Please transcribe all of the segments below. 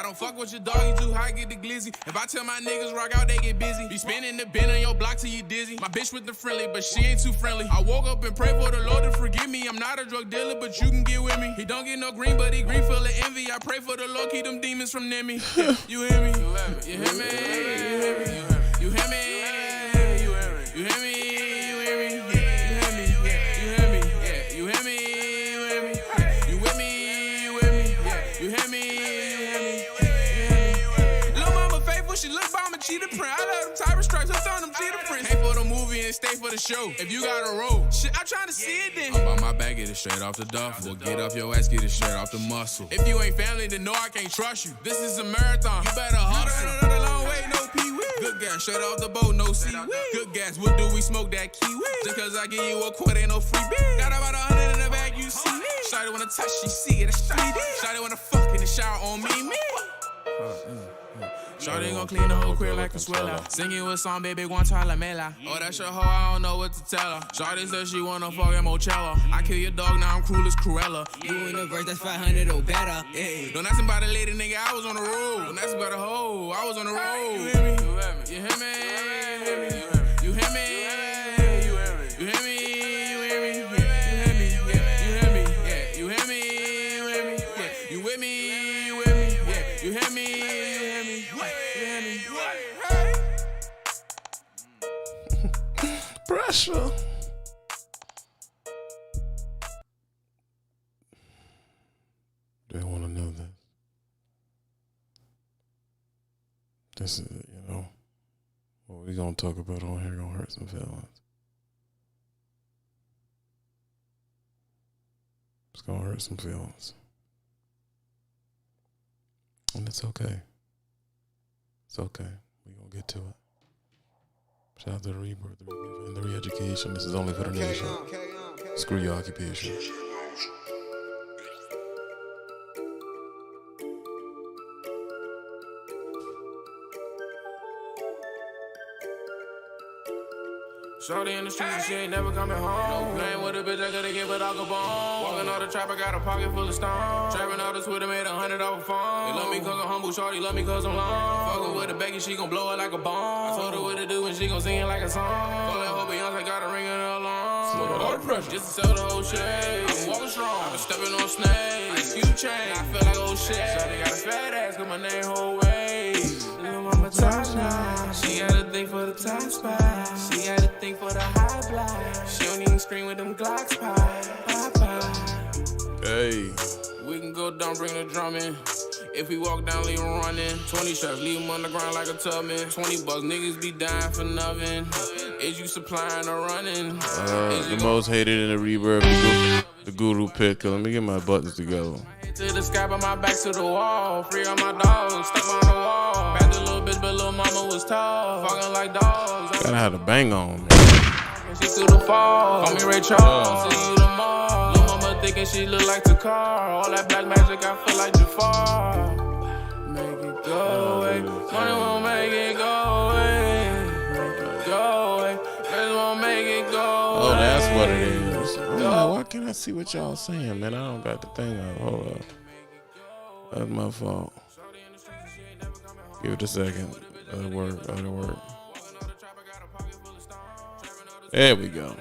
don't fuck with your dog, you too high, get the glizzy. If I tell my niggas rock out, they get busy. Be spinning the bin on your block till you dizzy. My bitch with the friendly, but she ain't too friendly. I woke up and pray for the Lord to forgive me. I'm not a drug dealer, but you can get with me. He don't get no green, but he green full of envy. I pray for the Lord, keep them demons from near me. You hear me? You hear me? You hear me? You hear me? You hear me? She look by my cheetah print. I love them Tyrant stripes. I'm throwing them cheetah prints. Pay for the movie and stay for the show. If you got a roll, shit, I'm trying to see it then. I'm on my back, get it straight off the duffel. Get off your ass, get it straight off the muscle. If you ain't family, then no, I can't trust you. This is a marathon. You better hustle. No, long way, no pee-wee. Good gas, straight off the boat, no seaweed. Good gas, what do we smoke that kiwi? Just cause I give you a quart, ain't no freebie. Got about 100 in the bag, you see me. Shawty wanna touch, she see it, it's 3D. Shawty wanna fuck in the shower on me. Shawty gon' clean the whole crib like a swella. Singing with song, baby, one time la mela. Oh, that's your hoe, I don't know what to tell her. Shawty said she wanna fuck at Mochella. I kill your dog, now I'm cruel as Cruella. You in the verse, that's 500 or better. Hey. Don't ask me about a lady, nigga, I was on the road. Don't ask me about a hoe, I was on the road. You hear me? You hear me? You hear me? You hear me? Pressure. They want to know this. This is, what we gonna talk about on here gonna hurt some feelings. It's gonna hurt some feelings. And it's okay. It's okay. We gonna get to it. Shout out to the Rebirth, and the Re-Education. This is only for the nation. Screw your occupation. Shorty in the streets and she ain't never coming home. Playing with a bitch, I gotta give it all a bone. Walking all the trap, I got a pocket full of stones. Trapping all the Twitter, made 100 off a phone. They love me cause I'm humble, shorty love me cause I'm long. Fucking with a baggy, she gon' blow it like a bomb. I told her what to do and she gon' sing it like a song. Call that hoe Beyonce, got a ring in her alarm. All the pressure, just to sell the whole shit. I'm walking strong, I've been stepping on snakes. You chain, I feel like old shit. Shorty got a fat ass, cause my name whole way. Little mama top notch. She got a thing for the top spot. She got a thing for the high block. She don't even scream with them Glocks pop. Hey. We can go down, bring the drum in. If we walk down, leave them running. 20 shots, leave them on the ground like a tubman. $20, niggas be dying for nothing. Is you supplying or running? The most hated in the Rebirth, the Guru pick. Let me get my buttons together. To the sky, but my back to the wall. Free on my dogs, step on the wall. Back to little bitch, but little mama was tall. Fucking like dogs. Gotta have a bang on. She through the fall. Call me Ray Charles. See you tomorrow. Little mama thinking she look like the car. All that black magic, I feel like Jafar. Make it go away. Money won't make it go away. Make it go away. Friends won't make it go away. Oh, that's what it is. Why can't I see what y'all saying, man? I don't got the thing up. Hold up. That's my fault. Give it a second. That'll work. There we go.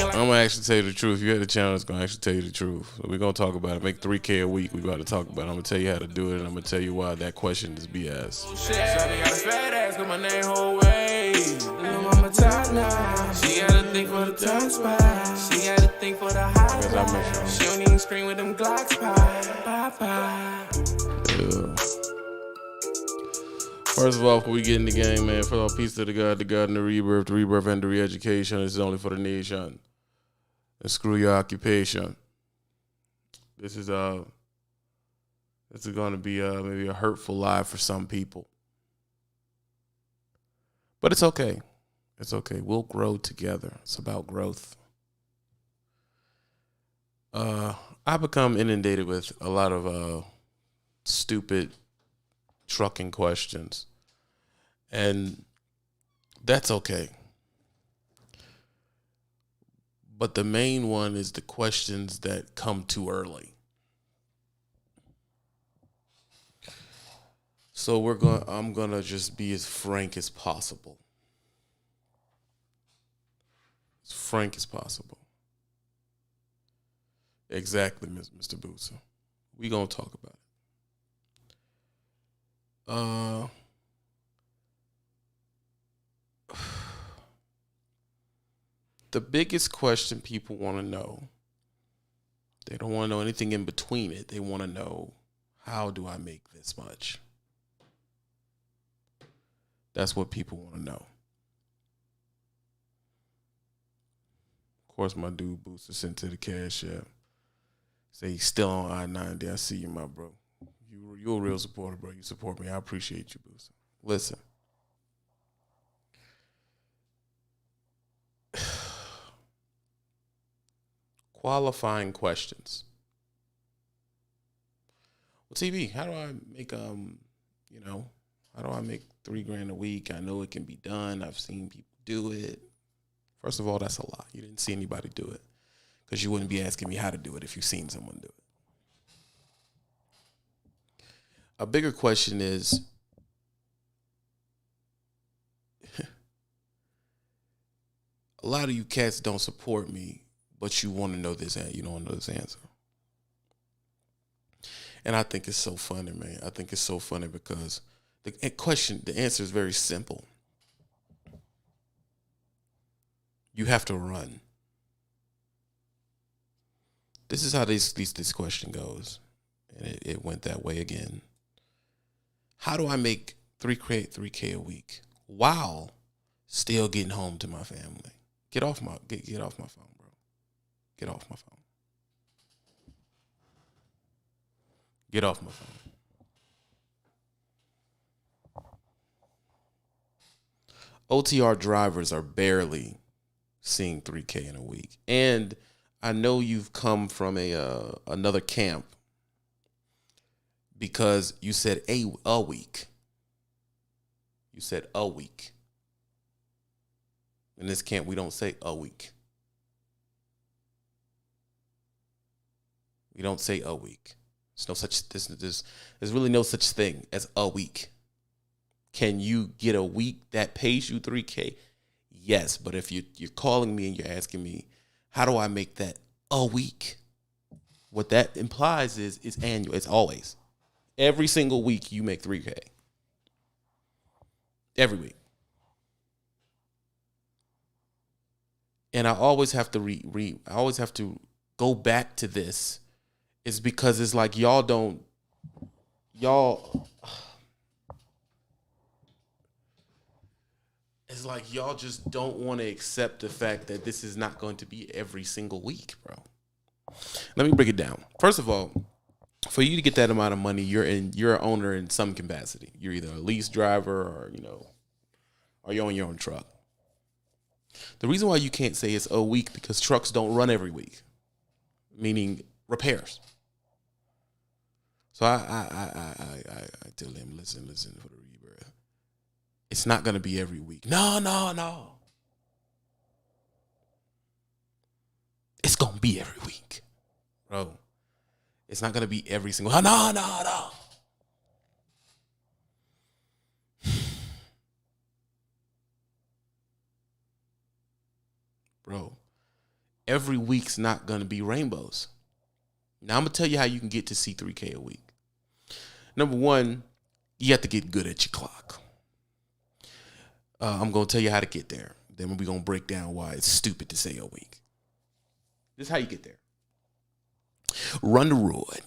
I'm gonna actually tell you the truth. You had a channel that's gonna actually tell you the truth. So we're gonna talk about it. Make $3K a week. We about to talk about it. I'm gonna tell you how to do it, and I'm gonna tell you why that question is BS. She got a thing for the top spot. She got a thing for the high spot. She don't even scream with them Glocks pop. First of all, before we get in the game, man, first of all, peace to the God and the Rebirth and the Re-Education. This is only for the nation. And screw your occupation. This is going to be maybe a hurtful lie for some people, but it's okay. It's okay. We'll grow together. It's about growth. I become inundated with a lot of stupid trucking questions, and that's okay. But the main one is the questions that come too early. So I'm gonna just be as frank as possible. As frank as possible. Exactly, Mr. Boosa. We gonna talk about it. The biggest question people want to know, they don't want to know anything in between it. They want to know, how do I make this much? That's what people want to know. Of course, my dude Booster sent to the Cash App. Say he's still on I-90. I see you, my bro. You're a real supporter, bro. You support me. I appreciate you, Booster. Listen. Qualifying questions. Well, TV, how do I make how do I make $3,000 a week? I know it can be done. I've seen people do it. First of all, that's a lie. You didn't see anybody do it, because you wouldn't be asking me how to do it if you've seen someone do it. A bigger question is, a lot of you cats don't support me, but you want to know this. You don't want to know this answer. And I think it's so funny, man. I think it's so funny because the answer is very simple. You have to run. This is how this question goes. And it went that way again. How do I make $3K a week while still getting home to my family? Get off my phone, bro. Get off my phone. Get off my phone. OTR drivers are barely seeing $3K in a week. And I know you've come from another camp because you said a week. You said a week. In this camp, we don't say a week. We don't say a week. There's really no such thing as a week. Can you get a week that pays you $3K? Yes, but if you're calling me and you're asking me, how do I make that a week? What that implies is it's annual. It's always. Every single week you make $3K. Every week. And I always have to I always have to go back to this. It's because it's like y'all it's like y'all just don't want to accept the fact that this is not going to be every single week, bro. Let me break it down. First of all, for you to get that amount of money, you're an owner in some capacity. You're either a lease driver or you own your own truck. The reason why you can't say it's a week because trucks don't run every week, meaning repairs. So I tell him, listen for the rebirth. It's not going to be every week. No. It's going to be every week, bro. It's not going to be every single. No. Bro, every week's not going to be rainbows. Now, I'm going to tell you how you can get to C3K a week. Number one, you have to get good at your clock. I'm going to tell you how to get there. Then we're going to break down why it's stupid to say a week. This is how you get there. Run the road.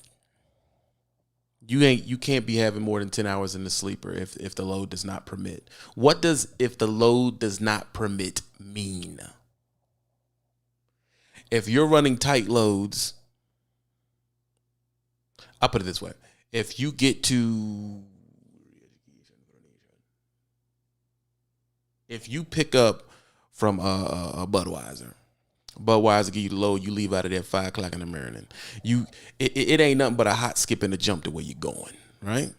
You can't be having more than 10 hours in the sleeper if the load does not permit. What does if the load does not permit mean? If you're running tight loads, I'll put it this way. If you get to, if you pick up from a Budweiser give you the load, you leave out of there at 5 o'clock in the morning. It ain't nothing but a hot skip and a jump to where you're going, right?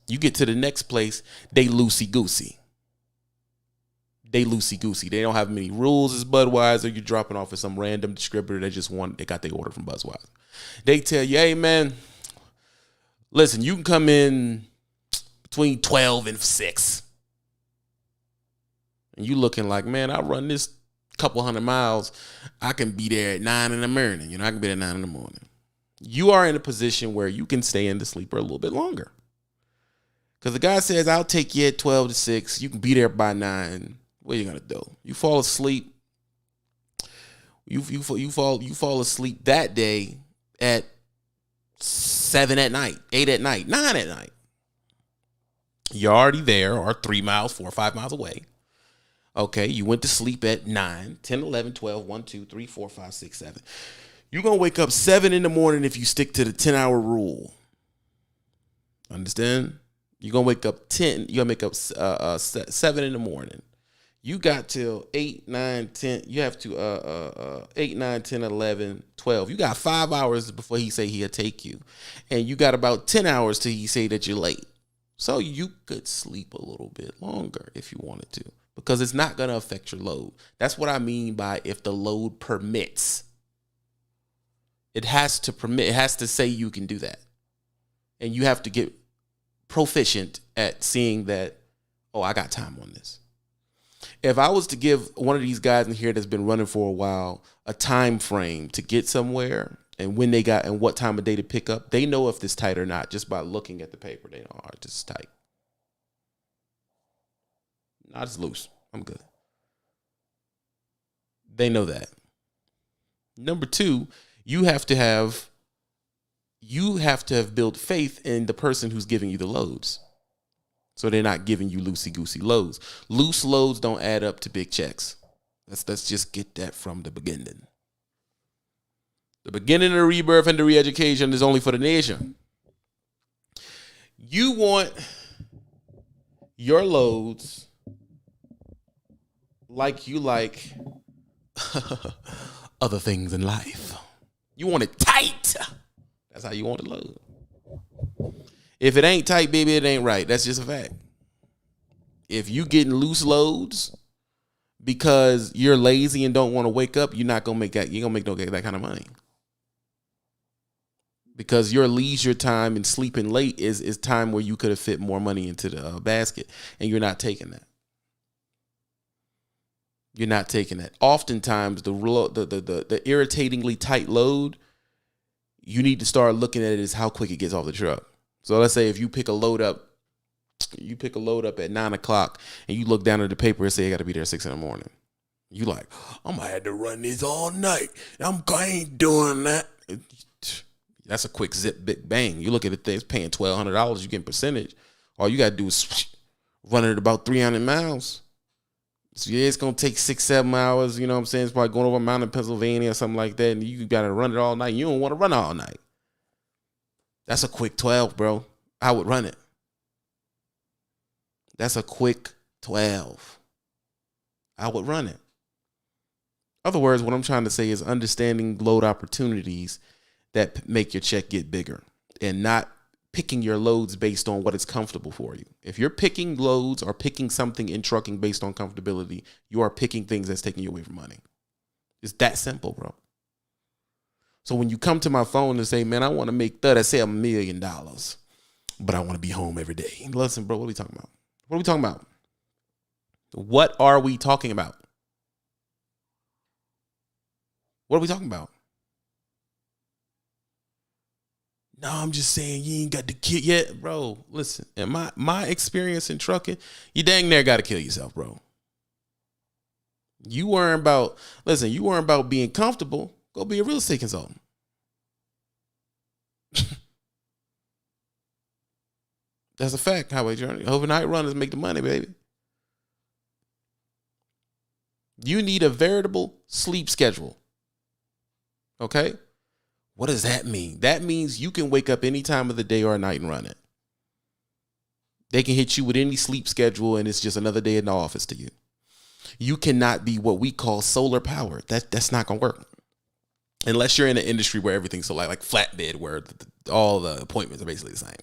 You get to the next place, they loosey-goosey. they loosey-goosey. They don't have many rules as Budweiser. You're dropping off at some random distributor. They got their order from Budweiser. They tell you, hey, man, listen, you can come in between 12 and 6. And you looking like, man, I run this couple 100 miles. I can be there at 9 in the morning. I can be there at 9 in the morning. You are in a position where you can stay in the sleeper a little bit longer. Because the guy says, I'll take you at 12 to 6. You can be there by 9. What are you going to do? You fall asleep. You fall asleep that day at 7 at night, 8 at night, 9 at night. You're already there, or 3 miles, 4 or 5 miles away. Okay, you went to sleep at 9, 10, 11, 12, 1, 2, 3, 4, 5, 6, 7. You're going to wake up 7 in the morning if you stick to the 10-hour rule. Understand? You're going to wake up 10. You're going to make up 7 in the morning. You got till 8, 9, 10. You have to 8, 9, 10, 11, 12. You got 5 hours before he say he'll take you. And you got about 10 hours till he say that you're late. So you could sleep a little bit longer if you wanted to, because it's not going to affect your load. That's what I mean by if the load permits. It has to permit. It has to say you can do that. And you have to get proficient at seeing that, oh, I got time on this. If I was to give one of these guys in here that's been running for a while a time frame to get somewhere and when they got and what time of day to pick up, they know if it's tight or not just by looking at the paper. They know, all right, this is tight. Not as loose. I'm good. They know that. Number 2, you have to have built faith in the person who's giving you the loads. So they're not giving you loosey-goosey loads. Loose loads don't add up to big checks. Let's just get that from the beginning. The beginning of the rebirth and the re-education is only for the nation. You want your loads like you like other things in life. You want it tight. That's how you want the load. If it ain't tight, baby, it ain't right. That's just a fact. If you getting loose loads because you're lazy and don't want to wake up, you're not gonna make that. You're gonna make that kind of money. Because your leisure time and sleeping late is time where you could have fit more money into the basket, and you're not taking that. You're not taking that. Oftentimes, the irritatingly tight load, you need to start looking at it as how quick it gets off the truck. So let's say if you pick a load up at 9 o'clock and you look down at the paper and say I got to be there at 6 in the morning. You like, I'm gonna have to run this all night. I ain't doing that. That's a quick zip, big bang. You look at the things paying $1,200, you getting percentage. All you gotta do is run it about 300 miles. So yeah, it's gonna take 6-7 hours. You know what I'm saying? It's probably going over a mountain in Pennsylvania or something like that, and you gotta run it all night. You don't want to run all night. That's a quick 12, bro. I would run it. That's a quick 12. I would run it. Other words, what I'm trying to say is understanding load opportunities that make your check get bigger and not picking your loads based on what is comfortable for you. If you're picking loads or picking something in trucking based on comfortability, you are picking things that's taking you away from money. It's that simple, bro. So when you come to my phone and say, man, I want to make that, I say $1 million, but I want to be home every day. Listen, bro, what are we talking about? What are we talking about? What are we talking about? What are we talking about? No, I'm just saying you ain't got to kill yet, bro. Listen, in my experience in trucking, you dang near got to kill yourself, bro. You weren't about being comfortable. Go be a real estate consultant. That's a fact. Highway journey. Overnight runners make the money, baby. You need a veritable sleep schedule. Okay? What does that mean? That means you can wake up any time of the day or night and run it. They can hit you with any sleep schedule and it's just another day in the office to you. You cannot be what we call solar powered. That's not going to work. Unless you're in an industry where everything's so like flatbed, where all the appointments are basically the same.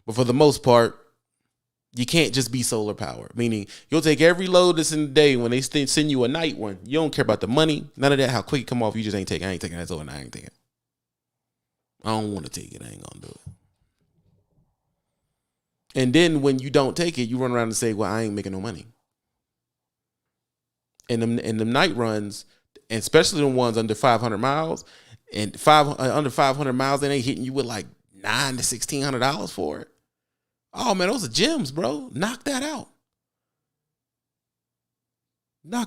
But for the most part, You can't just be solar power. Meaning you'll take every load that's in the day when they send you a night one. You don't care about the money, none of that. How quick it come off, you just ain't taking. I ain't taking that over. I ain't taking it. I don't want to take it. I ain't gonna do it. And then when you don't take it, you run around and say, "Well, I ain't making no money." And them night runs, and especially the ones under 500 miles, and under 500 miles, they ain't hitting you with like $900 to $1,600 for it. Oh man, those are gems, bro. Knock that out.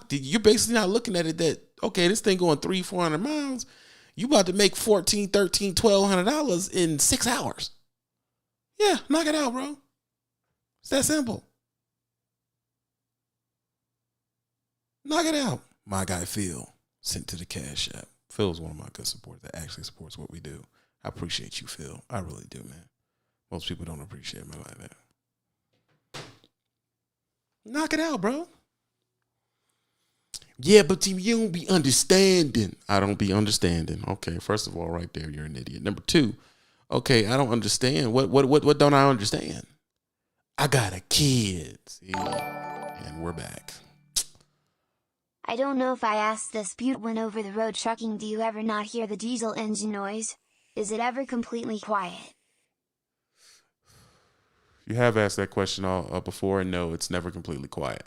You're basically not looking at it that, okay, this thing going 300-400 miles, you about to make $1,400, $1,300, $1,200 in 6 hours. Yeah, knock it out, bro. It's that simple. Knock it out. My guy Phil sent to the Cash App. Phil's one of my good supporters that actually supports what we do. I appreciate you, Phil. I really do, man. Most people don't appreciate me like that. Knock it out, bro. Yeah, but team, you don't be understanding. I don't be understanding. Okay, first of all, right there, you're an idiot. Number two, okay, I don't understand. What don't I understand? I got a kid. See? And we're back. I don't know if I asked this, but when over the road trucking, do you ever not hear the diesel engine noise? Is it ever completely quiet? You have asked that question before, and no, it's never completely quiet.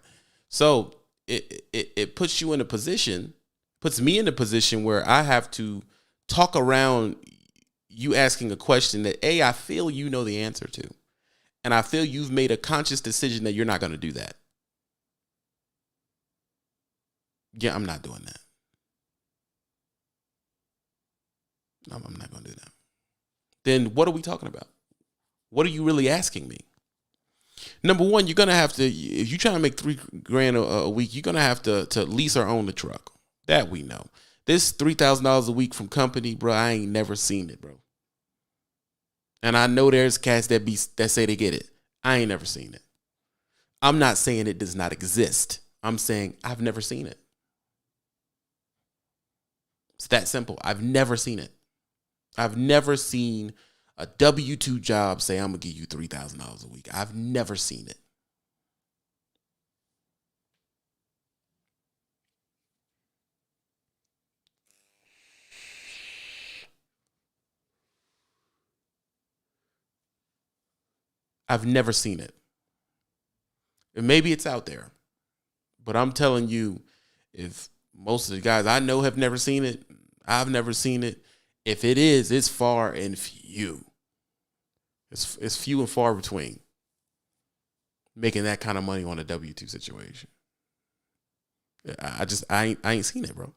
So it puts you in a position, puts me in a position where I have to talk around you asking a question that I feel you know the answer to, and I feel you've made a conscious decision that you're not going to do that. Yeah, I'm not doing that. I'm not going to do that. Then what are we talking about? What are you really asking me? Number one, you're going to have to, if you're trying to make $3,000 a week, you're going to have to lease or own the truck. That we know. This $3,000 a week from company, bro, I ain't never seen it, bro. And I know there's cats that say they get it. I ain't never seen it. I'm not saying it does not exist. I'm saying I've never seen it. It's that simple. I've never seen it. I've never seen a W-2 job say, I'm going to give you $3,000 a week. I've never seen it. I've never seen it. And maybe it's out there. But I'm telling you, if most of the guys I know have never seen it, I've never seen it. If it is, it's far and few. It's few and far between making that kind of money on a W-2 situation. I ain't seen it, bro.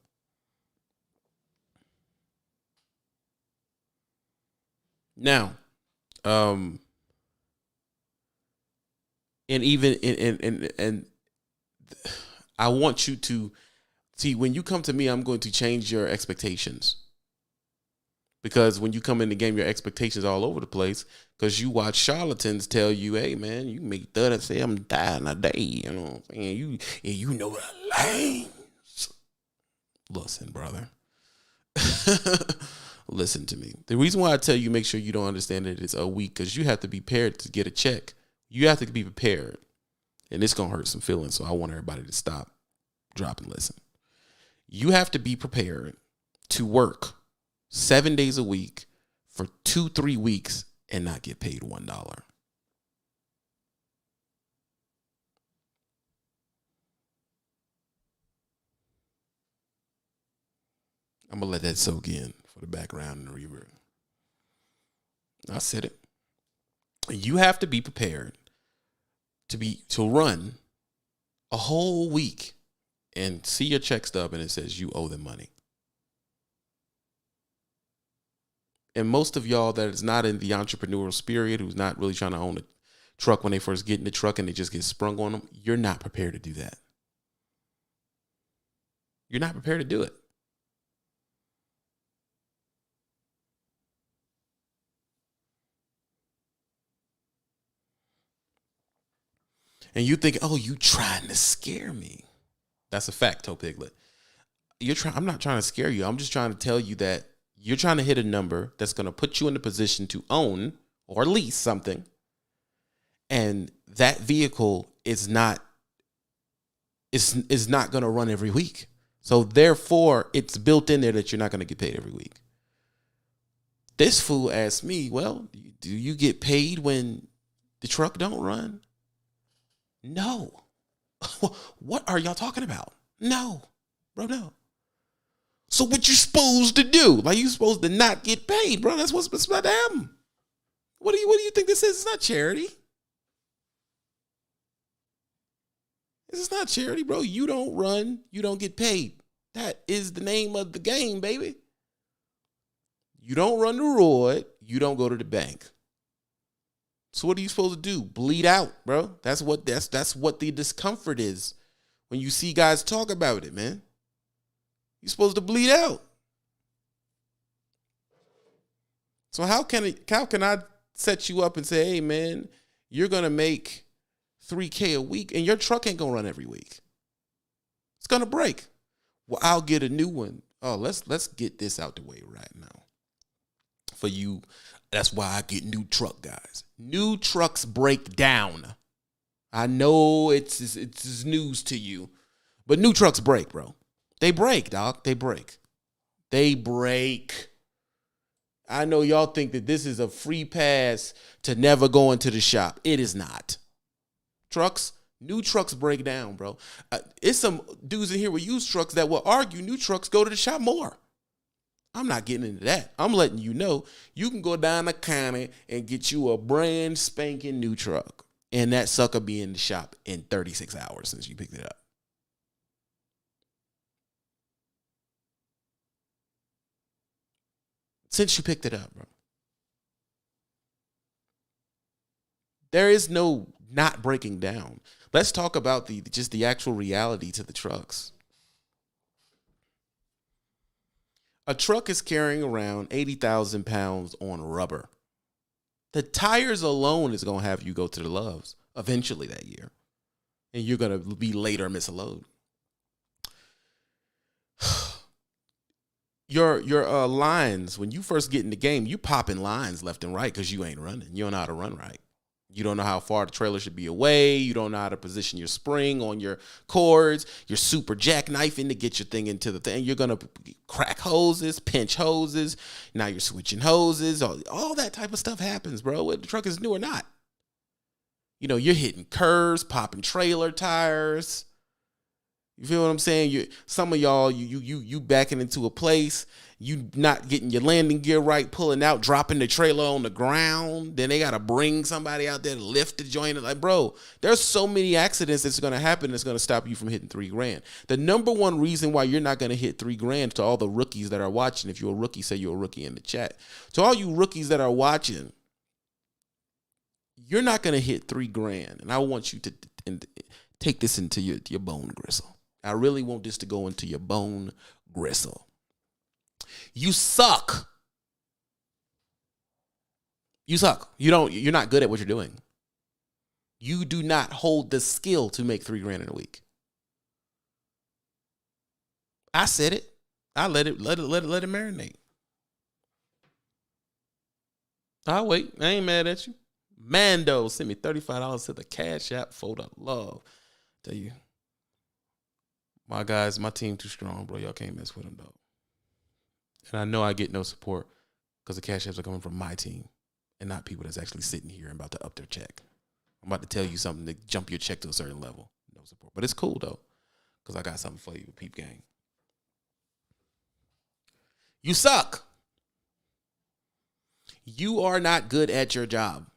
Now, and I want you to see, when you come to me, I'm going to change your expectations. Because when you come in the game, your expectations are all over the place. Because you watch charlatans tell you, hey, man, you can make $37,000 a day. You know what I'm saying? You know the lanes. Listen, brother. Listen to me. The reason why I tell you make sure you don't understand it is a week, because you have to be prepared to get a check. You have to be prepared. And it's going to hurt some feelings, so I want everybody to stop, drop, and listen. You have to be prepared to work 7 days a week for 2-3 weeks and not get paid $1. I'm gonna let that soak in for the background and the reverb. I said it. You have to be prepared to run a whole week and see your check stub and it says you owe them money. And most of y'all that is not in the entrepreneurial spirit, who's not really trying to own a truck when they first get in the truck and they just get sprung on them, you're not prepared to do that. You're not prepared to do it. And you think, oh, you trying to scare me. That's a fact, Toe Piglet. I'm not trying to scare you. I'm just trying to tell you that you're trying to hit a number that's going to put you in a position to own or lease something. and that vehicle is not going to run every week. So therefore, it's built in there that you're not going to get paid every week. This fool asked me, well, do you get paid when the truck don't run? No. What are y'all talking about? No, bro, no. So what you supposed to do? Like, you supposed to not get paid, bro. That's what's about to happen. What do you think this is? It's not charity. This is not charity, bro. You don't run, you don't get paid. That is the name of the game, baby. You don't run the road, you don't go to the bank. So what are you supposed to do? Bleed out, bro. That's what the discomfort is when you see guys talk about it, man. You're supposed to bleed out. So how can I set you up and say, hey man, you're gonna make $3,000 a week and your truck ain't gonna run every week? It's gonna break. Well, I'll get a new one. Oh, let's get this out the way right now. For you, that's why I get new truck, guys. New trucks break down. I know it's news to you, but new trucks break, bro. They break, dog. They break. I know y'all think that this is a free pass to never go into the shop. It is not. New trucks break down, bro. It's some dudes in here with used trucks that will argue new trucks go to the shop more. I'm not getting into that. I'm letting you know you can go down the county and get you a brand spanking new truck, and that sucker be in the shop in 36 hours since you picked it up. Since you picked it up, bro. There is no not breaking down. Let's talk about the actual reality to the trucks. A truck is carrying around 80,000 pounds on rubber. The tires alone is going to have you go to the Loves eventually that year. And you're going to be late or miss a load. Your lines, when you first get in the game, you popping lines left and right because you ain't running. You don't know how to run right. You don't know how far the trailer should be away. You don't know how to position your spring on your cords. You're super jackknifing to get your thing into the thing. You're going to crack hoses, pinch hoses. Now you're switching hoses. All that type of stuff happens, bro, whether the truck is new or not. You know, you're hitting curves, popping trailer tires. You feel what I'm saying? Some of y'all, you backing into a place, you not getting your landing gear right, pulling out, dropping the trailer on the ground. Then they got to bring somebody out there to lift the joint. Like, bro, there's so many accidents that's going to happen that's going to stop you from hitting $3,000. The number one reason why you're not going to hit $3,000, to all the rookies that are watching, if you're a rookie, say you're a rookie in the chat. To all you rookies that are watching, you're not going to hit $3,000. And I want you to take this into your bone gristle. I really want this to go into your bone gristle. You suck. You suck. You're not good at what you're doing. You do not hold the skill to make $3,000 in a week. I said it. I let it marinate. I'll wait. I ain't mad at you. Mando sent me $35 to the Cash App for the love. Tell you. My guys, my team too strong, bro. Y'all can't mess with them, though. And I know I get no support because the cash apps are coming from my team and not people that's actually sitting here and about to up their check. I'm about to tell you something to jump your check to a certain level. No support. But it's cool, though, because I got something for you, peep gang. You suck. You are not good at your job.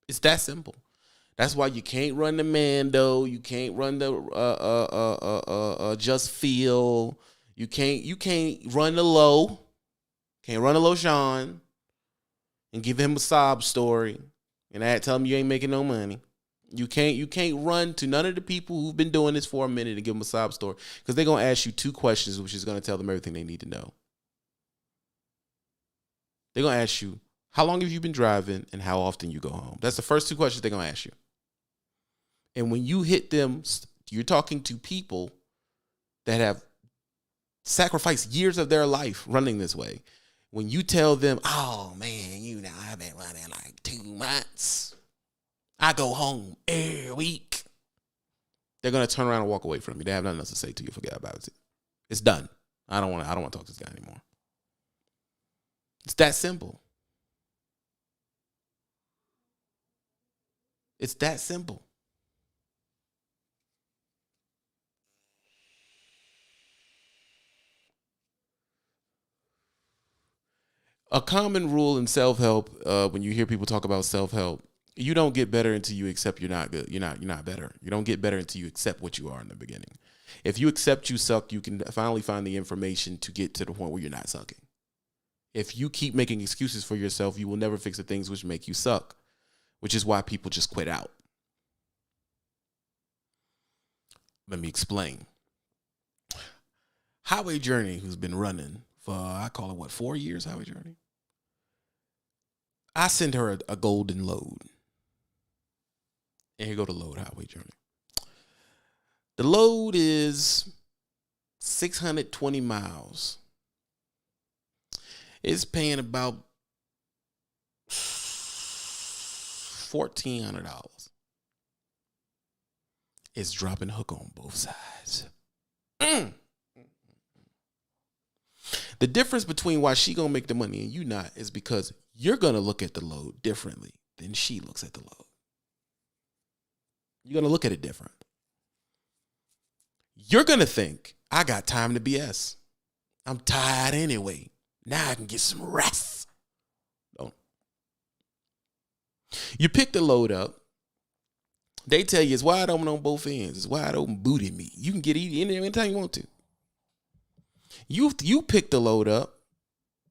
It's that simple. That's why you can't run the Mando. You can't run the Just Feel. You can't run the Low. Can't run the Low Sean and give him a sob story and tell him you ain't making no money. You can't run to none of the people who've been doing this for a minute and give them a sob story because they're gonna ask you two questions, which is gonna tell them everything they need to know. They're gonna ask you, how long have you been driving and how often you go home? That's the first two questions they're gonna ask you. And when you hit them, you're talking to people that have sacrificed years of their life running this way. When you tell them, oh man, I've been running like 2 months. I go home every week. They're gonna turn around and walk away from you. They have nothing else to say to you. Forget about it. It's done. I don't want to talk to this guy anymore. It's that simple. It's that simple. A common rule in self-help, when you hear people talk about self-help, you don't get better until you accept you're not good. You're not better. You don't get better until you accept what you are in the beginning. If you accept you suck, you can finally find the information to get to the point where you're not sucking. If you keep making excuses for yourself, you will never fix the things which make you suck, which is why people just quit out. Let me explain. Highway Journey, who's been running for, I call it 4 years, Highway Journey? I send her a golden load. And here go the load, Highway Journey. The load is 620 miles. It's paying about $1,400. It's dropping hook on both sides. The difference between why she gonna make the money and you not is because you're gonna look at the load differently than she looks at the load. You're gonna look at it different. You're gonna think, I got time to BS. I'm tired anyway. Now I can get some rest. Don't. You pick the load up. They tell you it's wide open on both ends. It's wide open booty meat. You can get it in there anytime you want to. You pick the load up,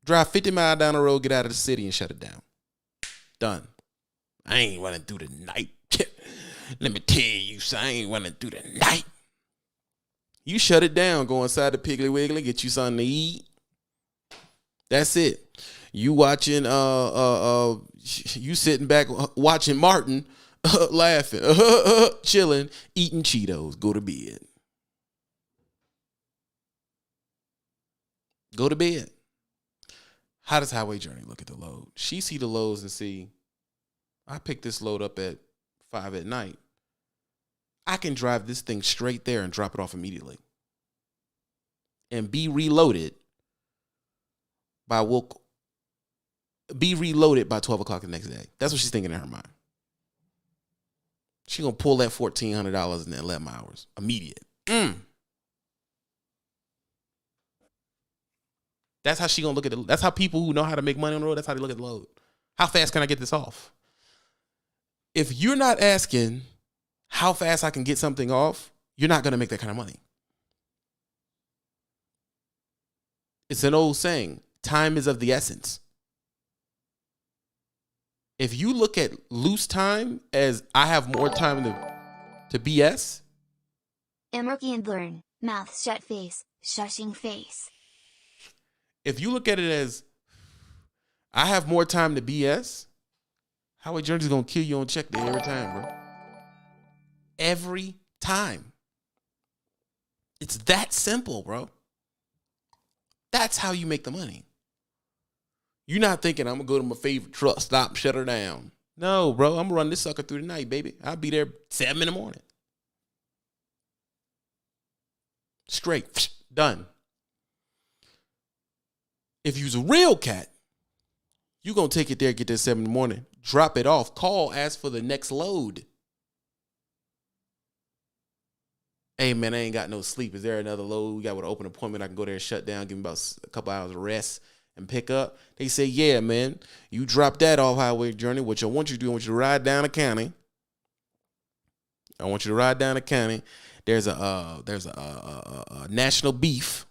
drive 50 miles down the road, get out of the city and shut it down. Done. I ain't running through the night. Let me tell you, I ain't running through the night. You shut it down, go inside the Piggly Wiggly, get you something to eat. That's it. You watching, you sitting back watching Martin, laughing, chilling, eating Cheetos. Go to bed. Go to bed. How does Highway Journey look at the load? She see the loads and see, I picked this load up at 5 at night. I can drive this thing straight there and drop it off immediately. And be reloaded by 12 o'clock the next day. That's what she's thinking in her mind. She's going to pull that $1,400 in 11 hours. Immediate. That's how she going to look at it. That's how people who know how to make money on the road, that's how they look at the load. How fast can I get this off? If you're not asking how fast I can get something off, you're not going to make that kind of money. It's an old saying, time is of the essence. If you look at loose time as I have more time to BS. Emerky and learn, mouth shut face, shushing face. If you look at it as I have more time to BS, Highway Journey's going to kill you on check day every time, bro. Every time. It's that simple, bro. That's how you make the money. You're not thinking, I'm going to go to my favorite truck stop, shut her down. No, bro. I'm going to run this sucker through the night, baby. I'll be there 7 in the morning. Straight. Done. If you's a real cat, you're going to take it there, get there 7 in the morning, drop it off, call, ask for the next load. Hey, man, I ain't got no sleep. Is there another load? We got with an open appointment. I can go there and shut down, give me about a couple hours of rest and pick up. They say, yeah, man, you drop that off Highway Journey. What I want you to do, I want you to ride down the county. There's a national beef.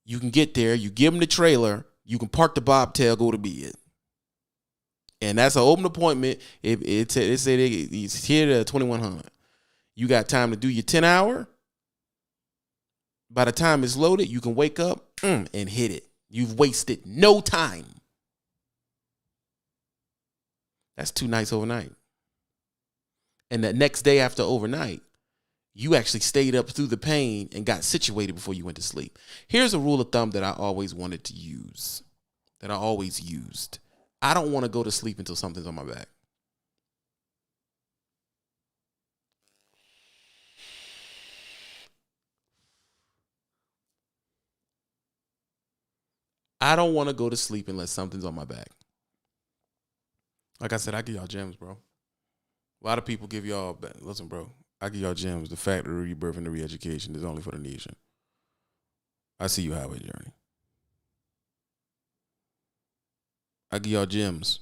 You can get there. You give them the trailer. You can park the bobtail, go to bed. And that's an open appointment. It say it's here at 2100. You got time to do your 10-hour. By the time it's loaded, you can wake up and hit it. You've wasted no time. That's 2 nights overnight. And the next day after overnight, You actually stayed up through the pain and got situated before you went to sleep. Here's a rule of thumb that I always wanted to use, that I always used. I don't want to go to sleep until something's on my back. I don't want to go to sleep unless something's on my back. Like I said, I give y'all gems, bro. A lot of people give y'all, listen, bro, I give y'all gems. The fact of the rebirth and the re-education is only for the nation. I see you highway journey. I give y'all gems.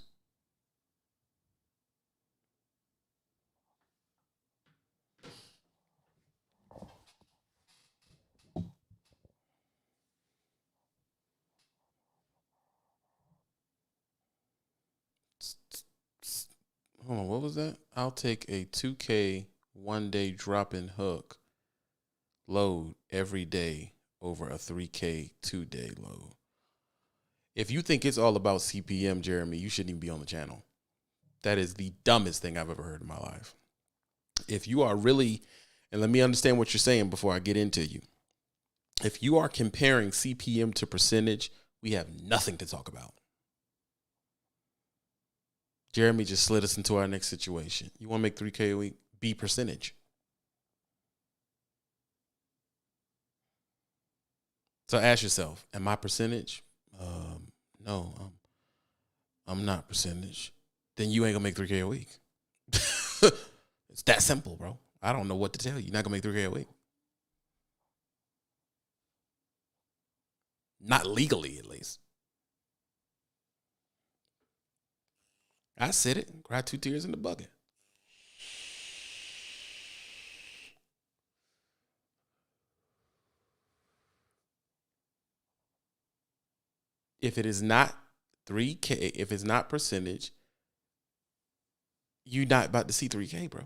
Hold on, what was that? I'll take a 2K 1-day drop-in hook load every day over a 3K 2-day load. If you think it's all about CPM, Jeremy, you shouldn't even be on the channel. That is the dumbest thing I've ever heard in my life. If you are really, and let me understand what you're saying before I get into you. If you are comparing CPM to percentage, we have nothing to talk about. Jeremy just slid us into our next situation. You want to make 3K a week? Be percentage. So ask yourself, am I percentage? No, I'm not percentage. Then you ain't gonna make 3K a week. It's that simple, bro. I don't know what to tell you. You're not gonna make 3K a week. Not legally, at least. I said it. Cried 2 tears in the bucket. If it is not 3K, if it's not percentage, you're not about to see 3K, bro.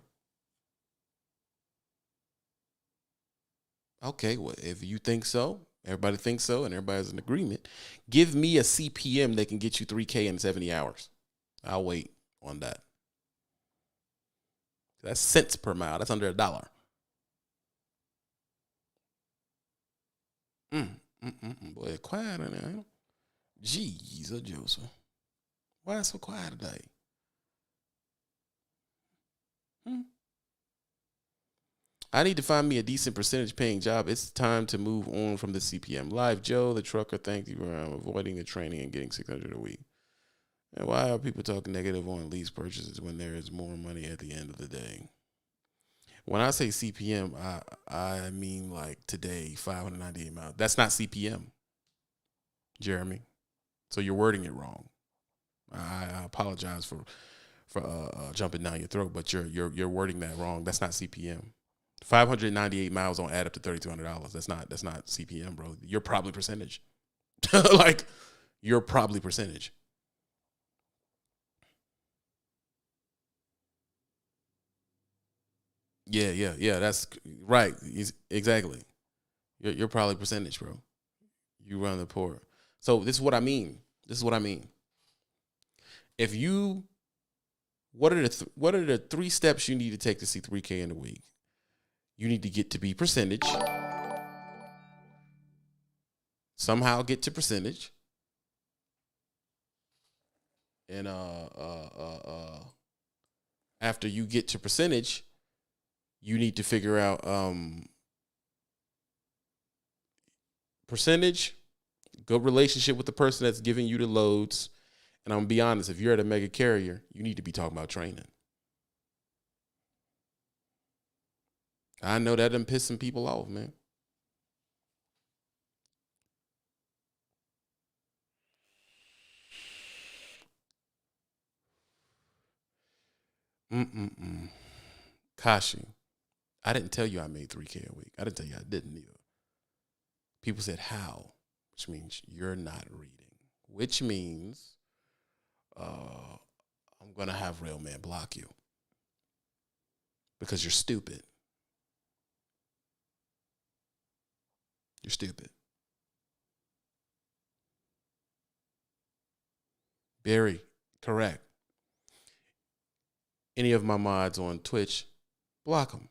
Okay, well, if you think so, everybody thinks so, and everybody's in agreement, give me a CPM that can get you 3K in 70 hours. I'll wait on that. That's cents per mile. That's under $1. Boy, quiet in there. Jeez, Joseph. Why so quiet today? I need to find me a decent percentage paying job. It's time to move on from the CPM life. Joe, the trucker, thank you for avoiding the training and getting $600 a week. And why are people talking negative on lease purchases when there is more money at the end of the day? When I say CPM, I mean like today, 598 miles. That's not CPM, Jeremy. So you're wording it wrong. I apologize for jumping down your throat, but you're wording that wrong. That's not CPM. 598 miles don't add up to $3,200. That's not CPM, bro. You're probably percentage. Like, you're probably percentage. Yeah. That's right. Exactly. You're probably percentage, bro. You run the port. So this is what I mean. If you, what are the 3 steps you need to take to see 3K in a week? You need to get to be percentage. Somehow get to percentage. And after you get to percentage, you need to figure out percentage, good relationship with the person that's giving you the loads. And I'm gonna be honest, if you're at a mega carrier, you need to be talking about training. I know that done piss some people off, man. Kashi, I didn't tell you I made 3K a week. I didn't tell you I didn't either. People said how, which means you're not reading, which means I'm going to have Real Man block you because you're stupid. You're stupid. Very correct. Any of my mods on Twitch, block them.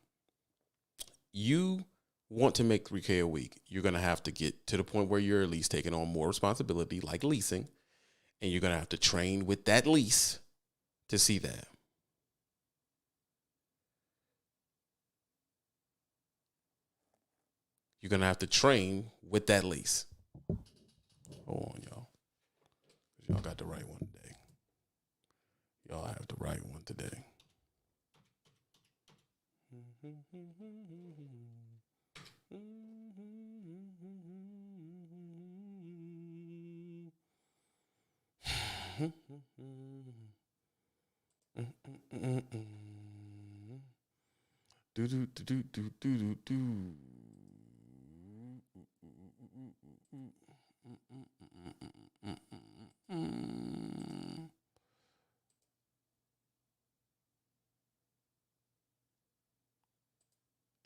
you want to make 3K a week, you're going to have to get to the point where you're at least taking on more responsibility, like leasing, and you're going to have to train with that lease to see that. You're going to have to train with that lease. Hold on, y'all. Y'all got the right one today. Y'all have the right one today.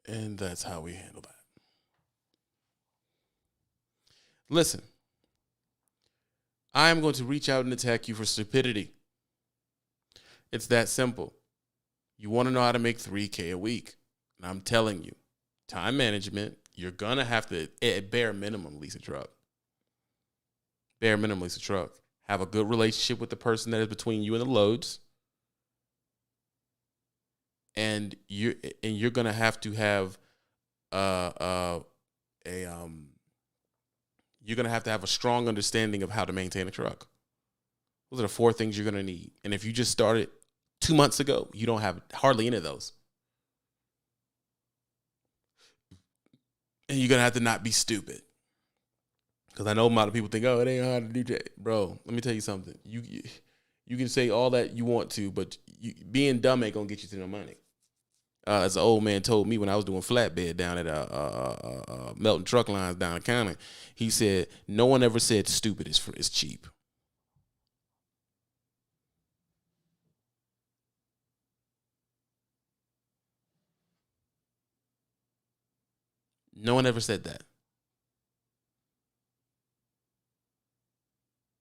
And that's how we handle that. Listen, I am going to reach out and attack you for stupidity. It's that simple. You want to know how to make 3K a week. And I'm telling you, time management, you're going to have to, at bare minimum, lease a truck. Bare minimum, lease a truck. Have a good relationship with the person that is between you and the loads. And you're going to have you're going to have a strong understanding of how to maintain a truck. Those are the 4 things you're going to need. And if you just started 2 months ago, you don't have hardly any of those. And you're going to have to not be stupid. Because I know a lot of people think, oh, it ain't hard to do that. Bro, let me tell you something. You can say all that you want to, but being dumb ain't going to get you to no money. As an old man told me when I was doing flatbed down at Melton Truck Lines down in County, he said, no one ever said stupid is cheap. No one ever said that.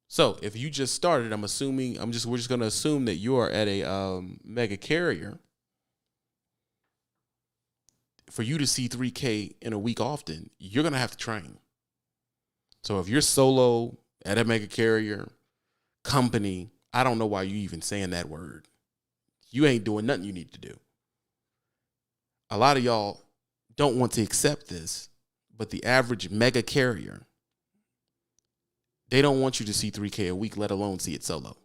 So if you just started, we're just going to assume that you are at a mega carrier. For you to see 3K in a week often, you're going to have to train. So if you're solo at a mega carrier company, I don't know why you even saying that word. You ain't doing nothing you need to do. A lot of y'all don't want to accept this, but the average mega carrier, they don't want you to see 3K a week, let alone see it solo.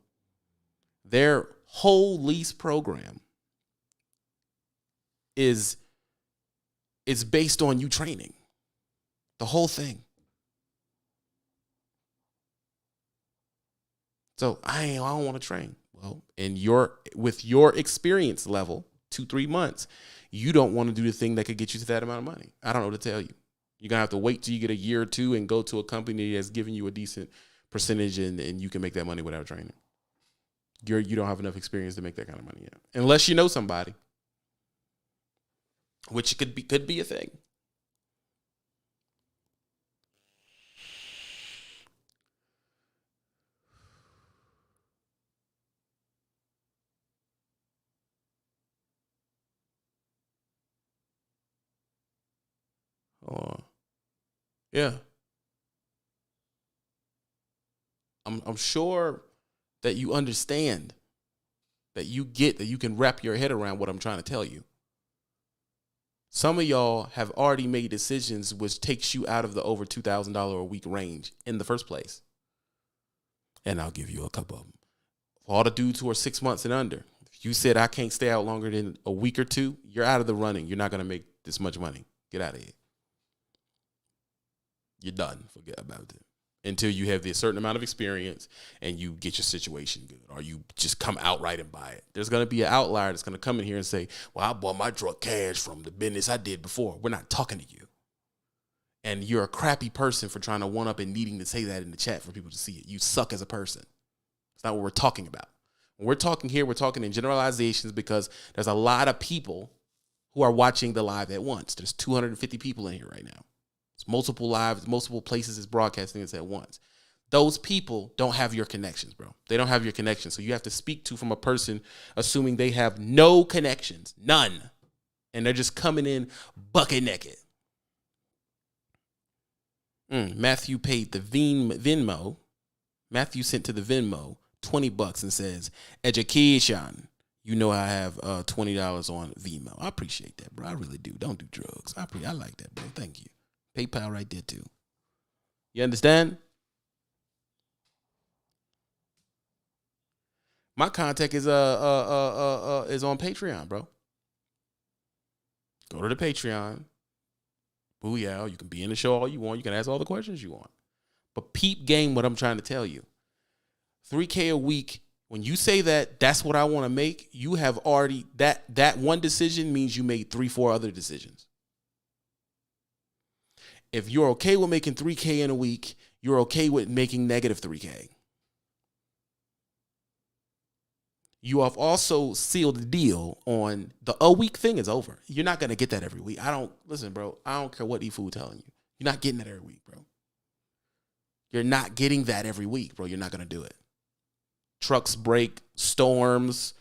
Their whole lease program is based on you training. The whole thing. So I don't want to train. Well, with your experience level, 2-3 months, you don't want to do the thing that could get you to that amount of money. I don't know what to tell you. You're going to have to wait till you get a year or two and go to a company that's giving you a decent percentage and you can make that money without training. You don't have enough experience to make that kind of money yet. Unless you know somebody. Which could be a thing. Yeah. I'm sure that you understand, that you get, that you can wrap your head around what I'm trying to tell you. Some of y'all have already made decisions which takes you out of the over $2,000 a week range in the first place. And I'll give you a couple of them. For all the dudes who are 6 months and under, if you said I can't stay out longer than a week or two, you're out of the running. You're not going to make this much money. Get out of here. You're done. Forget about it. Until you have the certain amount of experience and you get your situation good, or you just come outright and buy it. There's going to be an outlier that's going to come in here and say, well, I bought my truck cash from the business I did before. We're not talking to you. And you're a crappy person for trying to one up and needing to say that in the chat for people to see it. You suck as a person. It's not what we're talking about. When we're talking here, we're talking in generalizations because there's a lot of people who are watching the live at once. There's 250 people in here right now. It's multiple lives, multiple places it's broadcasting this at once. Those people don't have your connections, bro. They don't have your connections. So you have to speak to from a person assuming they have no connections, none. and they're just coming in bucket naked. Matthew paid the Venmo. Matthew sent to the Venmo $20 and says, education. You know I have $20 on Venmo. I appreciate that, bro. I really do. Don't do drugs. I like that, bro. Thank you. PayPal right there too. You understand? My contact is on Patreon, bro. Go to the Patreon. Booyah. You can be in the show all you want. You can ask all the questions you want. But peep game what I'm trying to tell you. $3K a week. When you say that, that's what I want to make. You have already, that one decision means you made 3-4 other decisions. If you're okay with making $3K in a week, you're okay with making negative $3K. You have also sealed the deal on a week thing is over. You're not going to get that every week. Listen, bro, I don't care what eFood telling you. You're not getting that every week, bro. You're not getting that every week, bro. You're not going to do it. Trucks break, storms,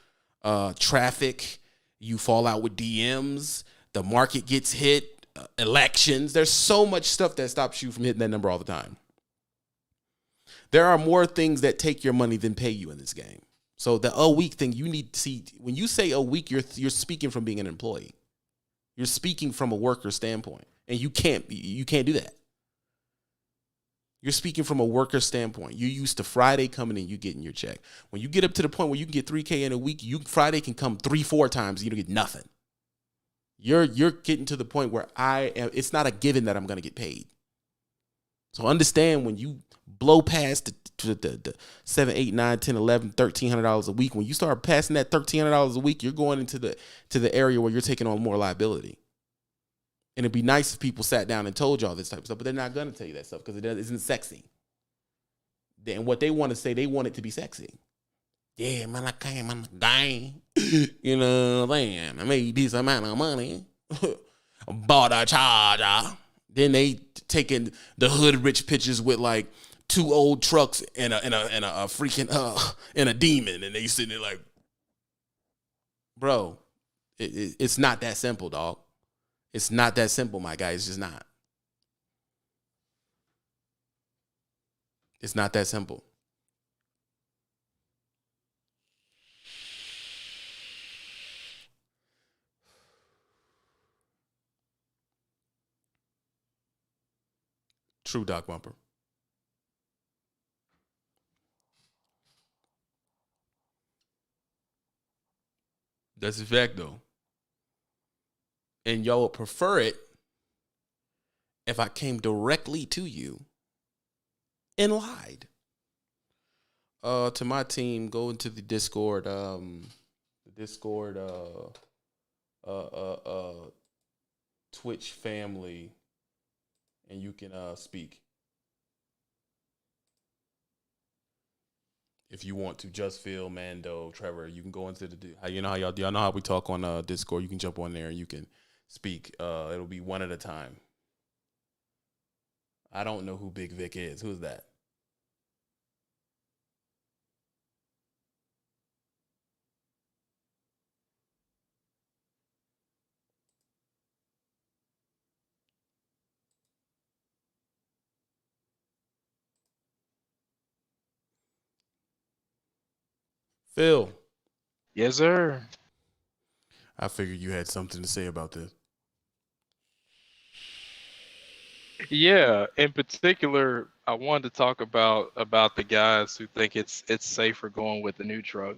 traffic, you fall out with DMs, the market gets hit, elections. There's so much stuff that stops you from hitting that number all the time. There are more things that take your money than pay you in this game. So the a week thing, you need to see, when you say a week, you're speaking from being an employee. You're speaking from a worker standpoint, and you can't do that. You're speaking from a worker standpoint. You're used to Friday coming in, you getting your check. When you get up to the point where you can get $3K in a week, Friday can come 3-4 times, you don't get nothing. You're getting to the point where it's not a given that I'm going to get paid. So understand, when you blow past the 7, 8, 9, 10, 11, $1,300 a week, when you start passing that $1,300 a week, you're going into the area where you're taking on more liability. And it'd be nice if people sat down and told y'all this type of stuff, but they're not going to tell you that stuff because it isn't sexy. And what they want to say, they want it to be sexy. Yeah, man, I came on the gang. You know what I'm saying? I made this amount of money. Bought a Charger. Then they taking the hood rich pictures with like 2 old trucks and a freaking and a demon, and they sitting there like, bro, it's not that simple, dog. It's not that simple, my guy. It's just not. It's not that simple. True, Doc Bumper. That's a fact, though. And y'all would prefer it if I came directly to you and lied. To my team, go into the Discord, Twitch family, and you can speak. If you want to, Just Phil, Mando, Trevor, you can go into y'all know how we talk on Discord. You can jump on there and you can speak. It'll be one at a time. I don't know who Big Vic is. Who's that? Phil. Yes, sir. I figured you had something to say about this. Yeah, in particular, I wanted to talk about the guys who think it's safer going with the new truck.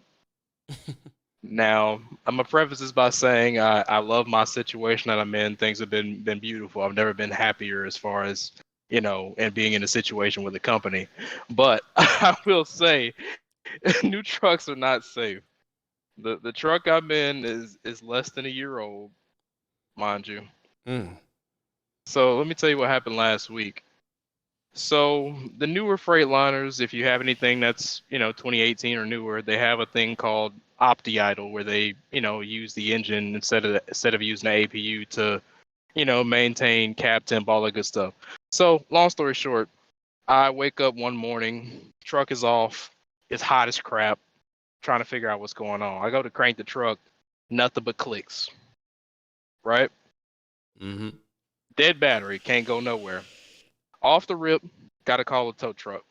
Now, I'm gonna preface this by saying I love my situation that I'm in. Things have been beautiful. I've never been happier as far as, and being in a situation with a company. But I will say, new trucks are not safe. The truck I'm in is less than a year old, mind you. So let me tell you what happened last week. So the newer Freightliners, if you have anything that's 2018 or newer, they have a thing called Opti-Idle, where they use the engine instead of using the APU to maintain cab temp, all that good stuff. So long story short, I wake up one morning, truck is off, it's hot as crap, trying to figure out what's going on. I go to crank the truck, nothing but clicks. right? Mm-hmm. Dead battery, can't go nowhere. Off the rip, gotta call a tow truck.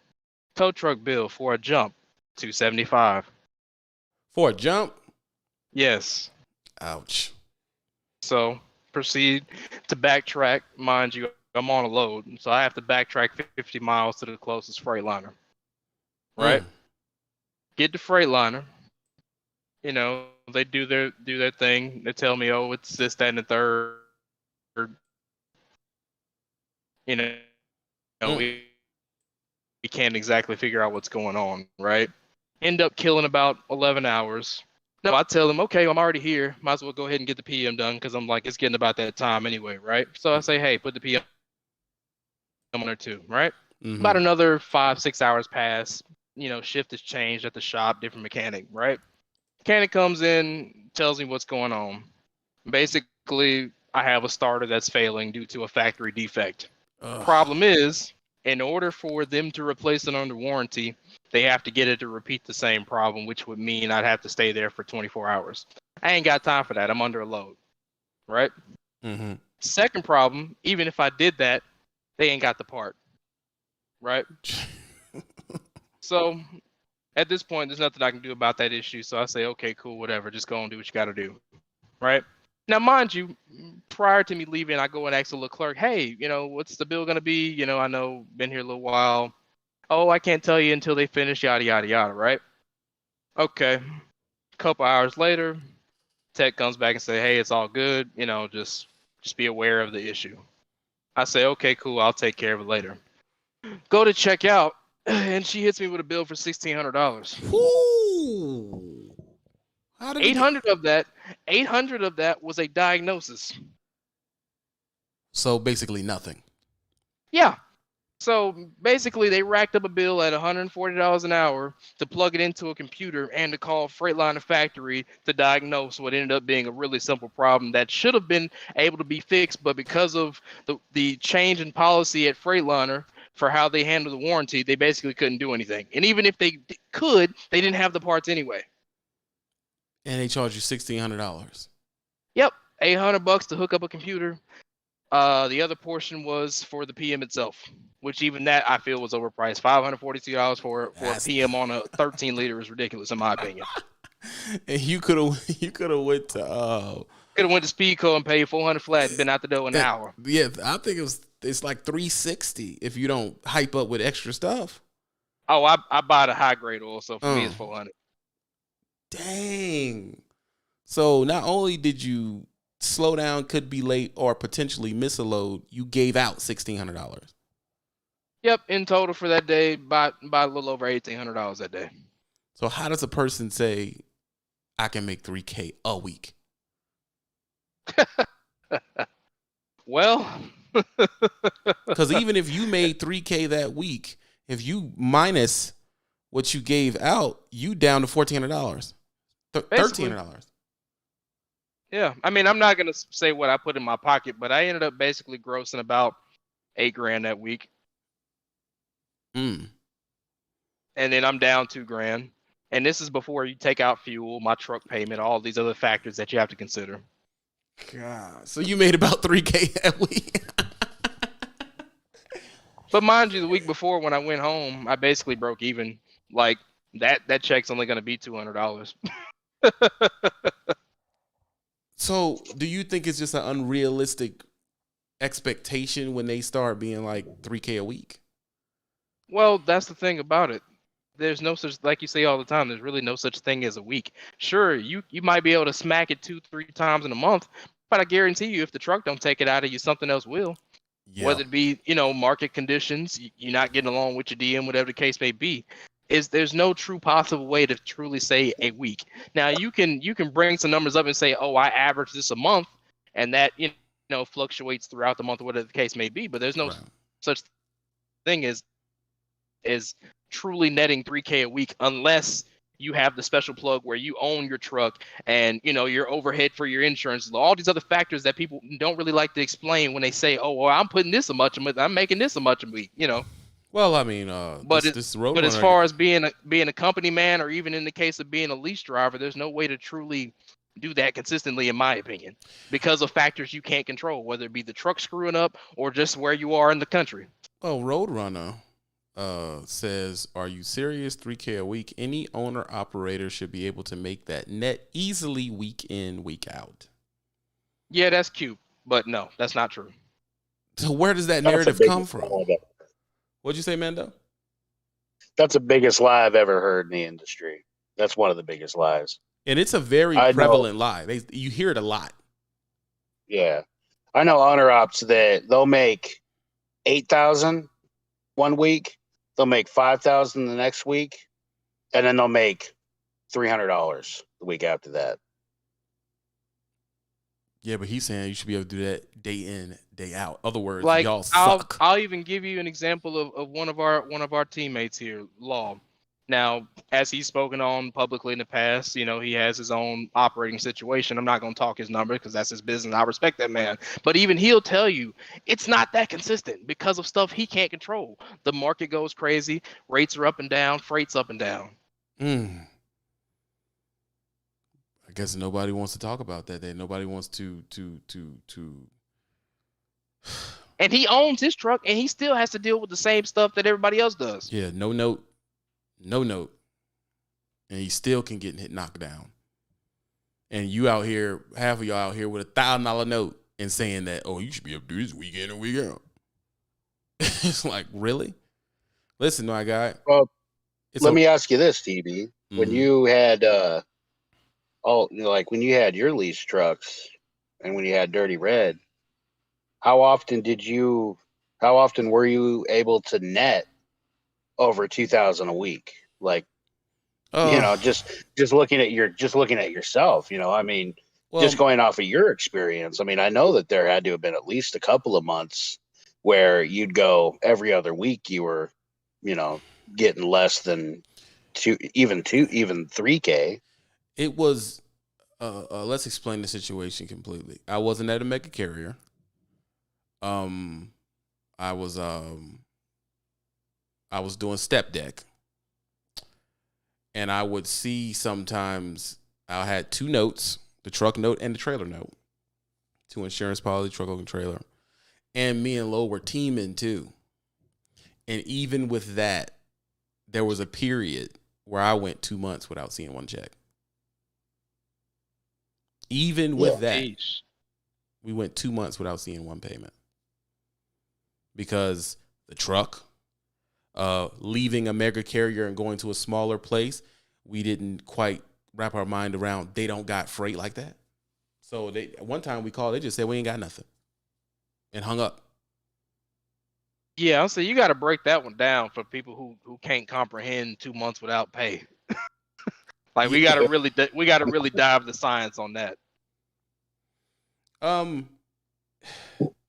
Tow truck bill for a jump, $275. For a jump? Yes. Ouch. So proceed to backtrack. Mind you, I'm on a load, so I have to backtrack 50 miles to the closest Freightliner. Right? Get the Freightliner. You know, they do their thing. They tell me, oh, it's this, that, and the third. You know, we can't exactly figure out what's going on, right? End up killing about 11 hours. No, I tell them, okay, I'm already here. Might as well go ahead and get the PM done because I'm like, it's getting about that time anyway, right? So I say, hey, put the PM on there too, right? Mm-hmm. About another 5-6 hours pass. You know, shift has changed at the shop, different mechanic, right? Mechanic comes in, tells me what's going on. Basically, I have a starter that's failing due to a factory defect. Problem is, in order for them to replace it under warranty, they have to get it to repeat the same problem, which would mean I'd have to stay there for 24 hours. I ain't got time for that. I'm under a load, right? Mm-hmm. Second problem, even if I did that, they ain't got the part, right? So at this point, there's nothing I can do about that issue. So I say, okay, cool, whatever. Just go and do what you got to do, right? Now, mind you, prior to me leaving, I go and ask the little clerk, hey, you know, what's the bill going to be? You know, I know, been here a little while. Oh, I can't tell you until they finish, yada, yada, yada, right? Okay. A couple hours later, tech comes back and say, hey, it's all good. You know, just be aware of the issue. I say, okay, cool. I'll take care of it later. Go to check out, and she hits me with a bill for $1,600. Ooh. How did 800 of that was a diagnosis. So basically nothing. Yeah. So basically, they racked up a bill at $140 an hour to plug it into a computer and to call Freightliner factory to diagnose what ended up being a really simple problem that should have been able to be fixed, but because of the change in policy at Freightliner for how they handle the warranty, they basically couldn't do anything. And even if they could, they didn't have the parts anyway. And they charge you $1,600. Yep, $800 to hook up a computer. The other portion was for the PM itself, which even that I feel was overpriced. $542 for a PM on a 13-liter is ridiculous in my opinion. And you could have went to Speedco and paid $400 flat and been out the door in an hour. Yeah, I think it's like $360 if you don't hype up with extra stuff. Oh, I buy the high grade oil, so for me it's $400. Dang. So not only did you slow down, could be late, or potentially miss a load, you gave out $1,600. Yep, in total for that day, by a little over $1,800 that day. So how does a person say, I can make $3K a week? Well, because even if you made $3K that week, if you minus what you gave out, you down to $1,400, $1,300. Yeah, I mean, I'm not gonna say what I put in my pocket, but I ended up basically grossing about $8,000 that week. And then I'm down $2,000, and this is before you take out fuel, my truck payment, all these other factors that you have to consider. God, so you made about $3K that week. But mind you, the week before when I went home, I basically broke even. Like that check's only gonna be $200. So, do you think it's just an unrealistic expectation when they start being like $3K a week? Well, that's the thing about it. There's no such, like you say all the time, there's really no such thing as a week. Sure, you might be able to smack it 2-3 times in a month, but I guarantee you if the truck don't take it out of you, something else will. Yeah. Whether it be, market conditions, you're not getting along with your DM, whatever the case may be. There's no true possible way to truly say a week. Now you can bring some numbers up and say, oh, I average this a month, and that fluctuates throughout the month or whatever the case may be. But there's no such thing as truly netting $3K a week unless you have the special plug where you own your truck and your overhead for your insurance, all these other factors that people don't really like to explain when they say, oh, well, I'm putting this a much a month, I'm making this a much a week, Well, I mean, but as far as being a company man, or even in the case of being a lease driver, there's no way to truly do that consistently, in my opinion, because of factors you can't control, whether it be the truck screwing up or just where you are in the country. Well, Roadrunner says, "Are you serious? 3K a week? Any owner operator should be able to make that net easily week in, week out." Yeah, that's cute, but no, that's not true. So where does that That's the narrative come biggest from? lie I've- What'd you say, Mando? That's the biggest lie I've ever heard in the industry. That's one of the biggest lies. And it's a very I know. prevalent lie. You hear it a lot. Yeah, I know owner ops that they'll make 8,000 one week, they'll make 5,000 the next week, and then they'll make $300 the week after that. Yeah, but he's saying you should be able to do that day in, day out. Other words, Like y'all suck. I'll even give you an example of one of our teammates here, Law. Now, as he's spoken on publicly in the past, he has his own operating situation. I'm not going to talk his number because that's his business. I respect that man. But even he'll tell you it's not that consistent because of stuff he can't control. The market goes crazy. Rates are up and down. Freight's up and down. I guess nobody wants to talk about that. Nobody wants to. And he owns his truck, and he still has to deal with the same stuff that everybody else does. Yeah, no note, and he still can get knocked down. And you out here, half of y'all out here with $1,000 note and saying that, oh, you should be able to do this week in and week out. It's like, really? Listen, my guy. Well, let me ask you this, TB. When you had when you had your lease trucks and when you had Dirty Red, how often were you able to net over 2,000 a week? Like, just looking at yourself, I mean, just going off of your experience. I mean, I know that there had to have been at least a couple of months where you'd go every other week. You were, getting less than even 3K. It was, let's explain the situation completely. I wasn't at a mega carrier. I was doing step deck, and I would see sometimes I had two notes, the truck note and the trailer note, two insurance policy, truck and trailer, and me and Lo were teaming too. And even with that, there was a period where I went 2 months without seeing one check. Even with that, we went 2 months without seeing one payment. Because the truck, leaving a mega carrier and going to a smaller place, we didn't quite wrap our mind around they don't got freight like that. So one time we called, they just said we ain't got nothing and hung up. Yeah, I'll say you got to break that one down for people who can't comprehend 2 months without pay. Like we got to really dive the science on that.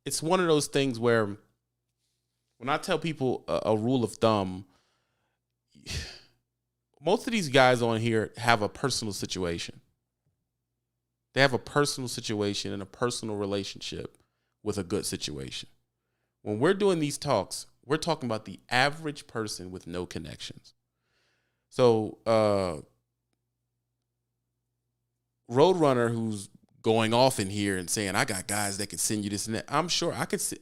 It's one of those things where when I tell people a rule of thumb, most of these guys on here have a personal situation. They have a personal situation and a personal relationship with a good situation. When we're doing these talks, we're talking about the average person with no connections. So, Roadrunner, who's going off in here and saying, I got guys that can send you this and that. I'm sure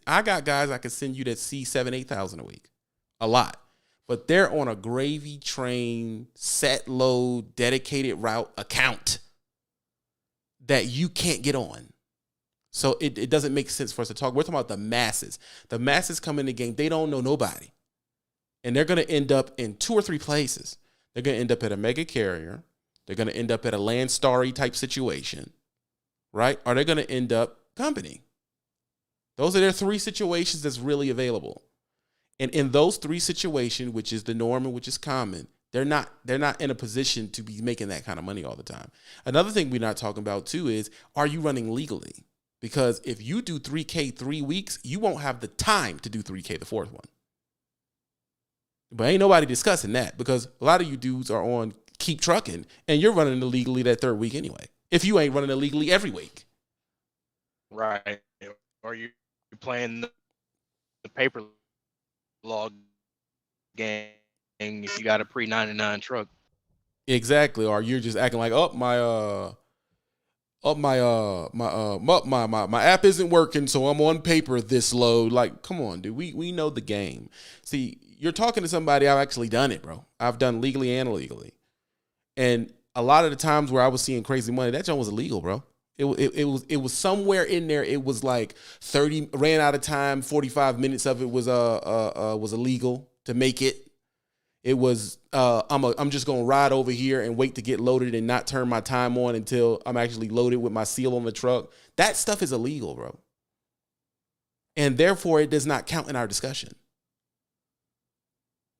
I got guys I can send you that see 7,000-8,000 a week. A lot. But they're on a gravy train, set load, dedicated route account that you can't get on. So it doesn't make sense for us to talk. We're talking about the masses. The masses come in the game. They don't know nobody. And they're going to end up in 2 or 3 places. They're going to end up at a mega carrier. They're going to end up at a Landstar type situation. Right? Or they're going to end up company. Those are their 3 situations that's really available. And in those 3 situations, which is the norm and which is common, they're not in a position to be making that kind of money all the time. Another thing we're not talking about too is, are you running legally? Because if you do 3K 3 weeks, you won't have the time to do 3K the 4th one. But ain't nobody discussing that because a lot of you dudes are on Keep Trucking and you're running illegally that 3rd week anyway. If you ain't running illegally every week. Right. Or you're playing the paper log game if you got a pre-99 truck. Exactly. Or you're just acting like, oh, oh my app isn't working, so I'm on paper this load. Like, come on, dude. We know the game. See, you're talking to somebody. I've actually done it, bro. I've done legally and illegally, and a lot of the times where I was seeing crazy money, that joint was illegal, bro. It was somewhere in there. It was like 30 ran out of time. 45 minutes of it was illegal to make it. It was I'm just gonna ride over here and wait to get loaded and not turn my time on until I'm actually loaded with my seal on the truck. That stuff is illegal, bro. And therefore it does not count in our discussion.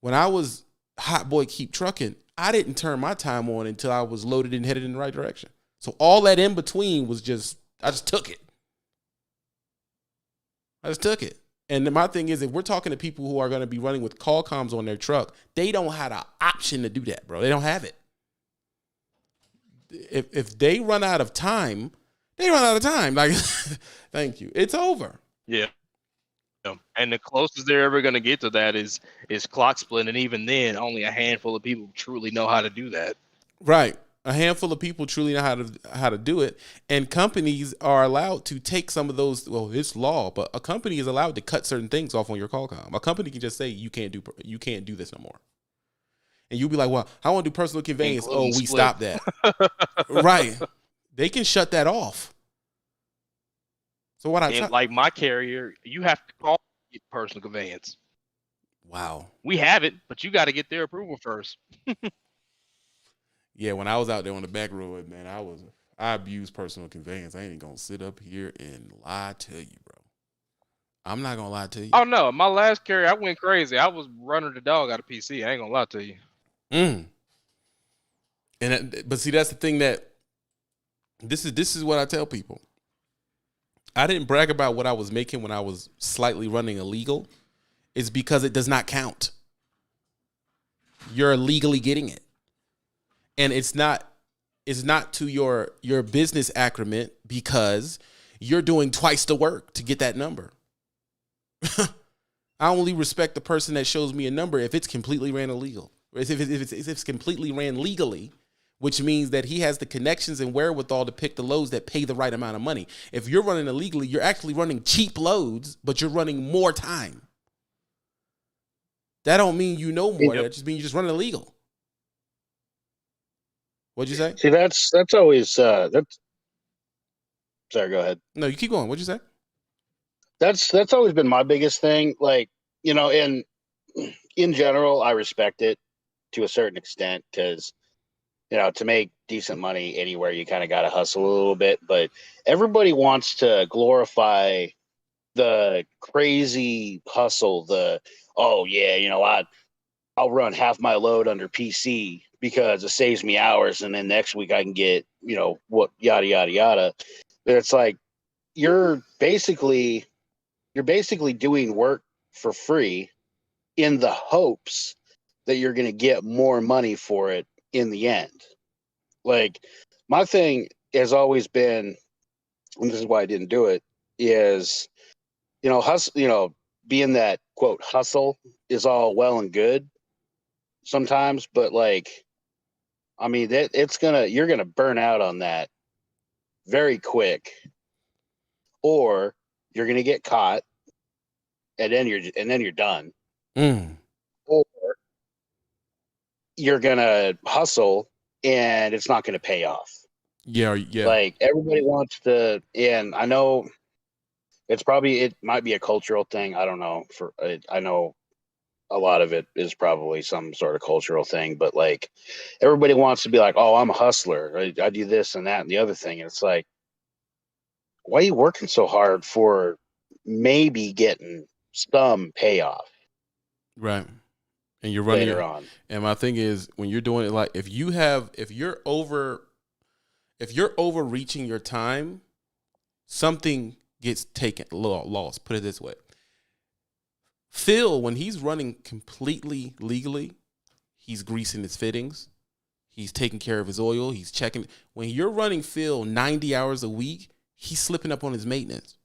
When I was hot boy keep trucking, I didn't turn my time on until I was loaded and headed in the right direction. So all that in between was I just took it. And my thing is, if we're talking to people who are going to be running with call comms on their truck, they don't have an option to do that, bro. They don't have it. If they run out of time, they run out of time. Like, thank you. It's over. Yeah. And the closest they're ever going to get to that is clock split. And even then, only a handful of people truly know how to do that. Right. A handful of people truly know how to do it, and companies are allowed to take some of those. Well, it's law, but a company is allowed to cut certain things off on your call com. A company can just say you can't do this no more, and you'll be like, "Well, I want to do personal conveyance." Oh, we stopped that. Right? They can shut that off. So like my carrier, you have to call to get personal conveyance. Wow. We have it, but you got to get their approval first. Yeah, when I was out there on the back road, man, I abused personal conveyance. I ain't gonna sit up here and lie to you, bro. I'm not gonna lie to you. Oh no, my last carrier, I went crazy. I was running the dog out of PC. I ain't gonna lie to you. But see, that's the thing that this is what I tell people. I didn't brag about what I was making when I was slightly running illegal. It's because it does not count. You're illegally getting it. And it's not to your business acumen because you're doing twice the work to get that number. I only respect the person that shows me a number if it's completely ran illegal. If it's completely ran legally, which means that he has the connections and wherewithal to pick the loads that pay the right amount of money. If you're running illegally, you're actually running cheap loads, but you're running more time. That don't mean you know more. Yep. That just means you're just running illegal. What'd you say? See, that's always sorry, go ahead. No, you keep going. What'd you say? That's always been my biggest thing. Like, in general, I respect it to a certain extent because, to make decent money anywhere, you kind of got to hustle a little bit. But everybody wants to glorify the crazy hustle. I'll run half my load under PC because it saves me hours, and then next week I can get, what, yada, yada, yada. But it's like, you're basically doing work for free in the hopes that you're going to get more money for it in the end. Like, my thing has always been, and this is why I didn't do it, is, hustle, being that quote hustle is all well and good sometimes, but you're gonna burn out on that very quick, or you're gonna get caught, and then you're done, or you're gonna hustle and it's not gonna pay off. Yeah. Like, everybody wants to, and I know it might be a cultural thing. I don't know. I know a lot of it is probably some sort of cultural thing, but everybody wants to be like, oh, I'm a hustler. I do this and that and the other thing. And it's like, why are you working so hard for maybe getting some payoff? Right. And you're running later on. And my thing is, when you're doing it, if you're overreaching your time, something gets lost. Put it this way. Phil, when he's running completely legally, he's greasing his fittings. He's taking care of his oil. He's checking. When you're running Phil 90 hours a week, he's slipping up on his maintenance.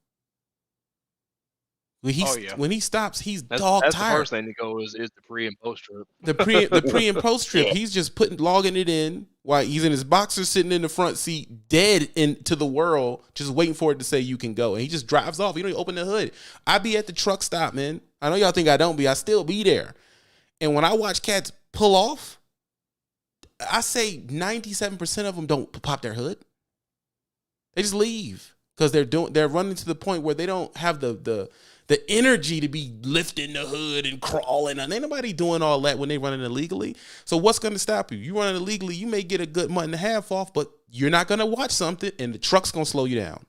Oh yeah, When he stops, he's that's dog the tired. first thing to go is the pre and post trip. The pre and post trip, Yeah. he's just logging it in while he's in his boxer sitting in the front seat, dead into the world, just waiting for it to say you can go. And he just drives off. He don't even open the hood. I be at the truck stop, man. I know y'all think I don't be. I still be there. And when I watch cats pull off, I say 97% of them don't pop their hood. They just leave because they're running to the point where they don't have the energy to be lifting the hood and crawling. And ain't nobody doing all that when they running illegally. So what's going to stop you? You running illegally, you may get a good month and a half off, but you're not going to watch something, and the truck's going to slow you down.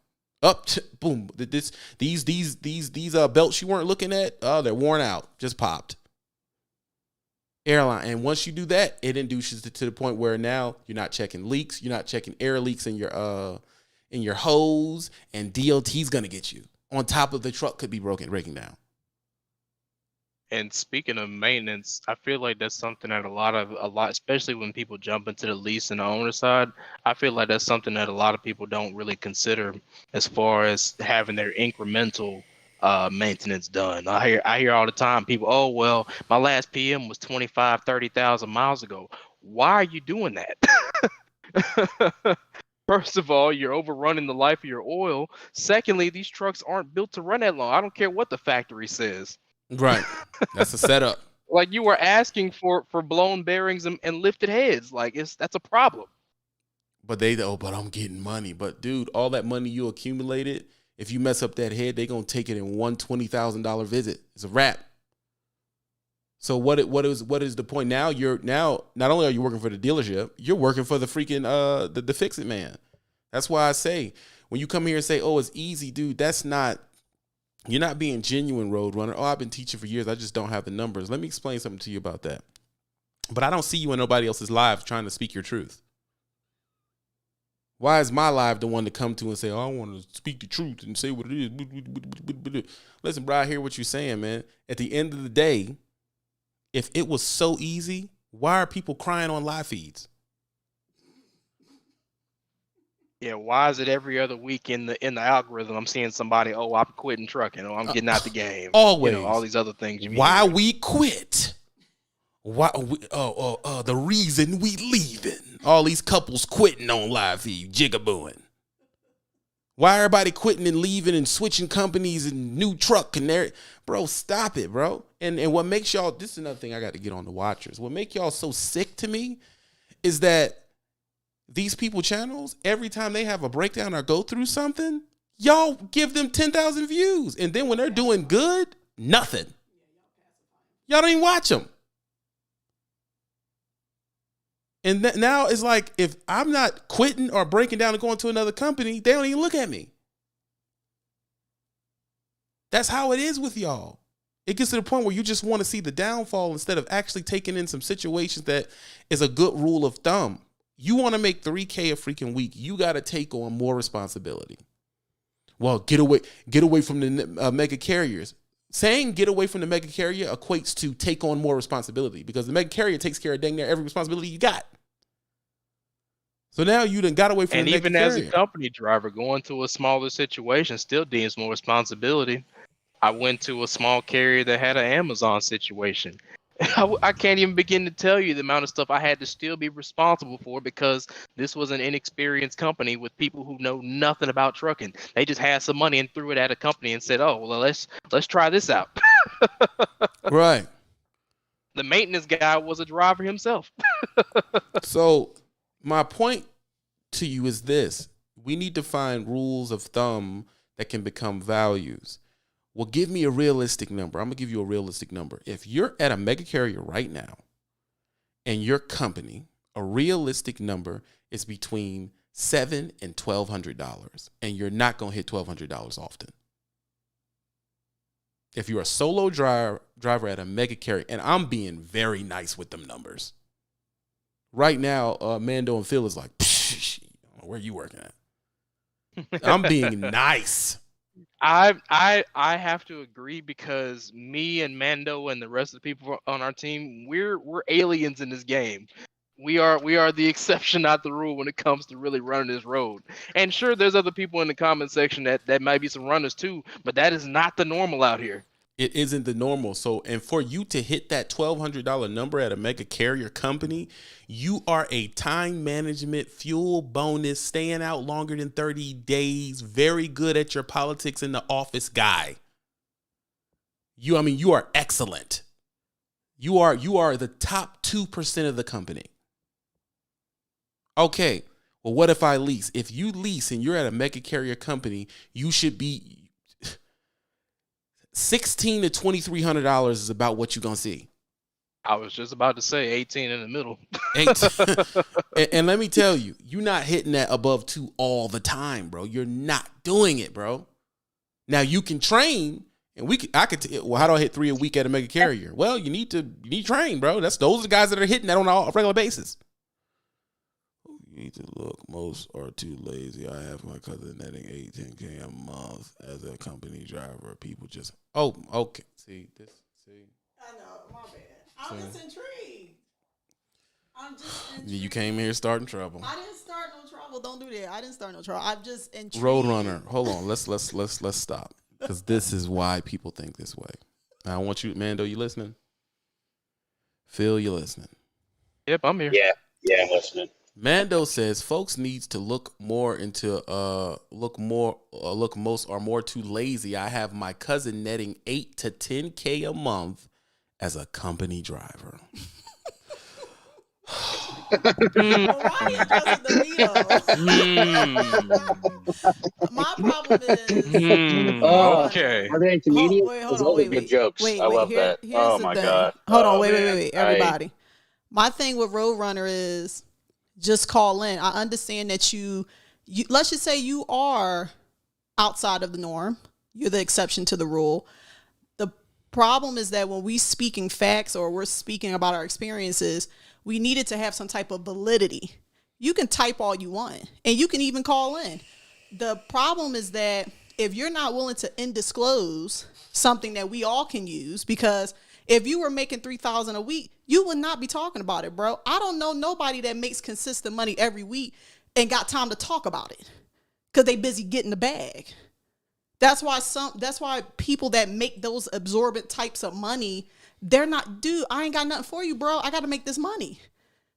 Boom. These belts you weren't looking at, they're worn out. Just popped. Airline. And once you do that, it induces it to the point where now you're not checking leaks. You're not checking air leaks in your hose, and DOT's going to get you. On top of the truck could be breaking down. And speaking of maintenance, I feel like that's something that a lot, especially when people jump into the lease and the owner side, I feel like that's something that a lot of people don't really consider as far as having their incremental maintenance done. I hear all the time people, oh, well, my last PM was 30,000 miles ago. Why are you doing that? First of all, you're overrunning the life of your oil. Secondly, these trucks aren't built to run that long. I don't care what the factory says. Right. That's a setup. Like you were asking for blown bearings and lifted heads. Like that's a problem. But but I'm getting money. But dude, all that money you accumulated, if you mess up that head, they're gonna take it in one $20,000 visit. It's a wrap. So what is the point? Now not only are you working for the dealership, you're working for the freaking the fix it man. That's why I say when you come here and say, oh, it's easy, dude, you're not being genuine road runner. Oh, I've been teaching for years. I just don't have the numbers. Let me explain something to you about that. But I don't see you in nobody else's live trying to speak your truth. Why is my live the one to come to and say, oh, I want to speak the truth and say what it is? Listen, bro, I hear what you're saying, man. At the end of the day, if it was so easy, why are people crying on live feeds? Yeah, why is it every other week in the algorithm I'm seeing somebody, oh, I'm quitting trucking, or I'm getting out the game. Always. All these other things. Why we quit? Why we the reason we leaving. All these couples quitting on live feed, jigabooing. Why everybody quitting and leaving and switching companies and new truck and bro, stop it, bro. And what makes y'all, this is another thing I got to get on the watchers. What make y'all so sick to me is that these people channels, every time they have a breakdown or go through something, y'all give them 10,000 views. And then when they're doing good, nothing. Y'all don't even watch them. And now it's like, if I'm not quitting or breaking down and going to another company, they don't even look at me. That's how it is with y'all. It gets to the point where you just want to see the downfall instead of actually taking in some situations that is a good rule of thumb. You want to make $3K a freaking week, you got to take on more responsibility. Well, get away from the mega carriers. Saying get away from the mega carrier equates to take on more responsibility, because the mega carrier takes care of dang near every responsibility you got. So now you done got away from the mega carrier. And even as a company driver, going to a smaller situation still deems more responsibility. I went to a small carrier that had an Amazon situation. I can't even begin to tell you the amount of stuff I had to still be responsible for, because this was an inexperienced company with people who know nothing about trucking. They just had some money and threw it at a company and said, "Oh, well, let's try this out." Right. The maintenance guy was a driver himself. So my point to you is this: we need to find rules of thumb that can become values. Well, give me a realistic number. I'm going to give you a realistic number. If you're at a mega carrier right now and your company, a realistic number is between $700 and $1,200, and you're not going to hit $1,200 often. If you're a solo driver at a mega carrier, and I'm being very nice with them numbers. Right now, Mando and Phil is like, where are you working at? I'm being nice. I have to agree, because me and Mando and the rest of the people on our team, we're aliens in this game. We are the exception, not the rule, when it comes to really running this road. And sure, there's other people in the comment section that might be some runners too, but that is not the normal out here. It isn't the normal. So, and for you to hit that $1,200 number at a mega carrier company, you are a time management, fuel bonus, staying out longer than 30 days, very good at your politics in the office guy. You are excellent. You are the top 2% of the company. Okay, well, what if I lease? If you lease and you're at a mega carrier company, you should be $1,600 to $2,300 is about what you're gonna see. I was just about to say 18 in the middle. and let me tell you, you're not hitting that above 2 all the time, bro. You're not doing it, bro. Now you can train, and well, how do I hit 3 a week at a mega carrier? Well, you need to train, bro. Those are the guys that are hitting that on a regular basis. You need to look. Most are too lazy. I have my cousin netting $18K a month as a company driver. People just okay. See. I know, my bad. I'm just intrigued. You came here starting trouble. I didn't start no trouble. Don't do that. I didn't start no trouble. I'm just intrigued. Roadrunner. Hold on. Let's stop. Because this is why people think this way. I want you, Mando, you listening? Phil, you listening? Yep, I'm here. Yeah, I'm listening. Mando says folks needs to look most are more too lazy. I have my cousin netting $8 to $10K a month as a company driver. Well, why are you addressing the veto? My problem is. Okay. Are they comedians? Hold on, wait. Good jokes. I love that. Oh my god. Hold on, wait, everybody. My thing with Roadrunner is just call in. I understand that you let's just say you are outside of the norm. You're the exception to the rule. The problem is that when we speaking facts or we're speaking about our experiences, we needed to have some type of validity. You can type all you want and you can even call in. The problem is that if you're not willing to indisclose something that we all can use, because if you were making $3,000 a week, you would not be talking about it, bro. I don't know nobody that makes consistent money every week and got time to talk about it because they busy getting the bag. That's why people that make those absorbent types of money, they're not, dude, I ain't got nothing for you, bro. I got to make this money.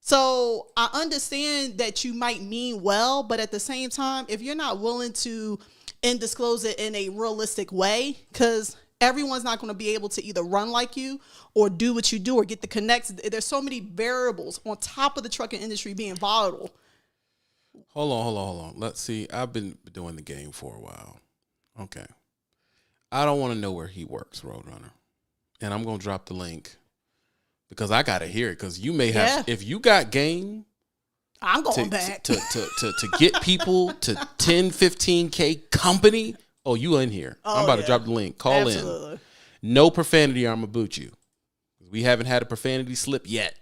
So I understand that you might mean well, but at the same time, if you're not willing to disclose it in a realistic way, because everyone's not going to be able to either run like you or do what you do or get the connects. There's so many variables on top of the trucking industry being volatile. Hold on. Let's see. I've been doing the game for a while. Okay. I don't want to know where he works, Roadrunner. And I'm going to drop the link because I got to hear it. Because you may have, if you got game, I'm going back to get people to 10, 15K company. Oh, you in here. I'm about to drop the link. Call in. No profanity or I'm going to boot you. We haven't had a profanity slip yet.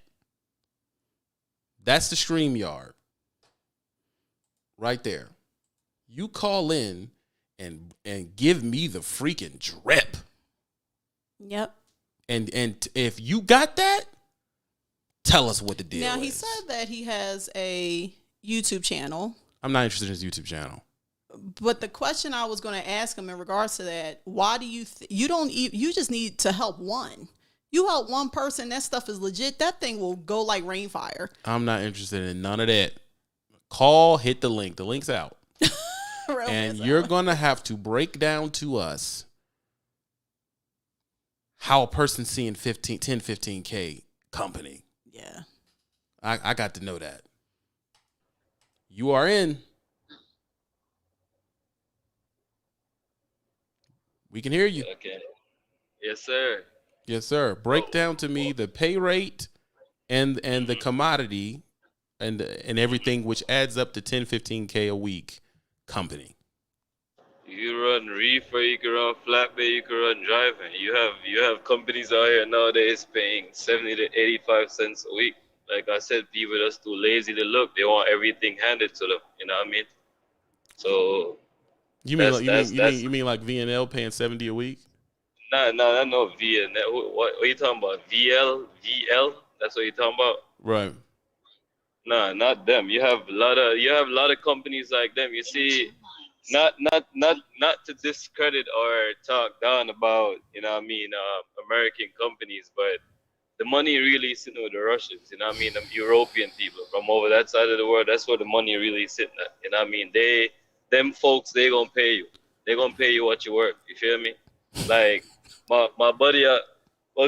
That's the StreamYard. Right there. You call in and give me the freaking drip. Yep. And if you got that, tell us what the deal is. Now, he said that he has a YouTube channel. I'm not interested in his YouTube channel. But the question I was going to ask him in regards to that, why do you you just need to help one. You help one person, that stuff is legit. That thing will go like rainfire. I'm not interested in none of that. Call, hit the link. The link's out. And you're going to have to break down to us how a person's seeing 10, 15K company. Yeah. I got to know that. You are in. We can hear you. Okay. Yes, sir. Yes, sir. Break down to me the pay rate and the commodity and everything which adds up to 10, 15K a week company. You run reefer, you can run flatbed, you can run driving. You have companies out here nowadays paying 70 to 85 cents a week. Like I said, people are just too lazy to look. They want everything handed to them. You know what I mean? So you mean like VNL paying 70 a week? No, VNL. What are you talking about? VL? That's what you're talking about? Right. Nah, not them. You have a lot of companies like them. You see, not to discredit or talk down about, American companies, but the money really is sitting with the Russians, them European people from over that side of the world. That's where the money really is sitting at. Them folks, they gonna pay you. They gonna pay you what you work. You feel me? Like my buddy, I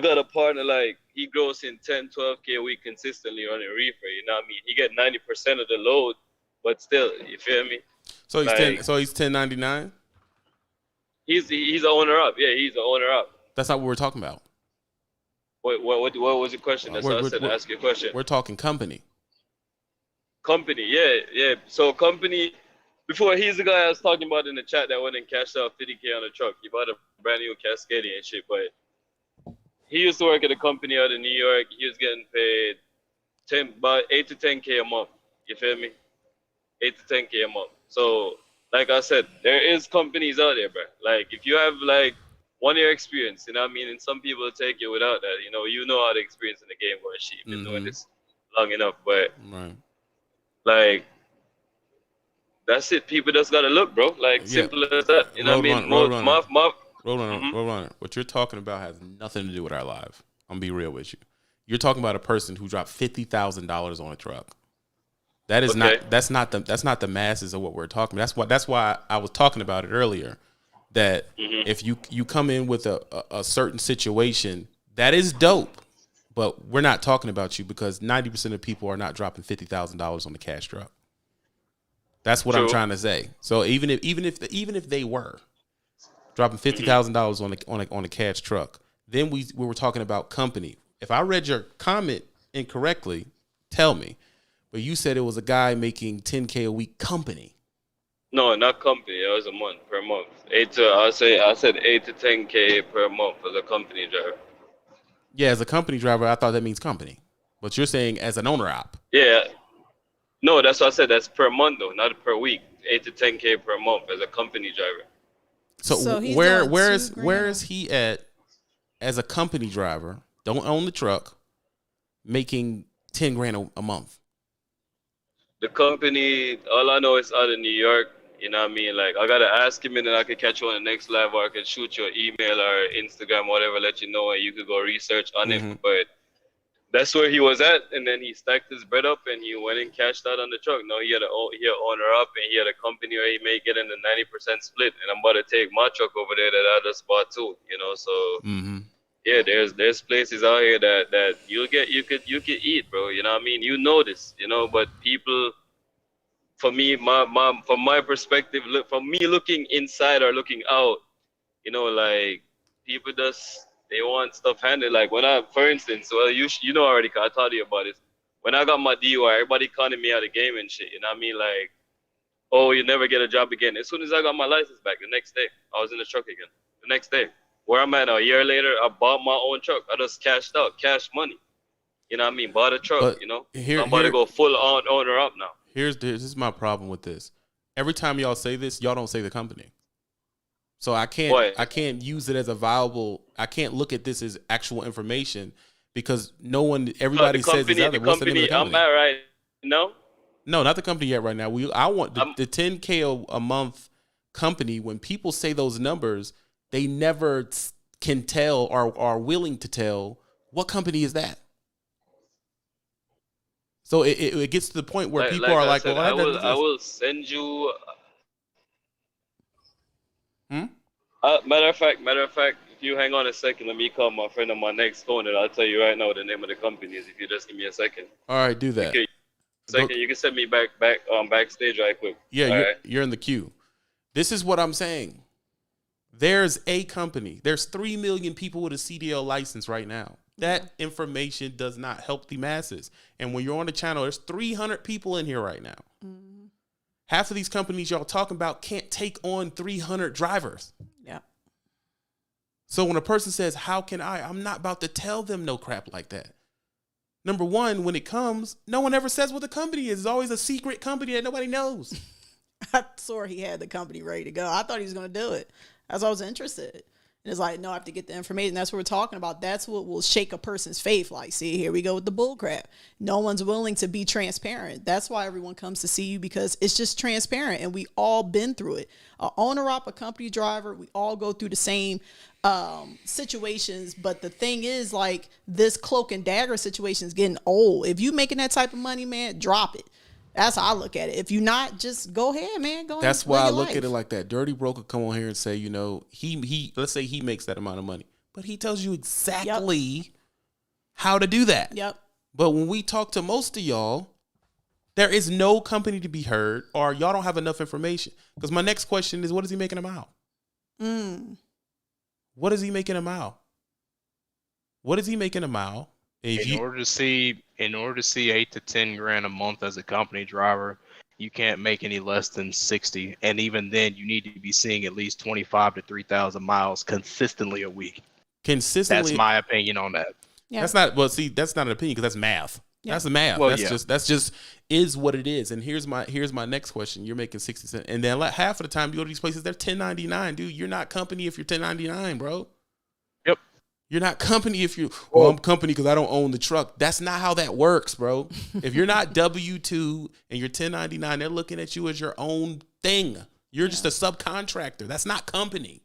got a partner, like he grossing 10, 12K a week consistently running reefer. He get 90% of the load, but still, you feel me? So he's Like, he's 1099. he's the owner up. Yeah, he's the owner up. That's not what we're talking about. What was your question? That's what I said. Ask your question. We're talking company. Company, yeah. So company, before, he's the guy I was talking about in the chat that went and cashed out 50K on a truck. He bought a brand new Cascadia and shit, but he used to work at a company out in New York. He was getting paid about 8 to 10K a month. You feel me? 8 to 10K a month. So, like I said, there is companies out there, bro. Like, if you have like 1 year experience, and some people will take you without that. You know how the experience in the game going. Shit, you've been doing this long enough, but right. Like, that's it. People just gotta look, bro. Like, simple as that. You know what I mean? Roadrunner. What you're talking about has nothing to do with our live. I'm gonna be real with you. You're talking about a person who dropped $50,000 on a truck. That is that's not the masses of what we're talking about. That's why I was talking about it earlier. That if you come in with a certain situation, that is dope. But we're not talking about you because 90% of people are not dropping $50,000 on the cash truck. That's what I'm trying to say. So even if they were dropping $50,000 on a cash truck, then we were talking about company. If I read your comment incorrectly, tell me. But you said it was a guy making 10K a week company. No, not company. It was a month, per month. I said 8 to 10K per month as a company driver. Yeah, as a company driver, I thought that means company. But you're saying as an owner op. Yeah. No, that's what I said. That's per month though, not per week. 8 to 10K per month as a company driver. So where is he at as a company driver? Don't own the truck, making 10 grand a month. The company, all I know is out of New York. You know what I mean? Like, I gotta ask him, and then I could catch you on the next live, or I could shoot you an email or Instagram, whatever, let you know, and you could go research on it. But that's where he was at, and then he stacked his bread up, and he went and cashed out on the truck. No, he had owner up, and he had a company where he may get in the 90% split, and I'm about to take my truck over there that I just bought too. So yeah, there's places out here that you could eat, bro. You know what I mean? You know this, but people. For me, from my perspective, from me looking inside or looking out, like, people they want stuff handed. Like, for instance, well, you know already, 'cause I told you about this. When I got my DUI, everybody counted me out of the game and shit. You know what I mean? Like, oh, you never get a job again. As soon as I got my license back, the next day, I was in the truck again. The next day, where I'm at now, a year later, I bought my own truck. I just cashed out, cash money. You know what I mean? Bought a truck. I'm about to go full on owner up now. This is my problem with this. Every time y'all say this, y'all don't say the company. So I can't use it as a viable. I can't look at this as actual information because everybody says it's other. What's the name of the company? I'm at right now. No, not the company yet. Right now, I want the 10K a month company. When people say those numbers, they never can tell or are willing to tell what company is that. So it gets to the point where people are like, "Well, I will send you." Matter of fact, if you hang on a second, let me call my friend on my next phone, and I'll tell you right now what the name of the company is. If you just give me a second. All right, do that. Okay. You can send me backstage right quick. Yeah, you're in the queue. This is what I'm saying. There's a company. There's 3 million people with a CDL license right now. That information does not help the masses. And when you're on the channel, there's 300 people in here right now. Half of these companies y'all talking about can't take on 300 drivers. Yeah. So when a person says, how can I'm not about to tell them no crap like that. Number one, when it comes, no one ever says what the company is. It's always a secret company that nobody knows. I swore he had the company ready to go. I thought he was going to do it. That's why I was interested. And it's like, no, I have to get the information. That's what we're talking about. That's what will shake a person's faith. Like, see, here we go with the bull crap. No one's willing to be transparent. That's why everyone comes to see you, because it's just transparent. And we all been through it. A owner op, a company driver, we all go through the same situations. But the thing is, like, this cloak and dagger situation is getting old. If you making that type of money, man, drop it. That's how I look at it. If you're not, just go ahead, man. Go. That's why I look at it like that. Dirty broker come on here and say, you know, he let's say he makes that amount of money, but he tells you exactly how to do that. Yep. But when we talk to most of y'all, there is no company to be heard, or y'all don't have enough information. Because my next question is, what is he making a mile? What is he making a mile? What is he making a mile? In order to see 8 to 10 grand a month as a company driver, you can't make any less than 60. And even then, you need to be seeing at least 25 to 3,000 miles consistently a week. Consistently. That's my opinion on that. Yeah. That's not, well, see, that's not an opinion, because that's math. Yeah. That's the math. Well, That's just is what it is. And here's my next question. You're making 60 cents. And then half of the time you go to these places, they're 1099, dude. You're not company if you're 1099, bro. Yep. You're not company if you, well, I'm company because I don't own the truck. That's not how that works, bro. If you're not W-2 and you're 1099, they're looking at you as your own thing. You're just a subcontractor. That's not company.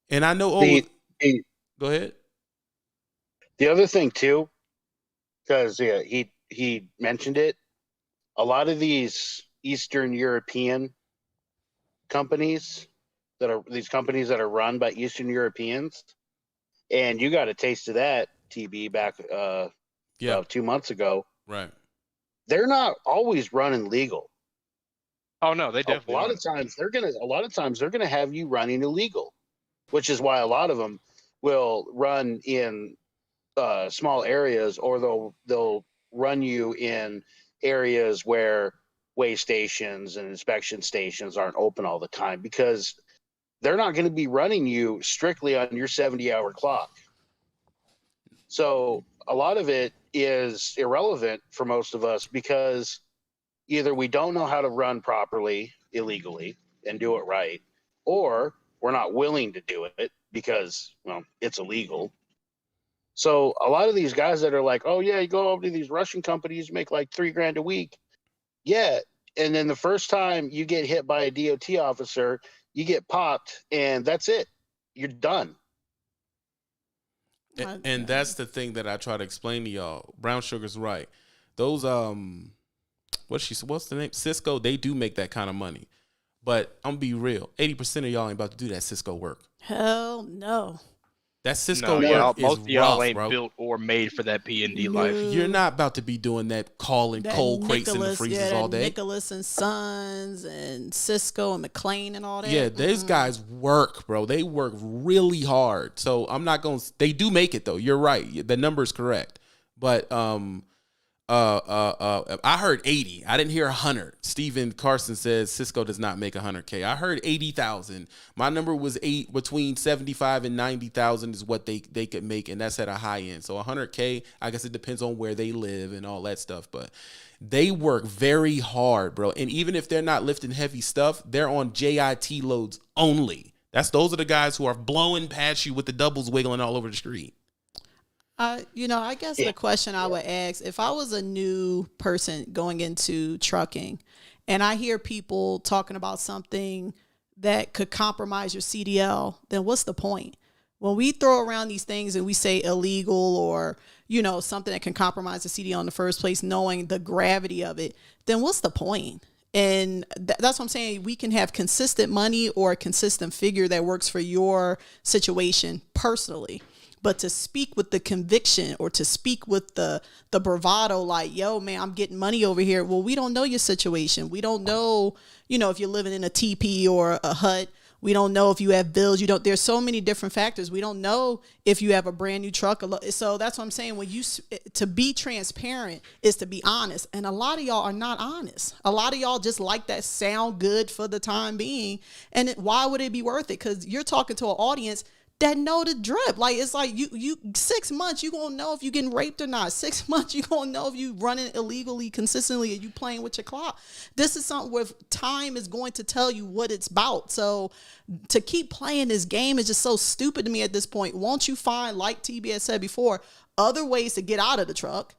And I know, go ahead. The other thing too, because he mentioned it, a lot of these Eastern European companies that are run by Eastern Europeans, and you got a taste of that, TB, back about 2 months ago. Right. They're not always running legal. Oh no, they definitely. A lot of times they're gonna have you running illegal, which is why a lot of them will run in small areas, or they'll run you in areas where weigh stations and inspection stations aren't open all the time, because they're not going to be running you strictly on your 70-hour clock. So a lot of it is irrelevant for most of us, because either we don't know how to run properly illegally and do it right, or we're not willing to do it because, well, it's illegal. So a lot of these guys that are like, oh yeah, you go over to these Russian companies, make like $3,000 a week. Yeah. And then the first time you get hit by a DOT officer, you get popped, and that's it. You're done. And that's the thing that I try to explain to y'all. Brown Sugar's right. Those what's the name? Cisco, they do make that kind of money. But I'm gonna be real. 80% of y'all ain't about to do that Cisco work. Hell no. That Cisco No, work most is of y'all rough, ain't bro. built or made for that P&D life. You're not about to be doing that, calling That cold crates in the Nicholas, freezers all day. Nicholas and Sons and Cisco and McLean and all that. Yeah, these guys work, bro. They work really hard. So I'm not going to, they do make it though. You're right. The number's correct. But I heard 80. I didn't hear 100. Steven Carson says Cisco does not make 100K. I heard 80,000. My number was between 75 and 90,000 is what they could make, and that's at a high end. So 100K, I guess it depends on where they live and all that stuff, but they work very hard, bro. And even if they're not lifting heavy stuff, they're on JIT loads only. Those are the guys who are blowing past you with the doubles wiggling all over the street. I guess the question I would ask, if I was a new person going into trucking and I hear people talking about something that could compromise your CDL, then what's the point? When we throw around these things and we say illegal or, something that can compromise the CDL in the first place, knowing the gravity of it, then what's the point? And that's what I'm saying. We can have consistent money or a consistent figure that works for your situation personally. But to speak with the conviction or to speak with the bravado, like, yo, man, I'm getting money over here. Well, we don't know your situation. We don't know, if you're living in a teepee or a hut. We don't know if you have bills. There's so many different factors. We don't know if you have a brand new truck. So that's what I'm saying. To be transparent is to be honest. And a lot of y'all are not honest. A lot of y'all just like that sound good for the time being. And why would it be worth it? Because you're talking to an audience that know the drip. Like, it's like you 6 months, you gonna know if you getting raped or not. 6 months, you gonna know if you running illegally consistently and you playing with your clock. This is something where time is going to tell you what it's about. So to keep playing this game is just so stupid to me at this point. Won't you find, like TB had said before, other ways to get out of the truck?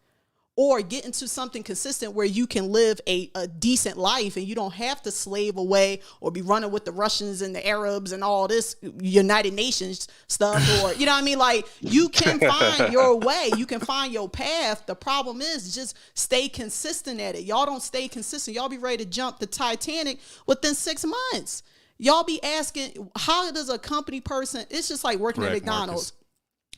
Or get into something consistent where you can live a decent life and you don't have to slave away or be running with the Russians and the Arabs and all this United Nations stuff. Or, you know what I mean? Like, you can find your way. You can find your path. The problem is just stay consistent at it. Y'all don't stay consistent. Y'all be ready to jump the Titanic within 6 months. Y'all be asking, how does a company person, it's just like working at McDonald's. Marcus.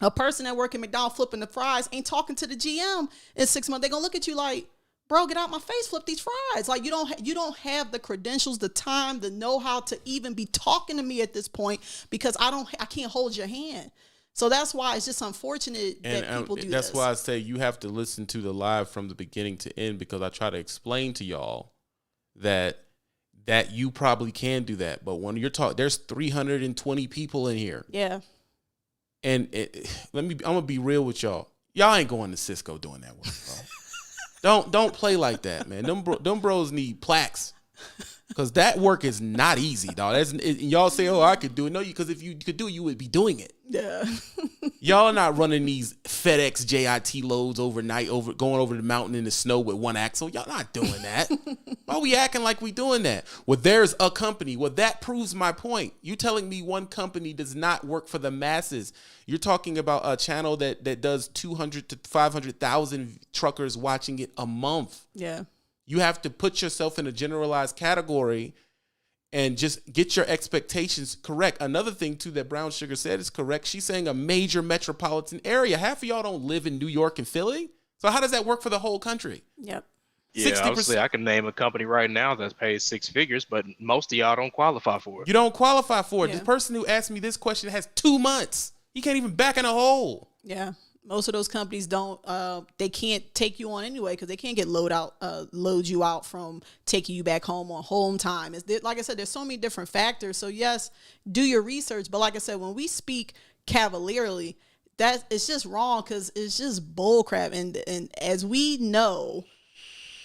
A person that work at McDonald's flipping the fries ain't talking to the GM in 6 months. They're going to look at you like, bro, get out my face, flip these fries. Like, you don't have the credentials, the time, the know-how to even be talking to me at this point because I can't hold your hand. So that's why it's just unfortunate that people do this. That's why I say you have to listen to the live from the beginning to end, because I try to explain to y'all that you probably can do that. But when you're talking, there's 320 people in here. Yeah. And I'm gonna be real with y'all. Y'all ain't going to Cisco doing that work, bro. don't play like that, man. Them bros need plaques, because that work is not easy, dog. Y'all say, "Oh, I could do it." No, because if you could do it, you would be doing it. Yeah. Y'all not running these FedEx JIT loads overnight, going over the mountain in the snow with one axle. Y'all not doing that. Why are we acting like we doing that? Well, there's a company. Well, that proves my point. You telling me one company does not work for the masses. You're talking about a channel that does 200 to 500,000 truckers watching it a month. Yeah. You have to put yourself in a generalized category and just get your expectations correct. Another thing, too, that Brown Sugar said is correct. She's saying a major metropolitan area. Half of y'all don't live in New York and Philly. So how does that work for the whole country? Yep. Yeah, obviously, I can name a company right now that's paid 6 figures, but most of y'all don't qualify for it. You don't qualify for it. Yeah. The person who asked me this question has 2 months. He can't even back in a hole. Yeah. Most of those companies don't, they can't take you on anyway because they can't get load you out from taking you back home on home time. Like I said, there's so many different factors. So yes, do your research. But like I said, when we speak cavalierly, it's just wrong because it's just bull crap. And as we know,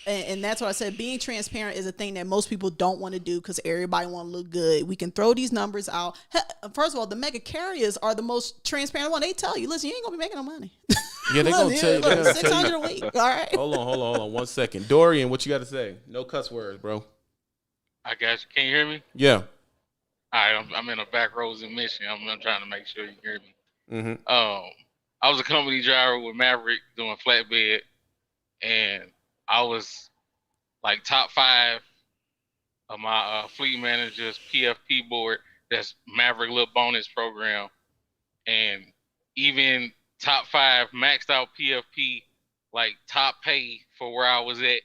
and that's what I said, being transparent is a thing that most people don't want to do because everybody want to look good. We can throw these numbers out. First of all, the mega carriers are the most transparent one. They tell you, listen, you ain't going to be making no money. Yeah, they're going to tell you. Look, 600 a week. All right. Hold on 1 second. Dorian, what you got to say? No cuss words, bro. I got you. Can you hear me? Yeah. All right, I'm in the back roads in Michigan. I'm trying to make sure you hear me. Mm-hmm. I was a company driver with Maverick doing flatbed, and I was like top 5 of my fleet managers PFP board. That's Maverick little bonus program, and even top 5 maxed out PFP, like top pay for where I was at,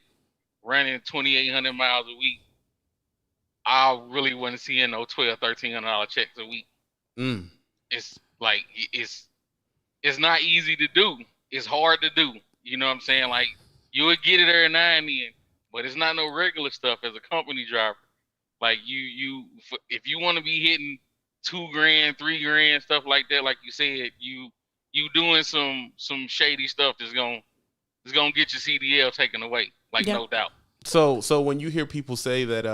running 2,800 miles a week. I really wasn't seeing no $1,200, $1,300 checks a week. Mm. It's like it's not easy to do. It's hard to do. You know what I'm saying? Like, you would get it every now and then, but it's not no regular stuff as a company driver. Like, if you want to be hitting $2,000, $3,000, stuff like that, like you said, you doing some shady stuff that's gonna get your CDL taken away. Like, no doubt. So when you hear people say that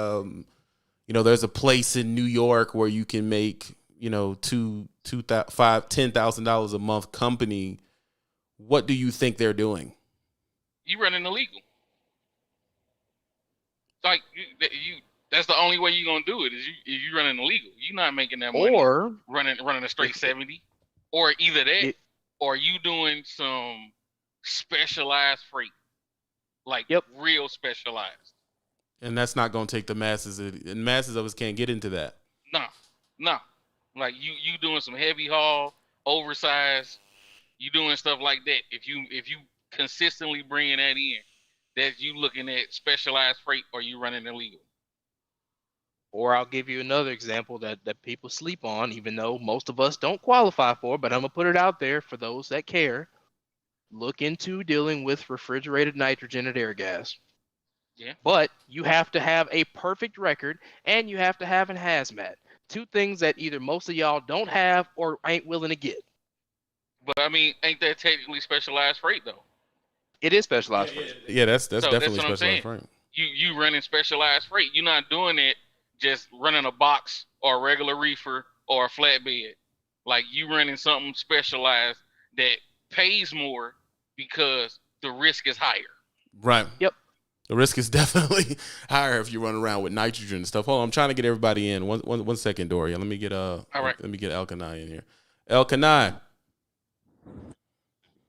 there's a place in New York where you can make $10,000 a month company, what do you think they're doing? You running illegal. It's like that's the only way you're gonna do it is you running illegal. You're not making that money. Or running a straight 70, or either that, or you doing some specialized freight, like real specialized. And that's not gonna take the masses. And masses of us can't get into that. No. Like you doing some heavy haul, oversized. You doing stuff like that. If you consistently bringing that in, that you looking at specialized freight, or you running illegal. Or I'll give you another example that people sleep on, even though most of us don't qualify for, but I'm going to put it out there for those that care. Look into dealing with refrigerated nitrogen and air gas. Yeah. But you have to have a perfect record, and you have to have an hazmat. two things that either most of y'all don't have or ain't willing to get. But I mean, ain't that technically specialized freight though? It is specialized freight. Yeah, that's So definitely what I'm saying. specialized freight. You running specialized freight. You're not doing it just running a box or a regular reefer or a flatbed. Like you running something specialized that pays more because the risk is higher. Right. Yep. The risk is definitely higher if you run around with nitrogen and stuff. Hold on, I'm trying to get everybody in. One second, Dorian. Let me get All right. Let me get Elkanai in here. Elkanai.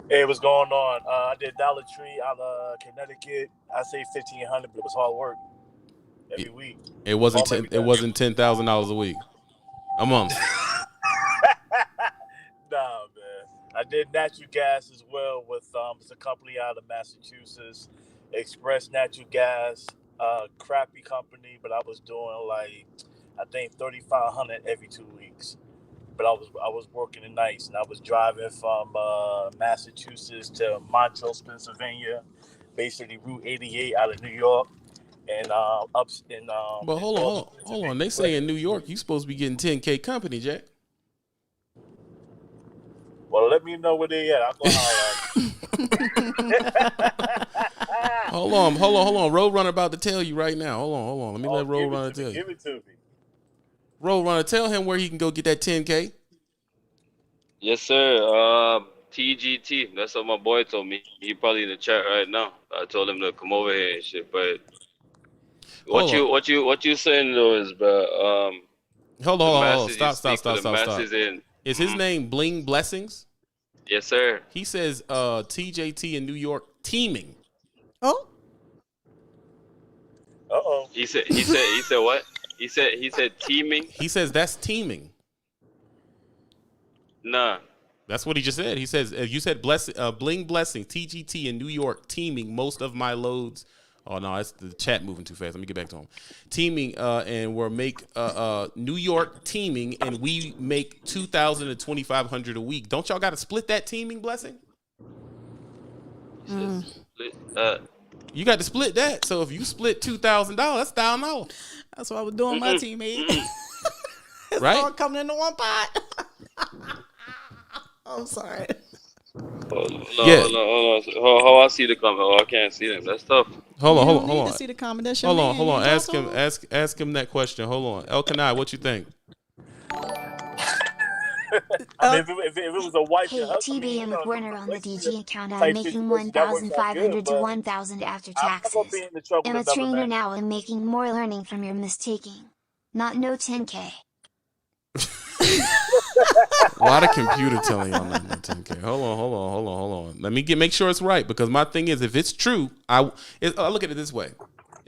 Hey, what's going on? I did Dollar Tree out of Connecticut. I saved $1,500, but it was hard work every week. It wasn't $10,000 a week. A month. Nah, man. I did natural gas as well with it's a company out of Massachusetts, Express Natural Gas, crappy company, but I was doing like I think $3,500 every 2 weeks. But I was working the nights, and I was driving from Massachusetts to Montrose, Pennsylvania, basically Route 88 out of New York, and up in. But hold on. They say in New York you supposed to be getting 10K company, Jack. Well, let me know where they at. I'll go holler. Hold on. Roadrunner about to tell you right now. Hold on. Let me let Roadrunner tell you. Give it to me. Roadrunner, tell him where he can go get that 10K. Yes, sir. TGT. That's what my boy told me. He probably in the chat right now. I told him to come over here and shit. But what you saying though is, bro. Hold on. Stop. In, Is his name Bling Blessings? Yes, sir. He says TJT in New York teaming. Oh. Uh-oh. He said what? He said teaming. He says that's teaming. Nah. That's what he just said. He says you said Bling Blessing TGT in New York teaming most of my loads. Oh no, it's the chat moving too fast. Let me get back to him. Teaming and we're make New York teaming and we make $2,000 to $2,500 a week. Don't y'all got to split that teaming, Blessing? You got to split that. So if you split $2,000, that's $1,000. That's what I was doing my teammate. It's Right? all coming into one pot. I'm sorry. Hold on. How I see the comment? Oh, I can't see them. That's tough. Hold You on. need to see the comment. That's your Hold man. on. You Ask talk him. to him? Ask him that question. Hold on. Elkanai, what you think? I mean, if it was a wife Hey, and husband, TB and McWerner on the DG account. type I'm making situation, that works out good, 1,500 to but 1,000 after I'm not gonna taxes. be in the trouble I'm a with another trainer man. now and making more learning from your mistaking. Not no 10K. Why the computer telling y'all not no 10K? Hold on. Let me make sure it's right, because my thing is, if it's true, I look at it this way.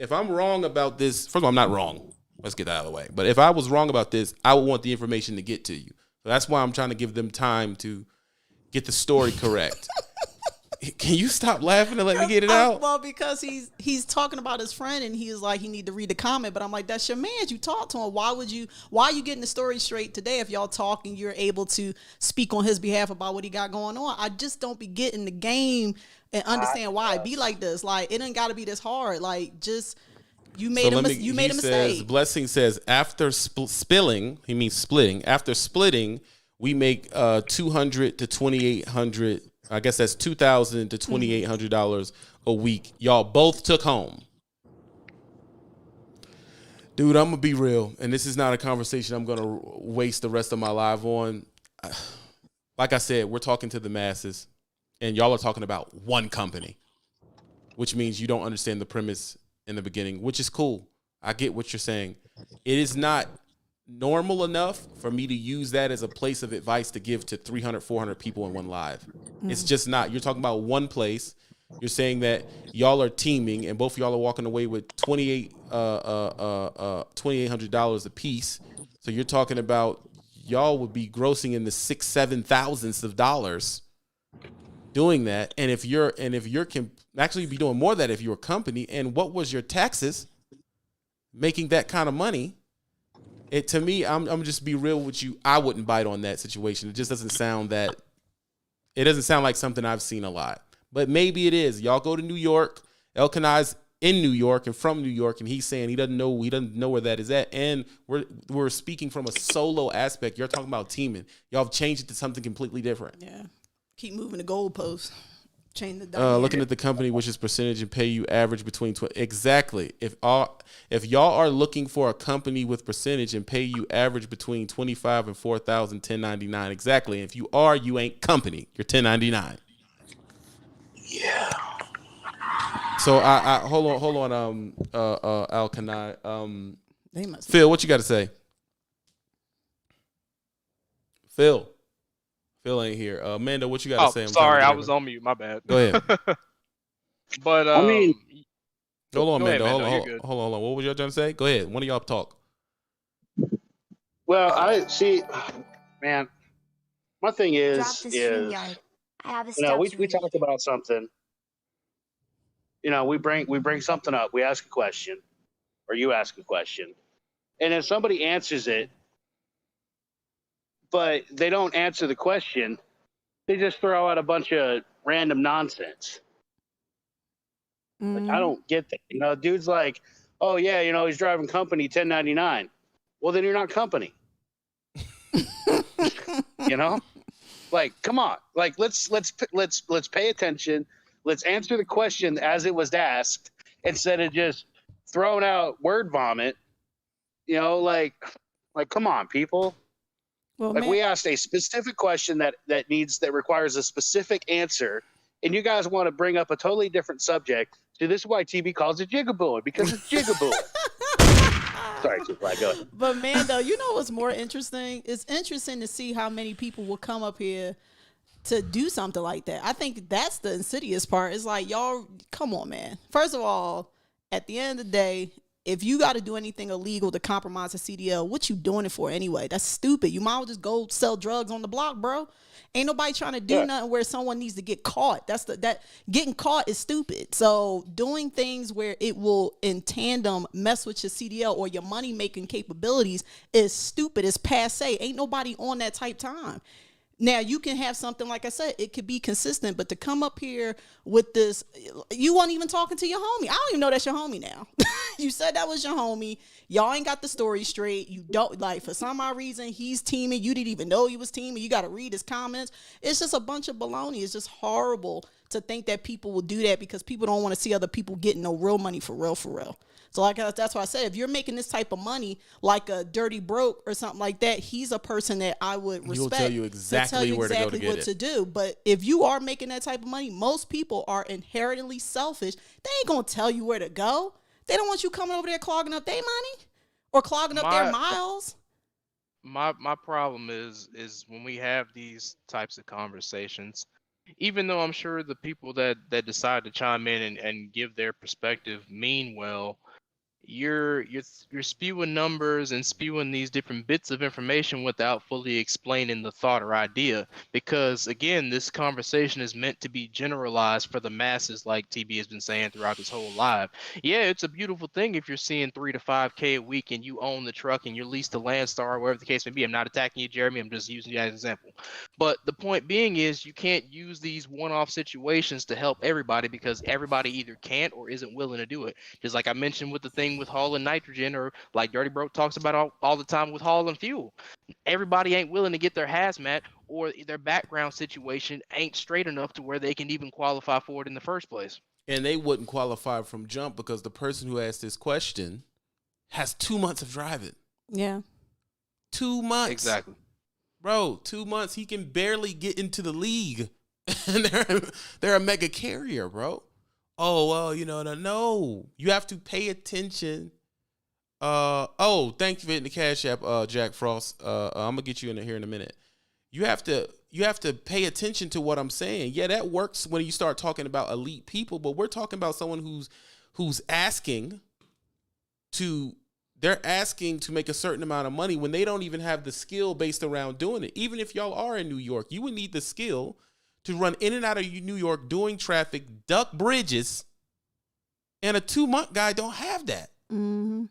If I'm wrong about this, first of all, I'm not wrong. Let's get that out of the way. But if I was wrong about this, I would want the information to get to you. So that's why I'm trying to give them time to get the story correct. Can you stop laughing and let me get it out? Well, because he's talking about his friend and he's like, he need to read the comment. But I'm like, that's your man. You talk to him. Why are you getting the story straight today if y'all talking, you're able to speak on his behalf about what he got going on? I just don't be getting the game and understand why it be like this. Like, it ain't got to be this hard. Like, just you made a mistake. Blessing says after spilling, he means splitting. After splitting, we make $200 to $2,800. I guess that's $2,000 to $2,800 a week. Y'all both took home. Dude, I'm gonna be real, and this is not a conversation I'm gonna waste the rest of my life on. Like I said, we're talking to the masses, and y'all are talking about one company, which means you don't understand the premise in the beginning, which is cool. I get what you're saying. It is not normal enough for me to use that as a place of advice to give to 300, 400 people in one live. It's just not. You're talking about one place. You're saying that y'all are teaming and both of y'all are walking away with $2,800 a piece. So you're talking about y'all would be grossing in the 6,000, 7,000s of dollars doing that. And if you're can actually be doing more of that if you're a company. And what was your taxes making that kind of money? It to me, I'm just be real with you. I wouldn't bite on that situation. It just doesn't sound that. It doesn't sound like something I've seen a lot. But maybe it is. Y'all go to New York. Elkanai's in New York and from New York, and he's saying he doesn't know where that is at. And we're speaking from a solo aspect. You're talking about teaming. Y'all have changed it to something completely different. Yeah. Keep moving the goalposts. Change the dynamic. Looking at the company, which is percentage and pay you average between exactly. If y'all are looking for a company with percentage and pay you average between 25 and 4,000, 1099 exactly. If you are, you ain't company. You're 1099. Yeah. So I hold on Alkanai. Phil, what you got to say? Phil ain't here. Amanda, what you got to say? Sorry, I was on mute. My bad. Go ahead. But I mean, hold on, Amanda. Hold on. What was y'all trying to say? Go ahead. One of y'all talk. Well, I see, man. My thing is, Drop the StreamYard. I have a we talked about something. We bring something up. We ask a question, or you ask a question, and if somebody answers it, but they don't answer the question, they just throw out a bunch of random nonsense. Like, I don't get that. Dude's like, oh yeah, he's driving company 1099. Well, then you're not company. Like, come on. Like, let's pay attention. Let's answer the question as it was asked instead of just throwing out word vomit. Like come on, people. Well, we asked a specific question that requires a specific answer, and you guys want to bring up a totally different subject. So this is why TV calls it jigabooing, because it's jigabooing. Sorry, Tupac, go ahead. But Mando, what's more interesting? It's interesting to see how many people will come up here to do something like that. I think that's the insidious part. It's like, y'all, come on, man. First of all, at the end of the day, if you got to do anything illegal to compromise a CDL, what you doing it for anyway? That's stupid. You might as well just go sell drugs on the block, bro. Ain't nobody trying to do nothing where someone needs to get caught. That getting caught is stupid. So doing things where it will in tandem mess with your CDL or your money making capabilities is stupid. It's passe. Ain't nobody on that type time. Now, you can have something, like I said, it could be consistent, but to come up here with this, you weren't even talking to your homie. I don't even know that's your homie now. You said that was your homie. Y'all ain't got the story straight. You don't, for some odd reason, he's teaming. You didn't even know he was teaming. You got to read his comments. It's just a bunch of baloney. It's just horrible to think that people will do that because people don't want to see other people getting no real money for real. So that's why I said, if you're making this type of money, like a Dirty Broke or something like that, he's a person that I would respect. He'll tell you exactly where to go to get what it. to do. But if you are making that type of money, most people are inherently selfish. They ain't gonna tell you where to go. They don't want you coming over there clogging up their money or clogging up their miles. My problem is when we have these types of conversations, even though I'm sure the people that decide to chime in and give their perspective mean well, you're spewing numbers and spewing these different bits of information without fully explaining the thought or idea. Because again, this conversation is meant to be generalized for the masses, like TB has been saying throughout this whole live. Yeah, it's a beautiful thing if you're seeing 3 to 5K a week and you own the truck and you're leased to Landstar or whatever the case may be. I'm not attacking you, Jeremy. I'm just using you as an example. But the point being is you can't use these one-off situations to help everybody because everybody either can't or isn't willing to do it. Just like I mentioned with the thing with hauling nitrogen, or like Dirty Broke talks about all the time with hauling fuel. Everybody ain't willing to get their hazmat, or their background situation ain't straight enough to where they can even qualify for it in the first place. And they wouldn't qualify from jump because the person who asked this question has 2 months of driving. Yeah. 2 months. Exactly. Bro, 2 months. He can barely get into the league. And they're a mega carrier, bro. Oh, well, no. You have to pay attention. Thank you for hitting the Cash App, Jack Frost. I'm gonna get you in here in a minute. You have to pay attention to what I'm saying. Yeah, that works when you start talking about elite people, but we're talking about someone who's asking to make a certain amount of money when they don't even have the skill based around doing it. Even if y'all are in New York, you would need the skill to run in and out of New York doing traffic, duck bridges, and a 2-month guy don't have that. Mm-hmm.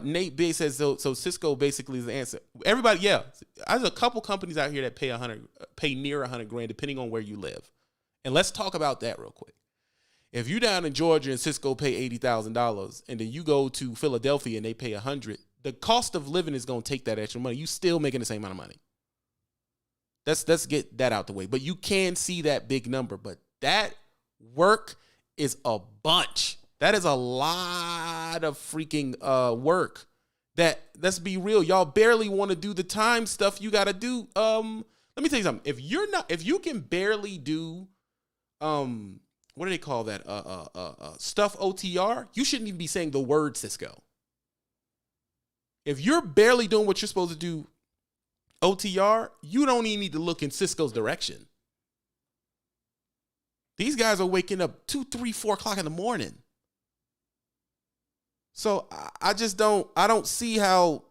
Nate B says so Cisco basically is the answer. Everybody, yeah. There's a couple companies out here that pay near $100,000 depending on where you live. And let's talk about that real quick. If you down in Georgia and Cisco pay $80,000, and then you go to Philadelphia and they pay $100, the cost of living is gonna take that extra money. You still making the same amount of money. Let's get that out the way. But you can see that big number. But that work is a bunch. That is a lot of freaking work. That, let's be real, y'all barely want to do the time stuff you got to do. Let me tell you something. If you can barely do what do they call that? Stuff OTR, you shouldn't even be saying the word Cisco. If you're barely doing what you're supposed to do OTR, you don't even need to look in Cisco's direction. These guys are waking up 2, 3, 4 o'clock in the morning. So I don't see how.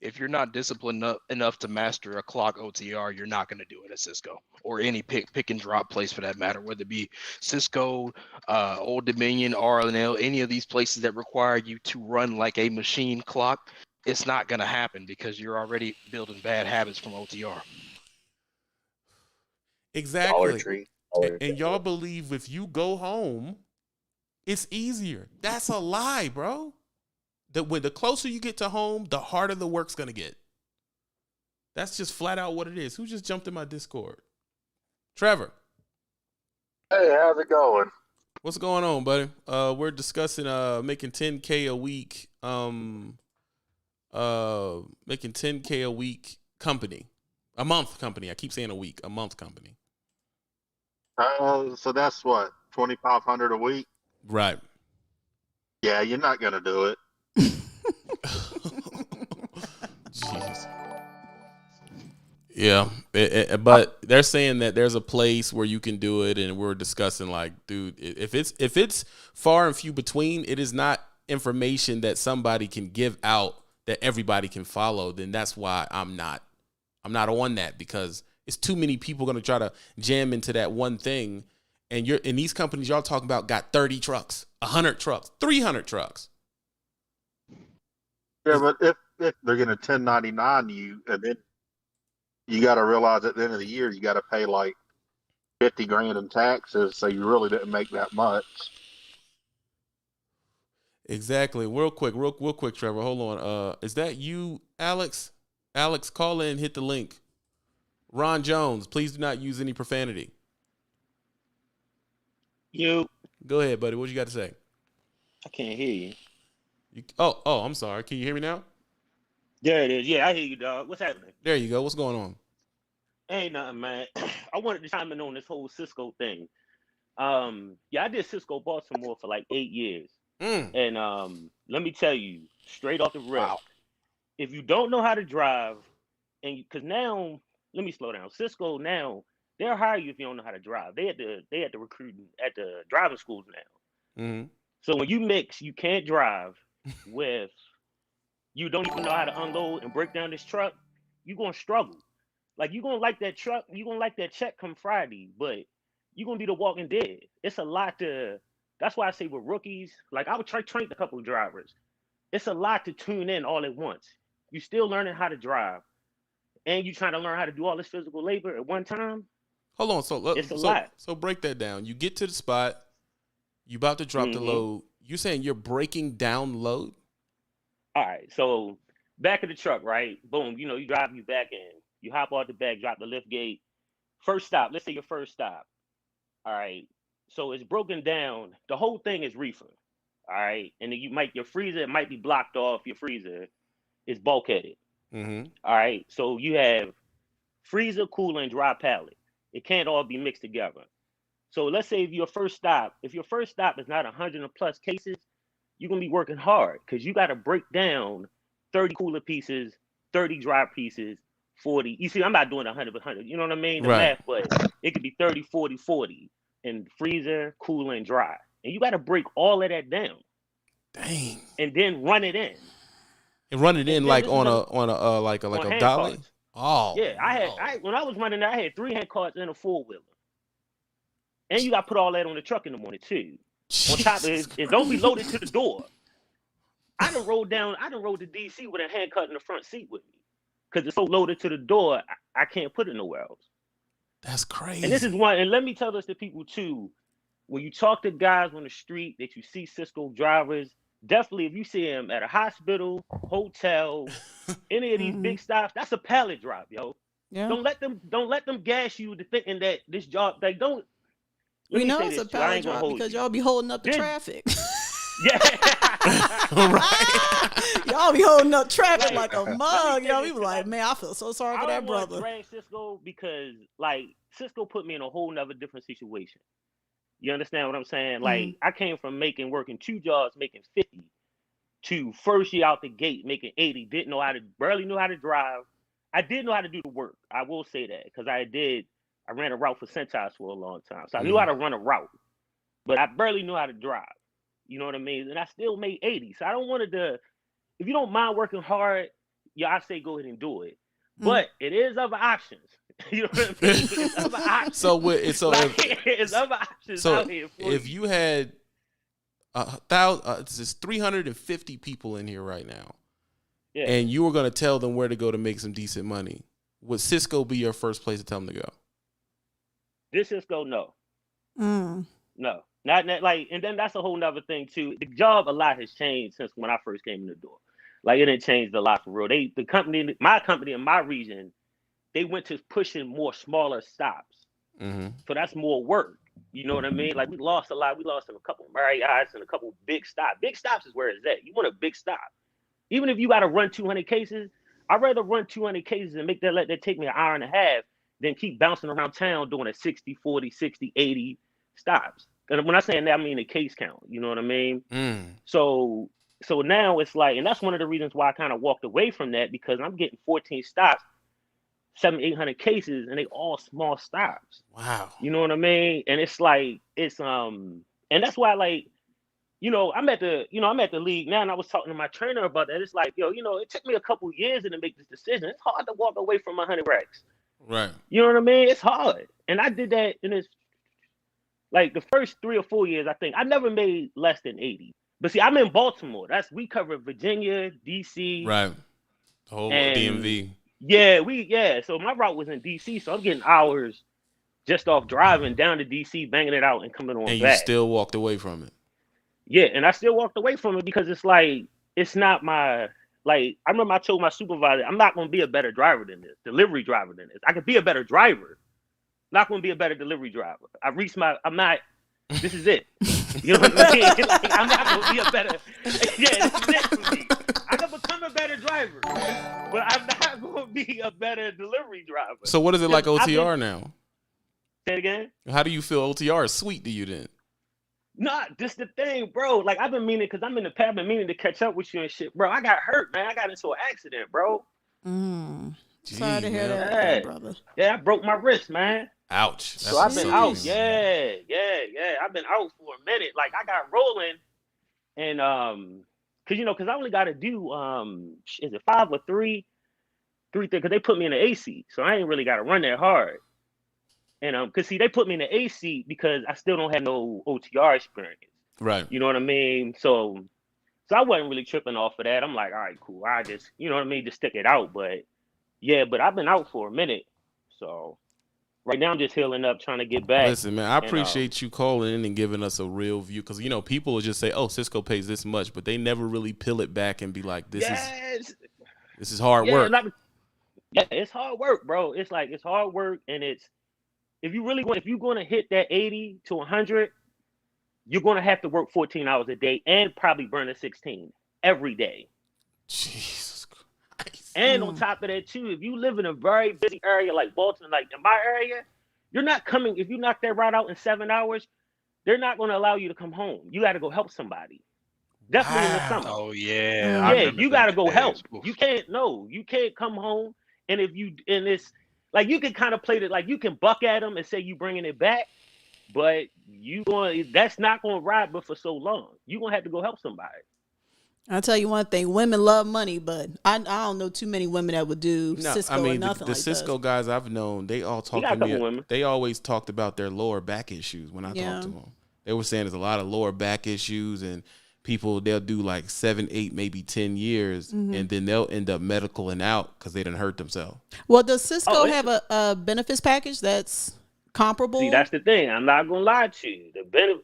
If you're not disciplined enough to master a clock OTR, you're not going to do it at Cisco or any pick and drop place for that matter, whether it be Cisco, Old Dominion, RLNL, any of these places that require you to run like a machine clock. It's not going to happen because you're already building bad habits from OTR. Exactly. Dollar Tree. And y'all believe if you go home, it's easier. That's a lie, bro. That when the closer you get to home, the harder the work's gonna get. That's just flat out what it is. Who just jumped in my Discord? Trevor. Hey, how's it going? What's going on, buddy? We're discussing making $10K a week. Making $10K a week company. A month company. I keep saying a week. A month company. So that's what, $2,500 a week? Right. Yeah, you're not gonna do it. Jeez. Yeah, but they're saying that there's a place where you can do it, and we're discussing like, dude, if it's far and few between, it is not information that somebody can give out that everybody can follow. Then that's why I'm not on that, because it's too many people going to try to jam into that one thing. And these companies y'all talking about got 30 trucks, 100 trucks, 300 trucks. Yeah, but if they're going to 1099 you, and then you got to realize at the end of the year you got to pay like $50,000 in taxes, so you really didn't make that much. Exactly. Real quick, Trevor. Hold on. Is that you, Alex? Alex, call in, hit the link. Ron Jones, please do not use any profanity. You. Go ahead, buddy. What you got to say? I can't hear you. Oh, I'm sorry. Can you hear me now? There it is. Yeah, I hear you, dog. What's happening? There you go. What's going on? Ain't nothing, man. I wanted to chime in on this whole Cisco thing. Yeah, I did Cisco Baltimore for like 8 years. And let me tell you, straight off the rip, if you don't know how to drive, and because now, let me slow down. Cisco now, they'll hire you if you don't know how to drive. They had to recruit at the driving schools now. Mm-hmm. So when you mix, you can't drive with you don't even know how to unload and break down this truck, you're gonna struggle. Like you're gonna like that truck, you're gonna like that check come Friday, but you're gonna be the walking dead. It's a lot to. That's why I say with rookies, like I would train a couple of drivers. It's a lot to tune in all at once. You still learning how to drive, and you trying to learn how to do all this physical labor at one time. Hold on, it's a lot. So break that down. You get to the spot, you about to drop the load. You saying you're breaking down load? All right, so back of the truck, right? Boom, you drive you back in. You hop off the back, drop the lift gate. First stop, let's say your first stop. All right, so it's broken down. The whole thing is reefer. All right, and then your freezer might be blocked off. Your freezer is bulkheaded. Mm-hmm. All right, so you have freezer, cooler, and dry pallet. It can't all be mixed together. So let's say if your first stop is not 100 plus cases, you're going to be working hard because you got to break down 30 cooler pieces, 30 dry pieces, 40. You see, I'm not doing 100, 100. You know what I mean? The math, but it could be 30, 40, 40 in freezer, cooler, and dry. And you got to break all of that down. Dang. And then run it in. And run it in like on a dolly? Carts. Oh. Yeah, when I was running that, I had 3 hand carts and a 4-wheeler. And you got to put all that on the truck in the morning too. On top of it, and don't be loaded to the door. I done rode to DC with a hand cut in the front seat with me. Because it's so loaded to the door, I can't put it nowhere else. That's crazy. And this is one, and let me tell this to people too. when you talk to guys on the street that you see Cisco drivers, definitely if you see them at a hospital, hotel, any of these big stops, that's a pallet drop, yo. Yeah. Don't let them gas you to thinking that this job they don't. We know it's a pallet drop because y'all be holding up the traffic. Yeah. Right. Y'all be holding up traffic like a mug. Y'all be like, man, I feel so sorry for that brother. I don't want to drag Cisco because like Cisco put me in a whole nother different situation. You understand what I'm saying? Like I came from working 2 jobs, making 50, to first year out the gate making 80. Barely knew how to drive. I did know how to do the work. I will say that because I ran a route for Centos for a long time, so I knew how to run a route, but I barely knew how to drive. You know what I mean? And I still made 80. So I don't want to. If you don't mind working hard, I say go ahead and do it. But it is other options. You know what I mean? It's other options. It's other options out here. If you had there's 350 people in here right now, and you were going to tell them where to go to make some decent money, would Cisco be your first place to tell them to go? This Cisco, no. No. Not like, and then that's a whole nother thing too. The job, a lot has changed since when I first came in the door. Like it didn't change a lot for real. My company in my region, they went to pushing more smaller stops. So that's more work. You know what I mean? Like we lost a lot. We lost in a couple of Marriott's and a couple of big stops. Big stops is where it's at. You want a big stop. Even if you got to run 200 cases, I'd rather run 200 cases and let that take me an hour and a half than keep bouncing around town doing a 60, 40, 60, 80 stops. And when I say that, I mean the case count. You know what I mean? So now it's like, and that's one of the reasons why I kind of walked away from that, because I'm getting 14 stops, 700-800 cases, and they all small stops. Wow. You know what I mean? And it's like, and that's why, like, I'm at the league now, and I was talking to my trainer about that. It's like, it took me a couple years to make this decision. It's hard to walk away from 100 racks. Right. You know what I mean? It's hard. And I did that in this, like the first 3 or 4 years, I think. I never made less than 80. But see, I'm in Baltimore. We cover Virginia, DC. Right. The whole DMV. Yeah, so my route was in DC, so I'm getting hours just off driving down to DC, banging it out and coming on back. And you still walked away from it. Yeah, and I still walked away from it because it's like, it's not my, like, I remember I told my supervisor, I'm not going to be a better driver than this, delivery driver than this. I could be a better driver. Not going to be a better delivery driver. This is it. You know what I mean? Like, I'm not going to be a better, this is it for me. I can become a better driver, but I'm not going to be a better delivery driver. So what is it like OTR now? Say it again? How do you feel OTR is sweet to you then? Nah, this the thing, bro. Like, I've been meaning, because I'm in the past, I've been meaning to catch up with you and shit. Bro, I got hurt, man. I got into an accident, bro. Sorry to hear that, brother. Yeah, I broke my wrist, man. Ouch. So I've been out. Yeah. I've been out for a minute. Like, I got rolling, and because I only got to do is it 5 or 3 things? Because they put me in the AC, so I ain't really got to run that hard. And because see, they put me in the AC because I still don't have no OTR experience. Right. You know what I mean? So I wasn't really tripping off of that. I'm like, all right, cool. I just, you know what I mean, just stick it out. But yeah, but I've been out for a minute, so. Right now, I'm just healing up, trying to get back. Listen, man, I appreciate you calling in and giving us a real view, because people will just say, "Oh, Cisco pays this much," but they never really peel it back and be like, "This is hard work." It's hard work, bro. It's hard work, and it's if you're going to hit that 80 to 100, you're going to have to work 14 hours a day and probably burn a 16 every day. Jesus Christ. And on top of that, too, if you live in a very busy area like Baltimore, like in my area, you're not coming. If you knock that route out in 7 hours, they're not going to allow you to come home. You got to go help somebody. Definitely in the summer. Oh, yeah. Yeah, you got to go help. You can't come home. And it's like, you can kind of play it, like you can buck at them and say you bringing it back, but that's not going to ride but for so long. You're going to have to go help somebody. I'll tell you one thing, women love money, but I don't know too many women that would do Cisco or nothing the like Cisco guys I've known, they all talk to me. They always talked about their lower back issues when I talked to them. They were saying there's a lot of lower back issues, and they'll do like 7, 8, maybe 10 years, and then they'll end up medicaling out because they didn't hurt themselves. Well, does Cisco have a benefits package that's comparable? See, that's the thing. I'm not gonna lie to you.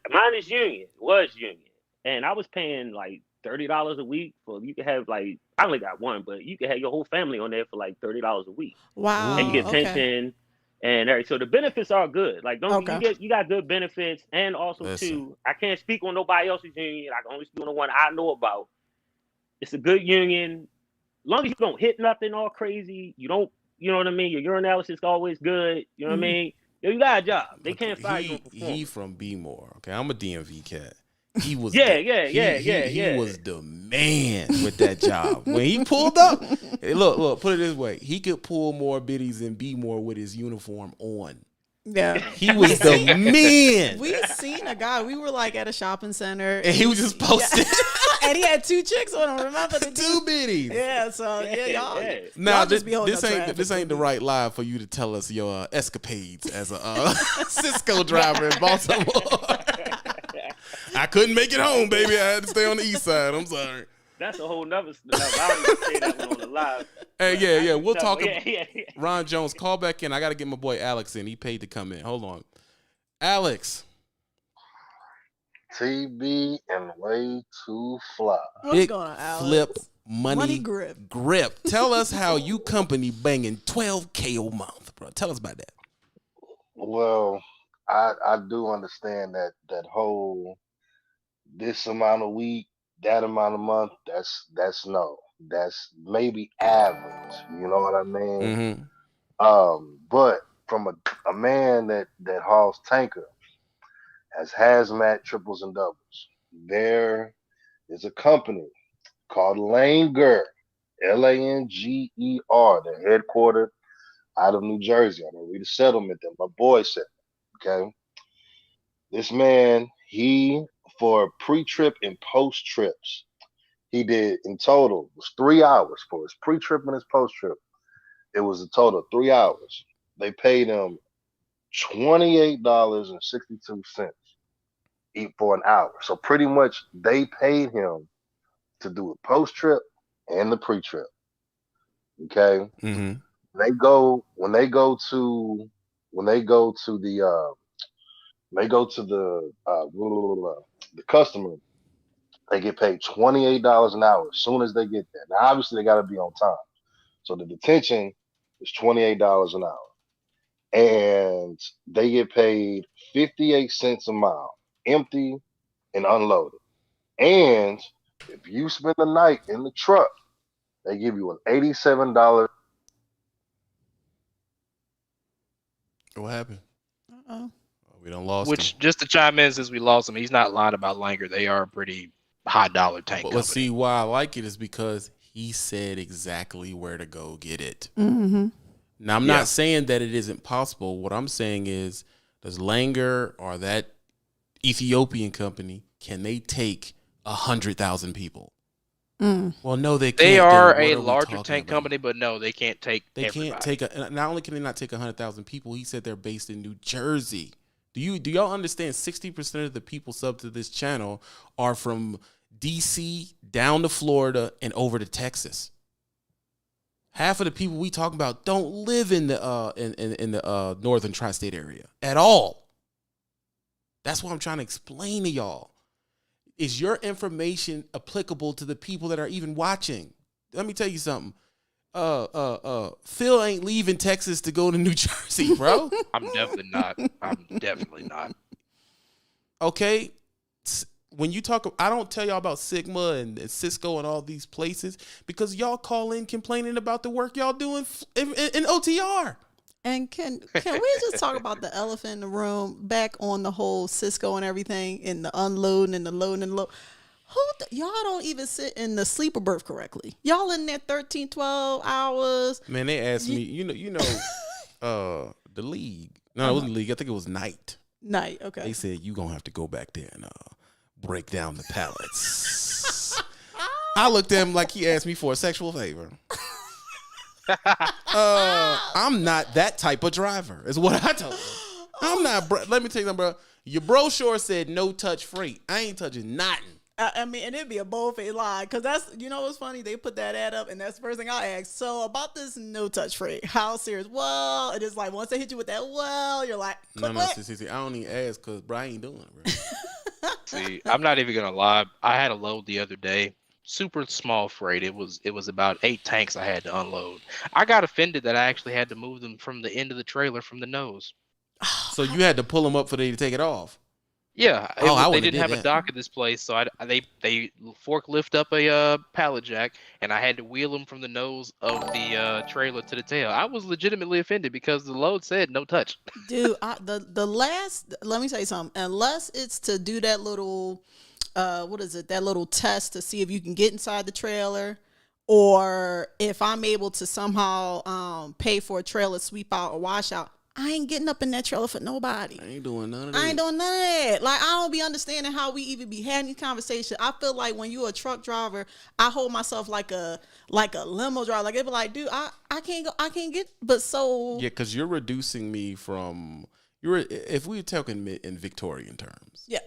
Mine is union. Was union, and I was paying like $30 a week for. You could have like I only got one, but you could have your whole family on there for like $30 a week, and you Wow. get Okay. pension and everything. So the benefits are good. Like don't Okay. you got good benefits, and also Listen. too. I can't speak on nobody else's union. I can only speak on the one I know about. It's a good union. As long as you don't hit nothing all crazy, you don't. You know what I mean. Your urinalysis is always good. You know what I mean. Yo, you got a job. They can't fire you on performance. He from B-more. Okay, I'm a DMV cat. He was Yeah. He was the man with that job. When he pulled up, hey, look, put it this way. He could pull more biddies and B-more with his uniform on. Yeah. He was the man. We seen a guy. We were like at a shopping center, And he was just posted. and he had 2 chicks on him. Remember the 2 biddies. Yeah. So y'all. Now y'all just be holding up this ain't the traffic. right live for you to tell us your escapades as a Cisco driver in Baltimore. I couldn't make it home, baby. I had to stay on the east side. I'm sorry. That's a whole nother stuff. I don't even say that one on the live. Hey, yeah. We'll talk. Yeah. Ron Jones, call back in. I got to get my boy Alex in. He paid to come in. Hold on. Alex. TB and way too fly. What's Big going on, Alex? flip money grip. Tell us how you company banging $12K a month, bro. Tell us about that. Well, I do understand that whole this amount a week, that amount a month. That's no. That's maybe average. You know what I mean? Mm-hmm. But from a man that hauls tanker, has hazmat triples and doubles, there is a company called Langer, Langer. They're headquartered out of New Jersey. I don't read a settlement that my boy said. Okay, this man, for pre-trip and post-trips, he did in total was 3 hours for his pre-trip and his post-trip. It was a total of 3 hours. They paid him $28.62 for an hour. So pretty much they paid him to do a post-trip and the pre-trip. Okay. Mm-hmm. When they go to the customer, they get paid $28 an hour as soon as they get there. Now, obviously, they got to be on time. So the detention is $28 an hour. And they get paid 58 cents a mile, empty and unloaded. And if you spend the night in the truck, they give you an $87. What happened? Uh-oh. We done lost Which, him. just to chime in, since we lost him, he's not lying about Langer. They are a pretty high dollar tank But company. see, why I like it is because he said exactly where to go get it. Mm-hmm. Now, I'm not saying that it isn't possible. What I'm saying is, does Langer or that Ethiopian company, can they take 100,000 people? Well, no, they can't. They are Then a what we larger talking tank about? company, but no, they can't take everybody. Can't take not only can they not take 100,000 people, he said they're based in New Jersey. Do y'all understand 60% of the people sub to this channel are from DC down to Florida and over to Texas? Half of the people we talk about don't live in the northern tri-state area at all. That's what I'm trying to explain to y'all. Is your information applicable to the people that are even watching? Let me tell you something. Phil ain't leaving Texas to go to New Jersey, bro. I'm definitely not. Okay. When you talk, I don't tell y'all about Sigma and Cisco and all these places because y'all call in complaining about the work y'all doing in OTR. And can we just talk about the elephant in the room back on the whole Cisco and everything and the unloading and the loading and load? Y'all don't even sit in the sleeper berth correctly. Y'all in there 13, 12 hours. Man, they asked me, the league. No, it wasn't league. I think it was night. Night, okay. They said you gonna have to go back there and break down the pallets. I looked at him like he asked me for a sexual favor. I'm not that type of driver, is what I told him. I'm not, let me tell you something, bro. Your brochure said no touch freight. I ain't touching nothing. I mean, and it'd be a bold-faced lie, because that's, you know what's funny? They put that ad up, and that's the first thing I ask. So about this no-touch free, how serious? Well, it is like once they hit you with that, well, you're like, No, see, I don't even ask because Brian ain't doing it, bro. See, I'm not even gonna lie. I had a load the other day, super small freight. It was about 8 tanks I had to unload. I got offended that I actually had to move them from the end of the trailer from the nose. So you had to pull them up for they to take it off. Yeah, they didn't have that. a dock at this place, so they forklift up a pallet jack, and I had to wheel them from the nose of the trailer to the tail. I was legitimately offended because the load said no touch. Dude, the last, let me tell you something. Unless it's to do that little, what is it? That little test to see if you can get inside the trailer, or if I'm able to somehow pay for a trailer sweep out or wash out. I ain't getting up in that trailer for nobody. I ain't doing none of that. I ain't doing none of that. Like, I don't be understanding how we even be having these conversations. I feel like when you're a truck driver, I hold myself like a limo driver. Like, it be like, dude, I can't go, I can't get, but so. Yeah, because you're reducing me from, if we were talking in Victorian terms. Yeah.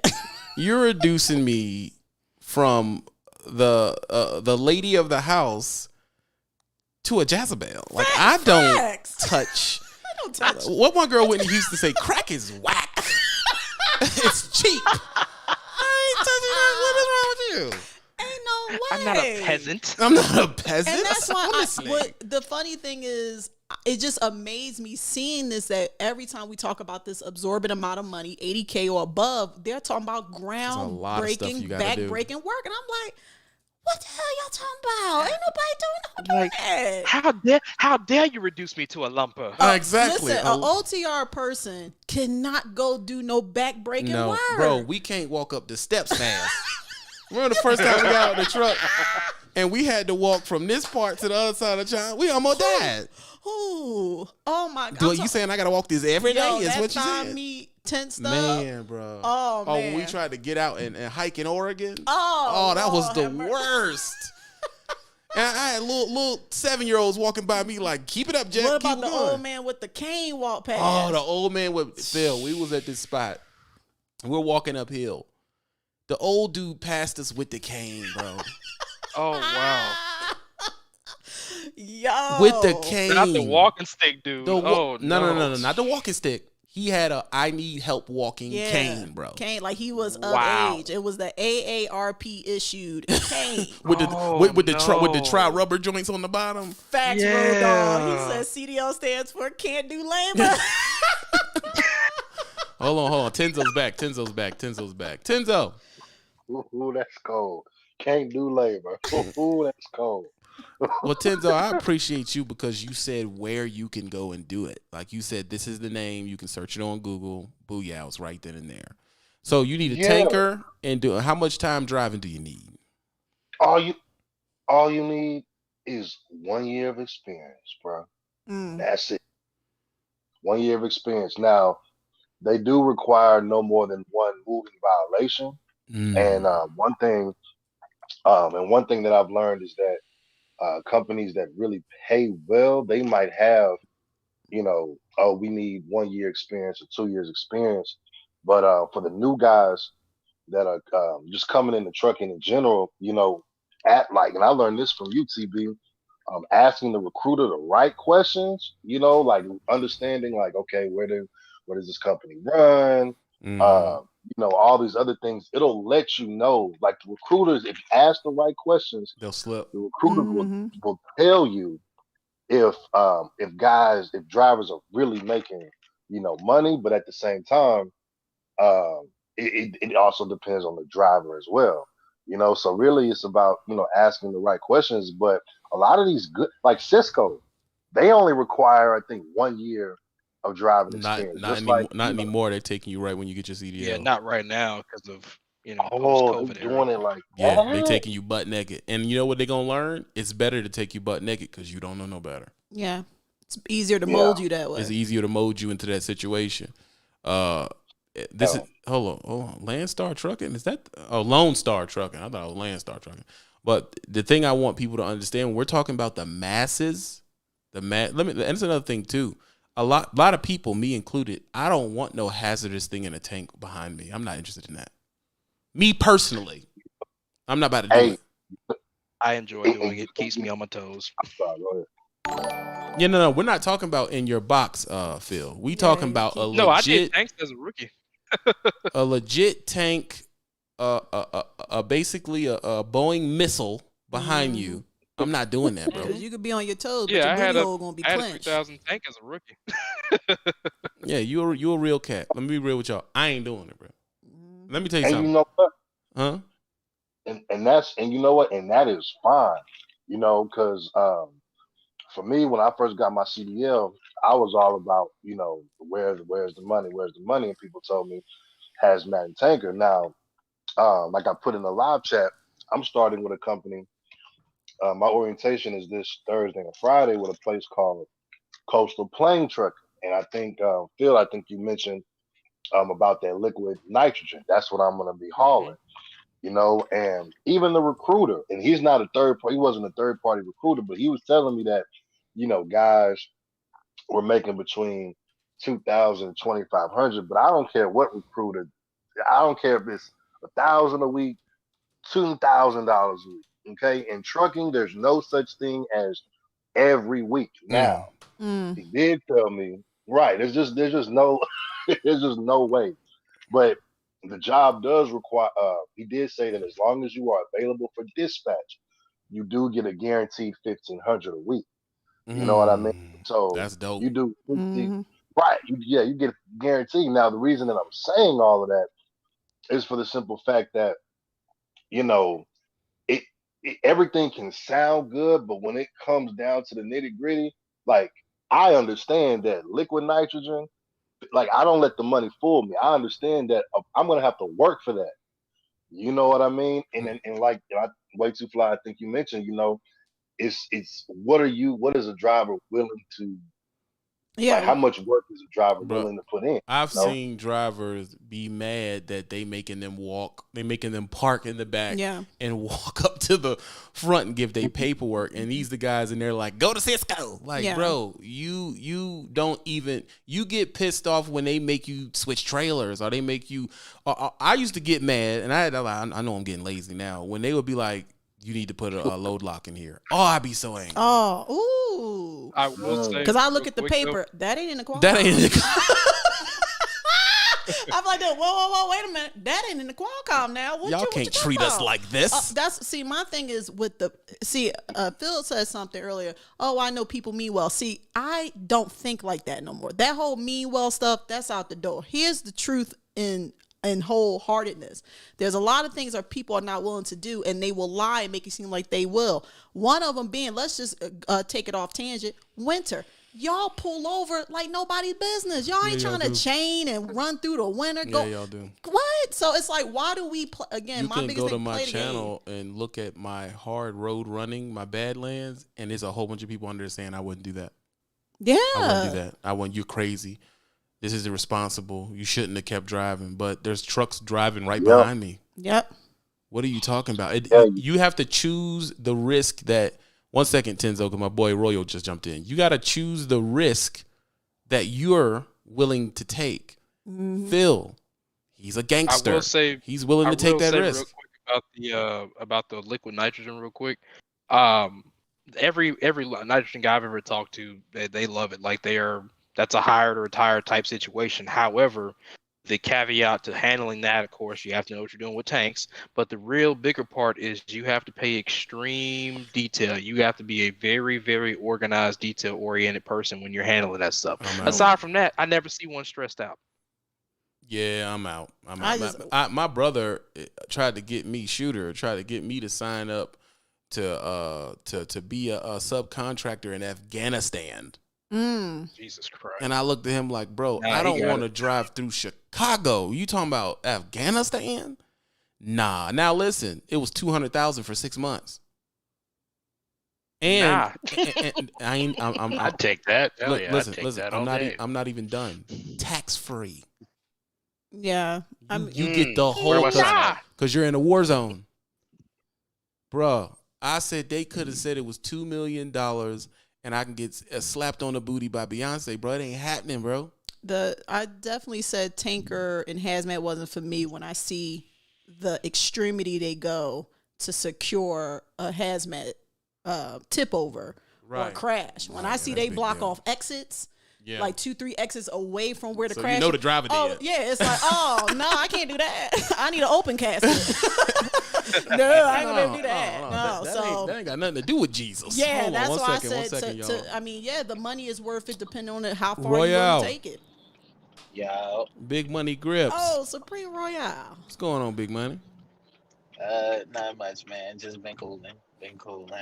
You're reducing me from the lady of the house to a Jezebel. Like, I don't touch. What one girl Whitney used to say, crack is whack. It's cheap. I ain't touching that. What is wrong with you? Ain't no way. I'm not a peasant. I'm not a peasant. And that's why the funny thing is, it just amazed me seeing this, that every time we talk about this absorbent amount of money, 80K or above, they're talking about ground-breaking, back-breaking work. And I'm like, what the hell y'all talking about? Ain't nobody doing that. How dare you reduce me to a lumper? Exactly. Listen, an OTR person cannot go do no back-breaking work. Bro, we can't walk up the steps fast. Remember the first time we got out of the truck and we had to walk from this part to the other side of town? We almost died. Ooh. Oh my God. You saying I gotta walk this every day? Is what you said? Meat tent stuff. Man, bro. Oh man. When we tried to get out and hike in Oregon. Oh, that was the Lord worst. And I had little 7-year-olds walking by me like, keep it up, Jack. What about keep the going. old man with the cane walk past? Oh, the old man with Phil. We was at this spot. We're walking uphill. The old dude passed us with the cane, bro. Oh wow. Yo. With the cane. Not the walking stick, dude. No, not the walking stick. He had a I need help walking cane, bro. Cane, like he was of age. It was the AARP issued cane. with the tri rubber joints on the bottom. Facts, Road Dog. He said CDL stands for can't do labor. Hold on. Tenzo's back. Tenzo. Ooh, that's cold. Can't do labor. Ooh, that's cold. Well, Tenzo, I appreciate you because you said where you can go and do it. Like you said, this is the name. You can search it on Google. Booyah, it's right then and there. So you need a tanker, and how much time driving do you need? All you need is 1 year of experience, bro. That's it. 1 year of experience. Now, they do require no more than one moving violation. And one thing that I've learned is that companies that really pay well, they might have, we need 1 year experience or 2 years experience. But for the new guys that are just coming into trucking in general, and I learned this from UTB, asking the recruiter the right questions, like understanding, like, okay, where does this company run? All these other things, it'll let you know. Like the recruiters, if you ask the right questions, they'll slip. The recruiters will tell you if drivers are really making, money, but at the same time, it also depends on the driver as well. So really it's about, asking the right questions. But a lot of these good, like Cisco, they only require, I think, 1 year of driving experience. Not anymore. They're taking you right when you get your CDL. Yeah, not right now because of post-COVID they're doing it like they taking you butt naked, and you know what they're gonna learn? It's better to take you butt naked because you don't know no better. Yeah, it's easier to mold you that way. It's easier to mold you into that situation. This is hold on. Landstar Trucking, is that? Lone Star Trucking. I thought it was Landstar Trucking. But the thing I want people to understand, we're talking about the masses. And it's another thing too. A lot of people, me included, I don't want no hazardous thing in a tank behind me. I'm not interested in that. Me personally. I'm not about to do Hey, it. I enjoy doing it. Keeps me on my toes. sorry, go ahead. Yeah, no, we're not talking about in your box, Phil. We talking about a No, I did legit, tanks as a rookie. a legit tank, basically a Boeing missile behind you. I'm not doing that, bro. You could be on your toes, but Yeah, your I had booty a hole gonna be I had a clenched. 3000 tank as a rookie. Yeah, you a real cat. Let me be real with y'all. I ain't doing it, bro. Let me tell you And something. you know what? Huh? And you know what? And that is fine. You know, because for me, when I first got my CDL, I was all about, where's the money? Where's the money? And people told me hazmat and tanker. Now, like I put in the live chat, I'm starting with a company. My orientation is this Thursday and Friday with a place called Coastal Plain Trucker. And I think, Phil, I think you mentioned about that liquid nitrogen. That's what I'm going to be hauling. And even the recruiter, and he's not a third party, he wasn't a third party recruiter, but he was telling me that, guys were making between 2,000 and 2,500, but I don't care what recruiter, I don't care if it's 1,000 a week, $2,000 a week. Okay. In trucking, there's no such thing as every week. Now, he did tell me, right. There's just no, there's just no way. But the job does require, he did say that as long as you are available for dispatch, you do get a guaranteed 1,500 a week. You know what I mean? So That's dope. you do 50, right. You get guaranteed. Now, the reason that I'm saying all of that is for the simple fact that, it, everything can sound good, but when it comes down to the nitty gritty, like I understand that liquid nitrogen, like I don't let the money fool me. I understand that I'm gonna have to work for that. You know what I mean? And like way too fly. I think you mentioned. It's what is a driver willing to, like how much work is a driver Bro, willing to put in? I've seen drivers be mad that they making them park in the back and walk up to the front and give their paperwork. And these the guys in there like, go to Cisco. Like, bro, you don't even, you get pissed off when they make you switch trailers or they make you, I used to get mad, and I know I'm getting lazy now, when they would be like, you need to put a load lock in here. Oh, I'd be so angry. Oh, ooh. I will say, because I look at the paper, that ain't in the Qualcomm. That ain't in the I'm like, whoa, wait a minute. That ain't in the Qualcomm now. Y'all can't treat us like this. My thing is with Phil said something earlier. Oh, I know people mean well. See, I don't think like that no more. That whole mean well stuff, that's out the door. Here's the truth in wholeheartedness. There's a lot of things that people are not willing to do, and they will lie and make it seem like they will. One of them being, let's just take it off tangent, winter. Y'all pull over like nobody's business. Y'all ain't trying to chain and run through the winter. Yeah, y'all do. What? So it's like, why do we again? You my can biggest go to thing, my play the channel and look at my hard road running, my Badlands, and there's a whole bunch of people under there saying I wouldn't do that. Yeah, I wouldn't do that. You're crazy. This is irresponsible. You shouldn't have kept driving. But there's trucks driving right behind me. Yep. What are you talking about? You have to choose the risk that. 1 second, Tenzo, because my boy Royal just jumped in. You got to choose the risk that you're willing to take. Phil, he's a gangster. I will say he's willing to take that risk. Real quick about the liquid nitrogen, real quick. Every nitrogen guy I've ever talked to, they love it. Like that's a hired or retired type situation. However, the caveat to handling that, of course, you have to know what you're doing with tanks. But the real bigger part is you have to pay extreme detail. You have to be a very, very organized, detail-oriented person when you're handling that stuff. Aside from that, I never see one stressed out. Yeah, I'm out. My brother tried to get me to sign up to be a subcontractor in Afghanistan. Jesus Christ. And I looked at him like, bro, I don't want to drive through Chicago. You talking about Afghanistan? Nah. Now listen, it was $200,000 for 6 months. And, and I'd take that. Listen. I'm not even done. Tax free. Yeah. You get the whole because you're in a war zone. Bruh, I said they could have said it was $2 million and I can get slapped on the booty by Beyonce, bro. It ain't happening, bro. I definitely said tanker and hazmat wasn't for me when I see the extremity they go to secure a hazmat tip over or crash. When I see they block off exits, like 2-3 exits away from where the crash. You know the driver did. Oh yeah, it's like, oh no, I can't do that. I need an open casket. No, I ain't gonna be able to do that. No, so that ain't got nothing to do with Jesus. yeah, Hold on, that's one why second, I said. y'all. I mean, yeah, the money is worth it depending on how far Royale. you want to take it. Yo. Big Money Grips. Oh, Supreme Royale. What's going on, Big Money? Not much, man. Just been cooling. Been cooling.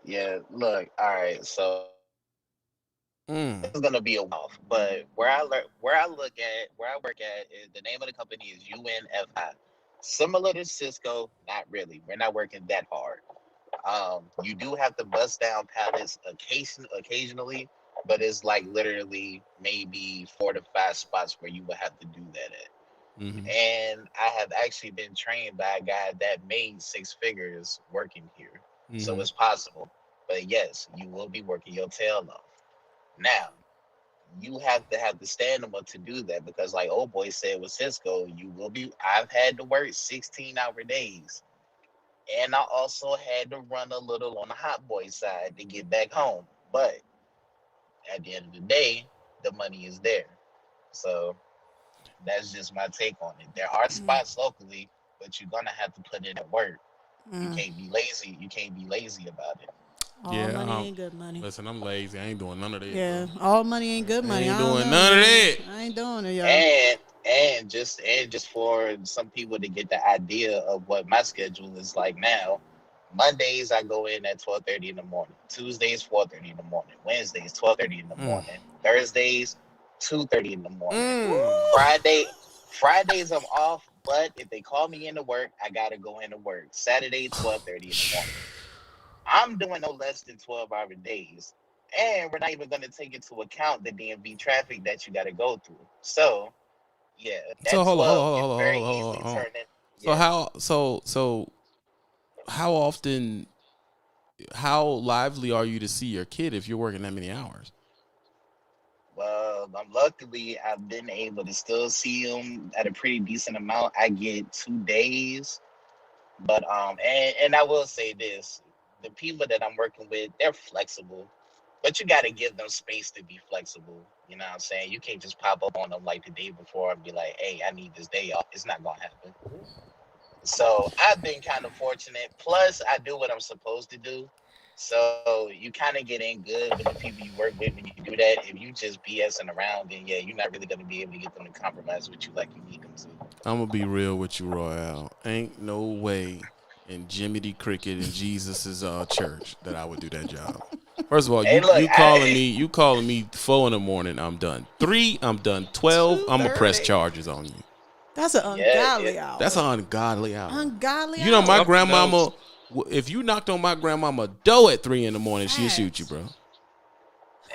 Yeah. Look. All right. So it's gonna be a while, but where I work at, is the name of the company is UNFI. Similar to Cisco, not really. We're not working that hard. You do have to bust down pallets occasionally, but it's like literally maybe 4 to 5 spots where you would have to do that at. Mm-hmm. And I have actually been trained by a guy that made 6 figures working here. Mm-hmm. So it's possible. But yes, you will be working your tail off. Now, you have to have the stamina to do that because like old boy said with Cisco, I've had to work 16-hour days. And I also had to run a little on the hot boy side to get back home. But at the end of the day, the money is there. So that's just my take on it. There are spots locally, but you're gonna have to put in the work. You can't be lazy. You can't be lazy about it. All money ain't good money. Listen, I'm lazy. I ain't doing none of that. Yeah, all money ain't good money. I ain't doing none of that. I ain't doing it, y'all. And just for some people to get the idea of what my schedule is like now. Mondays I go in at 12:30 in the morning. Tuesdays 4:30 in the morning. Wednesdays 12:30 in the morning. Thursdays 2:30 in the morning. Fridays I'm off, but if they call me into work, I gotta go into work. Saturday 12:30 in the morning. I'm doing no less than 12-hour days. And we're not even going to take into account the DMV traffic that you got to go through. So, yeah. So hold on. So how often, how lively are you to see your kid if you're working that many hours? Well, luckily I've been able to still see him at a pretty decent amount. I get 2 days, but and I will say this. The people that I'm working with, they're flexible, but you got to give them space to be flexible. You know what I'm saying? You can't just pop up on them like the day before and be like, hey, I need this day off. It's not going to happen. So I've been kind of fortunate. Plus, I do what I'm supposed to do. So you kind of get in good with the people you work with when you do that. If you just BSing around, then yeah, you're not really going to be able to get them to compromise with you like you need them to. I'm going to be real with you, Royale. Ain't no way in Jimmy D. Cricket and Jesus' church that I would do that job. First of all, you calling me 4 in the morning, I'm done. 3, I'm done. 12, I'm gonna press charges on you. That's an ungodly hour. That's an ungodly hour. Ungodly hour. You know my grandmama, if you knocked on my grandmama door at 3 in the morning, she'll shoot you, bro.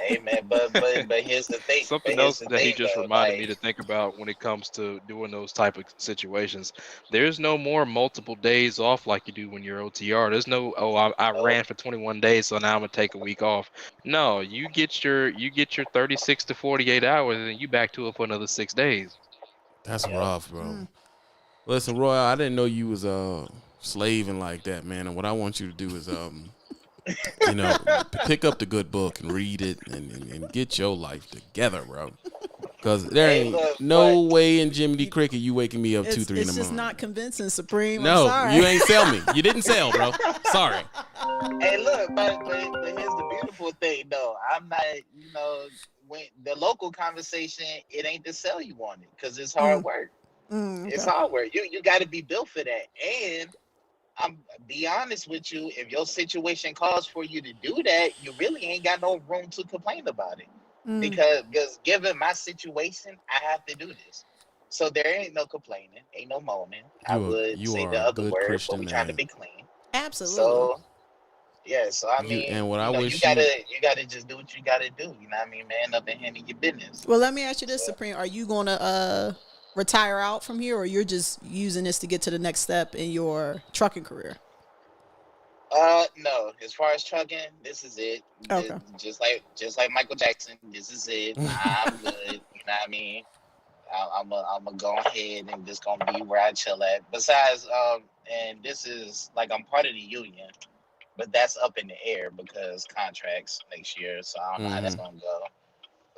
Hey man, but here's the thing. Something else that he just reminded me to think about when it comes to doing those type of situations. There's no more multiple days off like you do when you're OTR. There's no I ran for 21 days, so now I'm gonna take a week off. No, you get your 36 to 48 hours, and then you back to it for another 6 days. That's rough, bro. Listen, Roy, I didn't know you was slaving like that, man. And what I want you to do is you know, pick up the good book and read it and get your life together, bro. Because there ain't no way in Jimmy D. Cricket you waking me up 2-3 in the morning. It's just not convincing, Supreme. No, I'm sorry. you ain't sell me. You didn't sell, bro. Sorry. Hey, look, but here's the beautiful thing, though. I'm not, when the local conversation, it ain't to sell you on it because it's hard work. Okay. It's hard work. You got to be built for that. And I'm be honest with you, if your situation calls for you to do that, you really ain't got no room to complain about it. Because given my situation, I have to do this. So there ain't no complaining, ain't no moaning. I would say the other word, Christian but we trying to be clean. Absolutely. So yeah, so I mean, and what I wish you gotta just do what you gotta do. You know what I mean? Man up and handle your business. Well, let me ask you this, Supreme. Are you gonna retire out from here, or you're just using this to get to the next step in your trucking career? No. As far as trucking, this is it. Just like Michael Jackson, this is it. I'm good. You know what I mean? I'm gonna go ahead and just gonna be where I chill at. Besides, and this is like I'm part of the union, but that's up in the air because contracts next year. So I don't know how that's gonna go.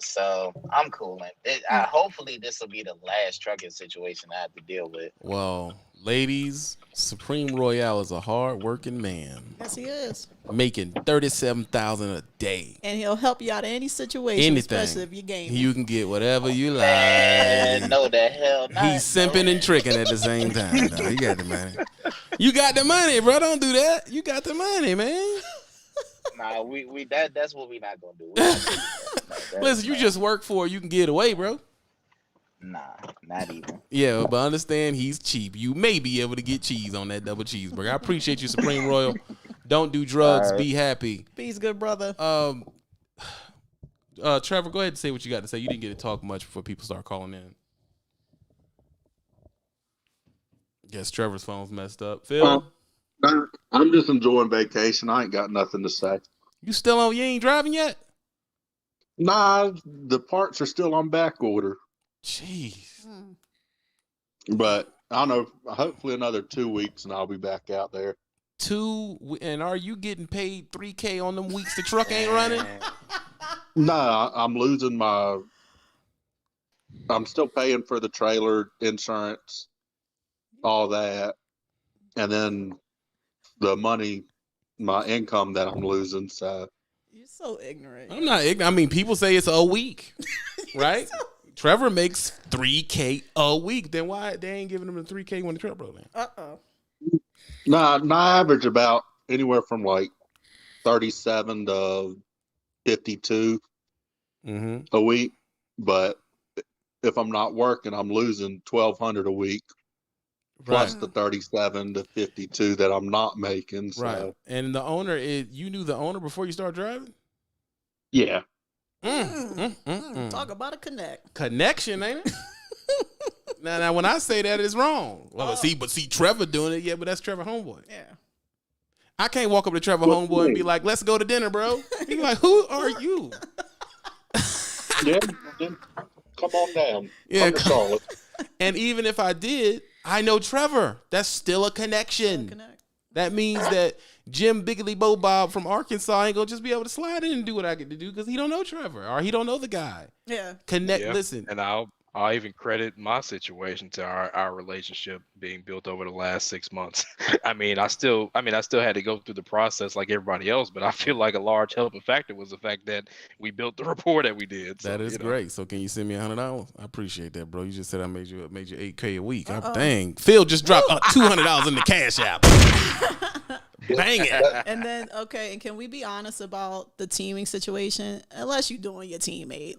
So I'm cooling. Hopefully this will be the last trucking situation I have to deal with. Well, ladies, Supreme Royale is a hard-working man. Yes, he is. Making $37,000 a day. And he'll help you out of any situation, especially if you're gaming. You can get whatever you like. No, the hell not. He's simping and tricking at the same time. No, he got the money. You got the money, bro. Don't do that. You got the money, man. Nah, that's what we not gonna do. Listen, you just work for it. You can get away, bro. Nah, not even. Yeah, but understand he's cheap. You may be able to get cheese on that double cheeseburger. I appreciate you, Supreme Royal. Don't do drugs. Right. Be happy. Peace, good brother. Trevor, go ahead and say what you got to say. You didn't get to talk much before people start calling in. Guess Trevor's phone's messed up. Phil? I'm just enjoying vacation. I ain't got nothing to say. You still on? You ain't driving yet? Nah, the parts are still on back order. Jeez. But I don't know. Hopefully another 2 weeks and I'll be back out there. And are you getting paid $3,000 on them weeks the truck ain't running? Nah, I'm losing I'm still paying for the trailer, insurance, all that. And then the money, my income that I'm losing. So you're so ignorant. I'm not ignorant. I mean, people say it's a week, right? Trevor makes $3,000 a week. Then why they ain't giving him the $3,000 when the truck broke down? Nah, I average about anywhere from like 37 to 52 a week. But if I'm not working, I'm losing $1,200 a week. Plus the 37 to 52 that I'm not making. So. Right. And the owner you knew the owner before you started driving? Yeah. Talk about a connection, ain't it? now, when I say that, it's wrong. Well, see Trevor doing it, yeah, but that's Trevor homeboy. Yeah. I can't walk up to Trevor homeboy and be like, "Let's go to dinner, bro." He's like, "Who are you?" Yeah, come on down. Yeah, and even if I did, I know Trevor. That's still a connection. That means that Jim Biggity Bo Bob from Arkansas ain't gonna just be able to slide in and do what I get to do because he don't know Trevor or he don't know the guy. Yeah. Listen. And I'll even credit my situation to our relationship being built over the last 6 months. I still had to go through the process like everybody else, but I feel like a large helping factor was the fact that we built the rapport that we did. So, that is great. So can you send me $100? I appreciate that, bro. You just said I made you $8,000 a week. Dang. Phil just dropped $200 in the cash app. Bang it. And then, and can we be honest about the teaming situation? Unless you're doing your teammate,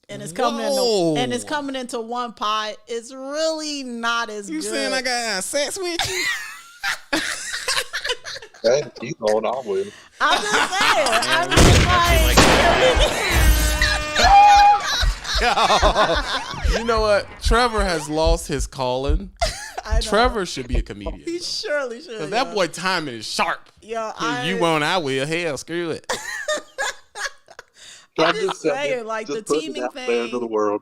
and it's coming into one pot, it's really not as good. You saying I got sex with you? Hey, keep going on with it. I'm just saying. You know what? Trevor has lost his calling. Trevor should be a comedian. He surely should. Because that boy timing is sharp. Yeah, you won't, I will. Hell, screw it. I'm just saying, the teaming thing. To the world.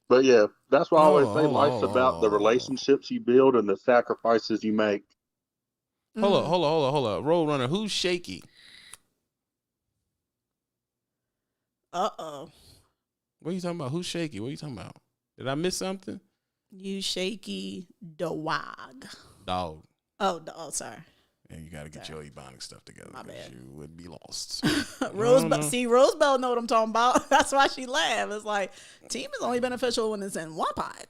But yeah, that's why I always say life's about the relationships you build and the sacrifices you make. Hold up. Road Runner, who's shaky? Uh-oh. What are you talking about? Who's shaky? What are you talking about? Did I miss something? You shaky dog. Dog. Oh, sorry. And you got to get your Ebonics stuff together. My bad. You would be lost. Rosebell know what I'm talking about. That's why she laughed. It's like, team is only beneficial when it's in one pot.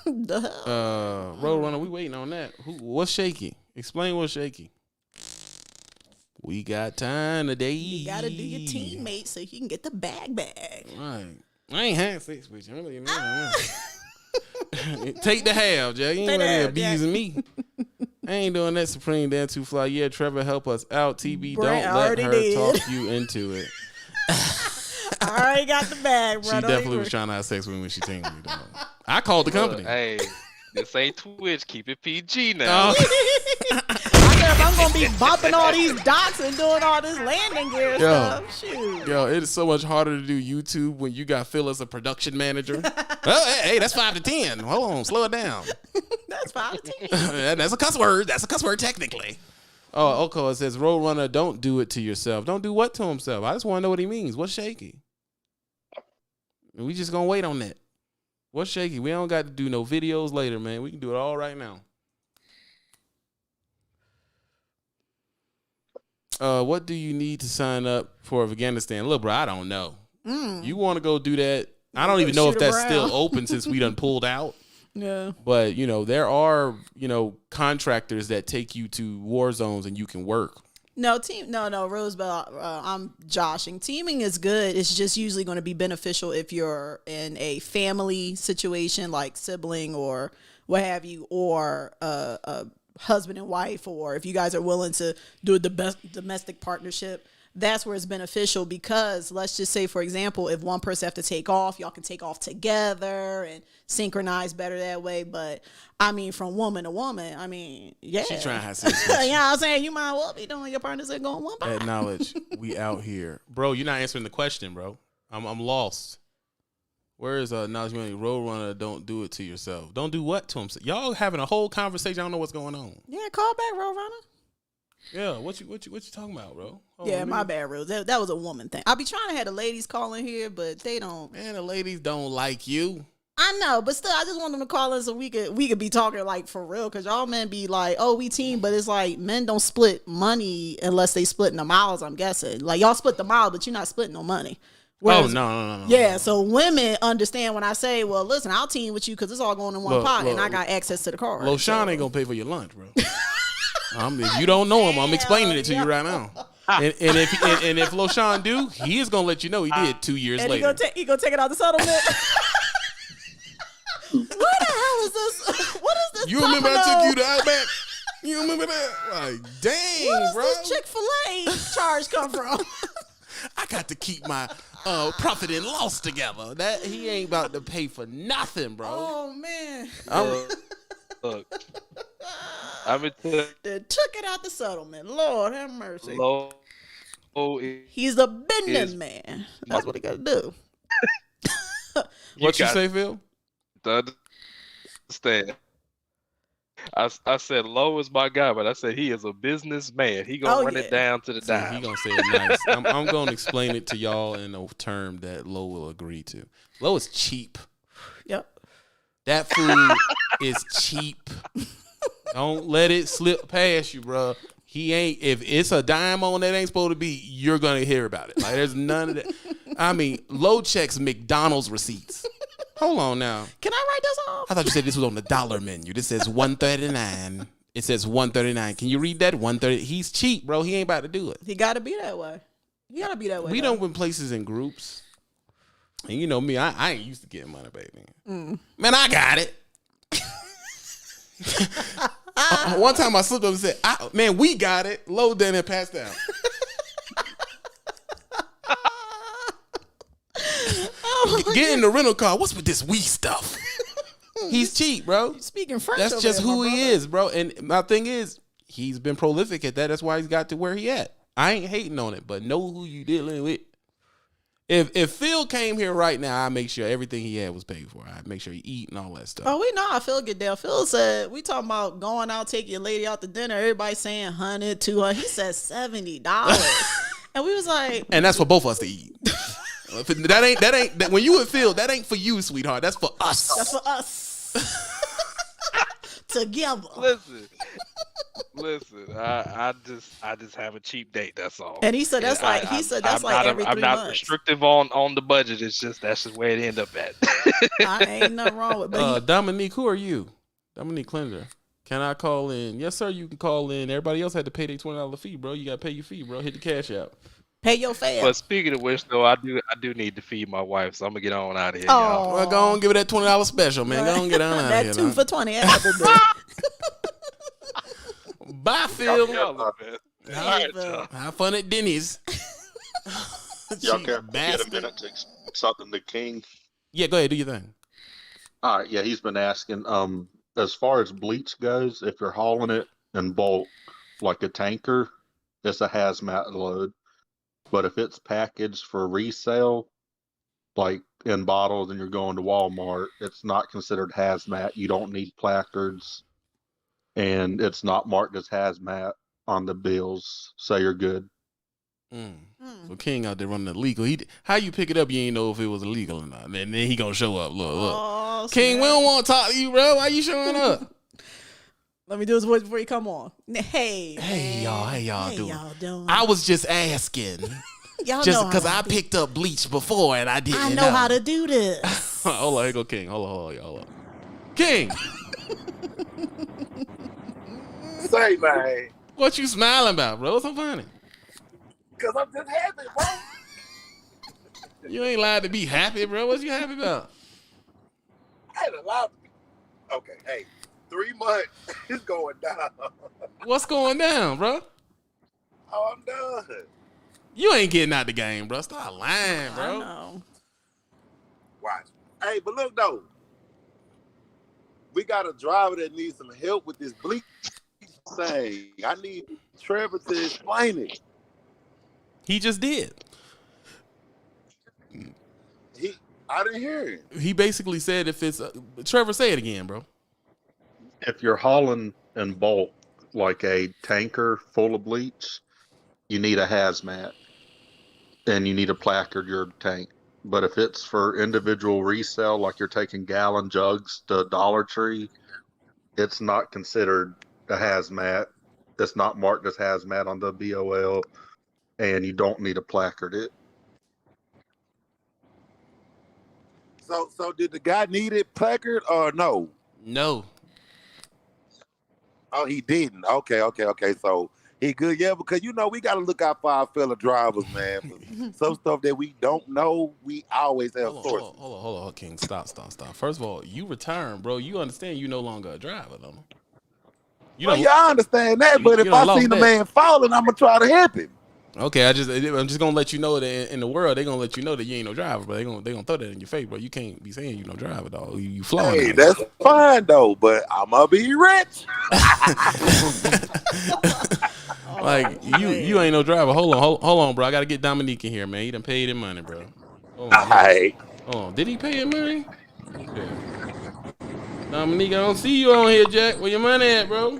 Road Runner, we waiting on that. What's shaky? Explain what's shaky. We got time today. You got to do your teammates so you can get the bag. Right. I ain't had sex with you. Take the half, Jay. You ain't really abusing me. I ain't doing that, Supreme Dan Too Fly. Yeah, Trevor, help us out. TB, Brent, don't let her talk you into it. I already got the bag, bro. She definitely was trying to have sex with me when she teamed me, dog. I called the company. Hey, this ain't Twitch. Keep it PG now. I said, if I'm gonna be bumping all these docks and doing all this landing gear stuff. Shoot. Yo, it is so much harder to do YouTube when you got Phil as a production manager. Oh, hey, that's 5 to 10. Hold on, slow it down. That's 5 to 10. That's a cuss word. That's a cuss word technically. Oh, Oko, it says, Roadrunner, don't do it to yourself. Don't do what to himself? I just want to know what he means. What's shaky? We just going to wait on that. What's shaky? We don't got to do no videos later, man. We can do it all right now. What do you need to sign up for Afghanistan? Look, bro, I don't know. You want to go do that? I don't even know if that's still open since we done pulled out. Yeah. But, there are, contractors that take you to war zones and you can work. No, Rosebell, I'm joshing. Teaming is good. It's just usually going to be beneficial if you're in a family situation like sibling or what have you, or a husband and wife, or if you guys are willing to do the best domestic partnership. That's where it's beneficial, because let's just say, for example, if one person have to take off, y'all can take off together and synchronize better that way. But I mean, from woman to woman, I mean, yeah. She trying to have sex. You know what I'm saying? You might well be doing your partners are going one by. Acknowledge we out here. Bro, you're not answering the question, bro. I'm lost. Where is acknowledgement? Roadrunner, don't do it to yourself. Don't do what to himself? Y'all having a whole conversation. I don't know what's going on. Yeah, call back, Roadrunner. Yeah, what you talking about, bro? Yeah, my bad, Rose. That was a woman thing. I be trying to have the ladies call in here, but they don't. Man, the ladies don't like you. I know, but still, I just want them to call in so we could be talking like for real. Cause y'all men be like, oh, we team, but it's like men don't split money unless they split in the miles. I'm guessing like y'all split the mile, but you're not splitting no money. Whereas, no. Yeah, so women understand when I say, well, listen, I'll team with you because it's all going in one pot, and I got access to the car. LoShawn ain't gonna pay for your lunch, bro. If you don't know him, I'm explaining it to you right now. And if LoShawn do, he is gonna let you know he did 2 years later. He gonna take it out the settlement. What the hell is this? What is this? You remember I took you to Outback? You remember that? Like, dang, where bro. Where does this Chick-fil-A charge come from? I got to keep my profit and loss together. That he ain't about to pay for nothing, bro. Oh man. Look, I've been they took it out the settlement. Lord have mercy. He's a business man. That's what he got to do. What you say, Phil? Understand. I said Low is my guy, but I said he is a businessman. He gonna run it down to the dime. He gonna say it nice. I'm gonna explain it to y'all in a term that Low will agree to. Low is cheap. Yep. That food is cheap. Don't let it slip past you, bro. He ain't. If it's a dime on that ain't supposed to be, you're gonna hear about it. Like there's none of that. I mean, Low checks McDonald's receipts. Hold on now. Can I write this off? I thought you said this was on the dollar menu. This says $1.39. It says $1.39. Can you read that? $1.30. He's cheap, bro. He ain't about to do it. He got to be that way. We don't win places in groups. And you know me, I ain't used to getting money, baby. Man, I got it. One time I slipped up and said, man, we got it. Low down and passed down. Get in the rental car. What's with this stuff? He's cheap, bro. Speaking French. That's just who he is, bro. And my thing is, he's been prolific at that. That's why he's got to where he at. I ain't hating on it, but know who you dealing with. If Phil came here right now, I'd make sure everything he had was paid for. I'd make sure he eat and all that stuff. Oh, we know how Phil get down. Phil said, we talking about going out, take your lady out to dinner. Everybody saying 100, 200. He said $70. And we was like. And that's for both of us to eat. That ain't when you with Phil, that ain't for you, sweetheart. That's for us. That's for us. Together. Listen. I just have a cheap date. That's all. And he said that's like every 3 months. I'm not restrictive on the budget. It's just that's just where it end up at. I ain't nothing wrong with it. Dominique, who are you? Dominique Cleanser. Can I call in? Yes, sir. You can call in. Everybody else had to pay their $20 fee, bro. You got to pay your fee, bro. Hit the cash out. Pay your fare. But speaking of which, though, I do need to feed my wife, so I'm gonna get on out of here. Y'all. Well, go on, give it that $20 special, man. Go on, get on out of here. That 2 for $20. Bye, Phil. Have fun at Denny's. Y'all care get a minute to explain something to King? Yeah, go ahead, do your thing. All right, yeah, he's been asking. As far as bleach goes, if you're hauling it in bulk, like a tanker, it's a hazmat load. But if it's packaged for resale, like in bottles and you're going to Walmart, it's not considered hazmat. You don't need placards, and it's not marked as hazmat on the bills, so you're good. So King out there running illegal. How you pick it up? You ain't know if it was illegal or not. And then he gonna show up. Look. King, we don't want to talk to you, bro. Why you showing up? Let me do his voice before you come on. Hey y'all. How y'all doing? Y'all doing? I was just asking. Y'all just know because I picked up bleach before and I didn't I know how to do this. Hold on, here go King. Hold on. King. Say, man. What you smiling about, bro? What's so funny? Because I'm just happy, bro. You ain't allowed to be happy, bro. What you happy about? I ain't allowed to be. Okay, hey, 3 months is going down. What's going down, bro? Oh, I'm done. You ain't getting out the game, bro. Stop lying, bro. I know. Watch. Hey, but look, though. We got a driver that needs some help with this bleach thing. I need Trevor to explain it. He just did. I didn't hear him. He basically said if it's Trevor, say it again, bro. If you're hauling in bulk, like a tanker full of bleach, you need a hazmat and you need to placard your tank. But if it's for individual resale, like you're taking gallon jugs to Dollar Tree, it's not considered a hazmat. It's not marked as hazmat on the BOL, and you don't need to placard it. So did the guy need it placard or no? No. Oh, he didn't. Okay. So he good, yeah, because we got to look out for our fellow drivers, man. Some stuff that we don't know, we always have sources. Hold on, King. Stop. First of all, you retiring, bro. You understand you no longer a driver, don't you? I understand that, but if I seen a man falling, I'm gonna try to help him. Okay, I'm just gonna let you know that in the world they're gonna let you know that you ain't no driver, but they gonna throw that in your face, bro. You can't be saying you no driver, dog. You flowing. Hey, that's fine though, but I'm gonna be rich. Like you ain't no driver. Hold on, bro. I gotta get Dominique in here, man. He done paid him money, bro. Hold on. Did he pay him money? Okay. Dominique, I don't see you on here, Jack. Where your money at, bro?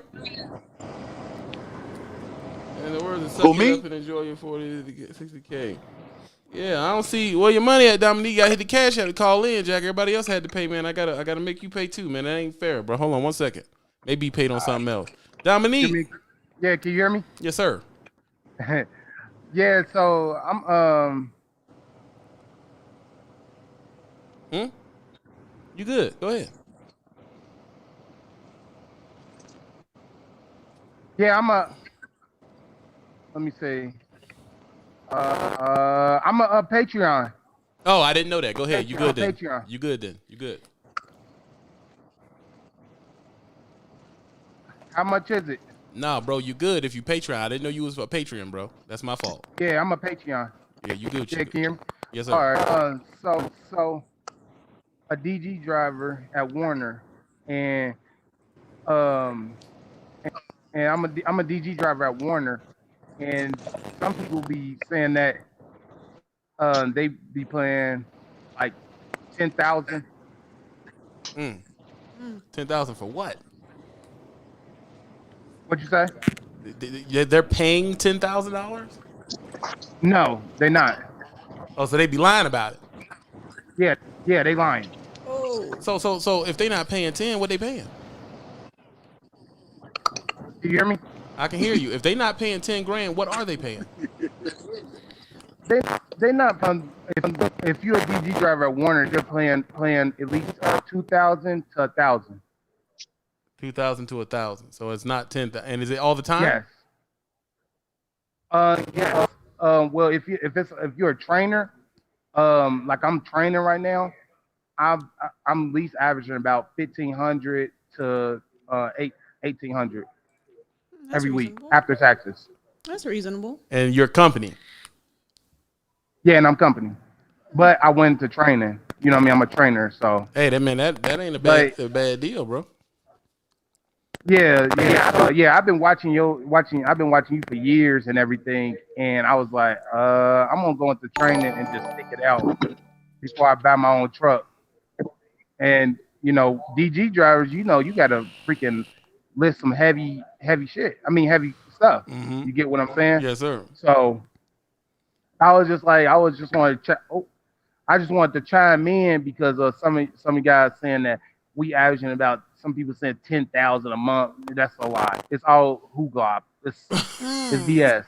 And the words of suck it up and enjoy your 40 to get 60K. Yeah, I don't see where your money at, Dominique. I hit the cash app to call in, Jack. Everybody else had to pay, man. I gotta make you pay too, man. That ain't fair, bro. Hold on 1 second. Maybe he paid on something else. Dominique. Yeah, can you hear me? Yes, sir. Yeah, so I'm You good? Go ahead. Yeah, let me see. I'm a Patreon. Oh, I didn't know that. Go ahead. You good then? Patreon. You good then? You good? How much is it? Nah, bro, you good if you Patreon. I didn't know you was a Patreon, bro. That's my fault. Yeah, I'm a Patreon. Yeah, you good. Yeah, can you hear me? Yes, sir. All right. So a DG driver at Warner, and I'm a DG driver at Warner, and some people be saying that they be playing like 10,000. 10,000 for what? What'd you say? They're paying $10,000? No, they're not. Oh, so they be lying about it? Yeah, they lying. Oh. So if they not paying 10, what they paying? You hear me? I can hear you. If they not paying 10 grand, what are they paying? They not. If you're a DG driver at Warner, they're playing at least 2,000 to 1,000. 2,000 to 1,000. So it's not 10,000. And is it all the time? Yes. Yes. Well, if you're a trainer, like I'm training right now, I'm at least averaging about 1,500 to 1,800 every week after taxes. That's reasonable. And your company? Yeah, and I'm company, but I went to training. You know what I mean? I'm a trainer, so. Hey, that ain't a bad deal, bro. Yeah. I've been watching I've been watching you for years and everything, and I was like, I'm gonna go into training and just stick it out before I buy my own truck. And DG drivers, you gotta freaking lift some heavy shit. I mean, heavy stuff. Mm-hmm. You get what I'm saying? Yes, sir. So I just wanted to check. Oh, I just wanted to chime in because some of you guys saying that we averaging about, some people saying 10,000 a month. That's a lot. It's all hoogop. It's BS.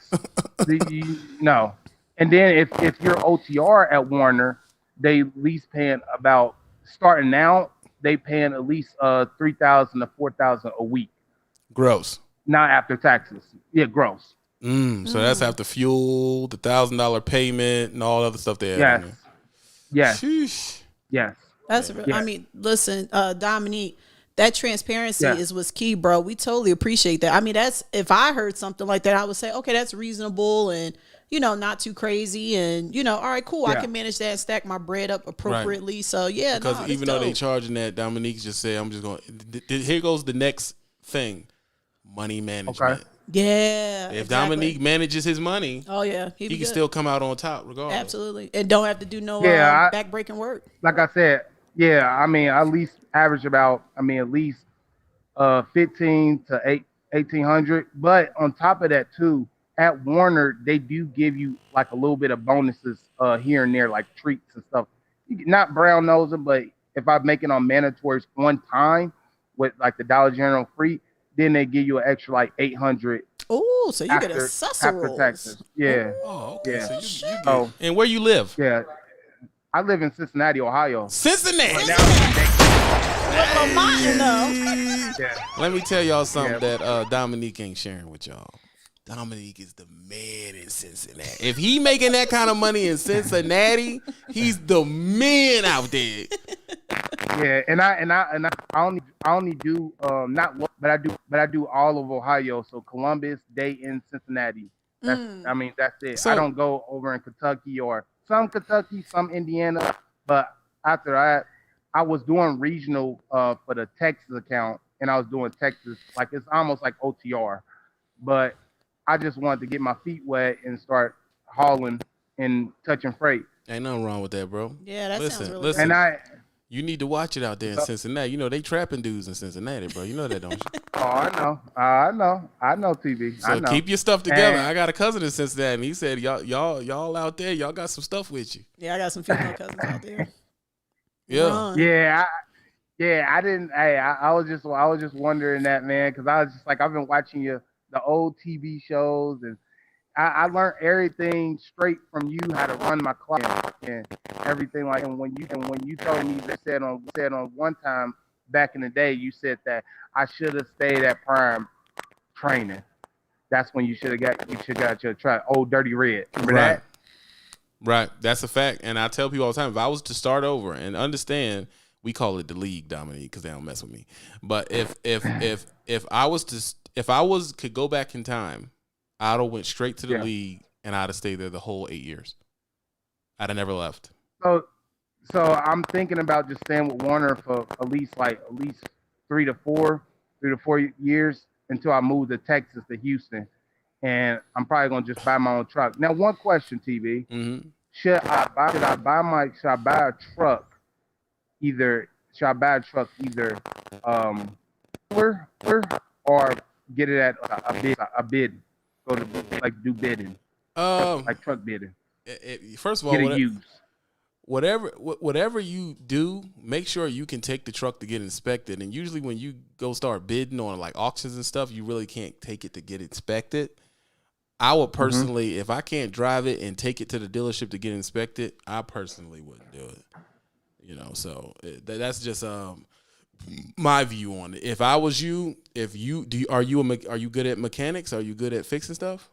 No. And then if you're OTR at Warner, they at least paying about, starting now, they paying at least 3,000 to 4,000 a week. Gross. Not after taxes. Yeah, gross. So that's after fuel, the $1,000 payment, and all other stuff they had. Yes. In there. Yes. Sheesh. Yes. That's I mean, listen, Dominique, that transparency is what's key, bro. We totally appreciate that. I mean, that's, if I heard something like that, I would say, okay, that's reasonable and not too crazy, and all right, cool. I can manage that and stack my bread up appropriately. Right. So yeah, because even though they charging that, Dominique just said, I'm just going. Here goes the next thing: money management. Okay. Yeah. If Dominique manages his money, he can still come out on top regardless. Absolutely, and don't have to do no back-breaking work. Like I said, I mean, at least average about, at least 15 to 1,800. But on top of that too, at Warner, they do give you like a little bit of bonuses here and there, like treats and stuff. Not brown nosing, but if I make it on mandatories one time with like the Dollar General free, then they give you an extra like 800. Oh, so you get a after taxes. Yeah. Oh, okay. Yeah. So you get, and where you live? Yeah. I live in Cincinnati, Ohio. Cincinnati. Let me tell y'all something that Dominique ain't sharing with y'all. Dominique is the man in Cincinnati. If he making that kind of money in Cincinnati, he's the man out there. Yeah, and I only do but I do all of Ohio. So Columbus, Dayton, Cincinnati. That's it. So, I don't go over in Kentucky, or some Kentucky, some Indiana. But after that, I was doing regional for the Texas account, and I was doing Texas, like it's almost like OTR. But I just wanted to get my feet wet and start hauling and touching freight. Ain't nothing wrong with that, bro. Yeah, that sounds really listen. good. You need to watch it out there in Cincinnati. They trapping dudes in Cincinnati, bro. You know that, don't you? Oh, I know, TV. So keep your stuff together. I got a cousin in Cincinnati, and he said, y'all out there, y'all got some stuff with you. Yeah, I got some female cousins out there. Yeah. I didn't. Hey, I was just wondering that, man, because I was just like, I've been watching the old TV shows, and I learned everything straight from you, how to run my client and everything. Like, and when you told me, you said on one time back in the day, you said that I should have stayed at Prime training. That's when you should have got your truck. Old Dirty Red. Remember that? Right. That's a fact. And I tell people all the time, if I was to start over, and understand, we call it the league, Dominique, because they don't mess with me. But if I could go back in time, I'd have went straight to the league, and I'd have stayed there the whole 8 years. I'd have never left. So I'm thinking about just staying with Warner for at least 3 to 4 years until I move to Texas, to Houston, and I'm probably gonna just buy my own truck. Now, one question, TV: Should I buy a truck either or get it at a bid? Go to do bidding, like truck bidding. First of all, whatever you do, make sure you can take the truck to get inspected. And usually, when you go start bidding on like auctions and stuff, you really can't take it to get inspected. I would personally, if I can't drive it and take it to the dealership to get inspected, I personally wouldn't do it. So that's just my view on it. If I was you, are you good at mechanics? Are you good at fixing stuff?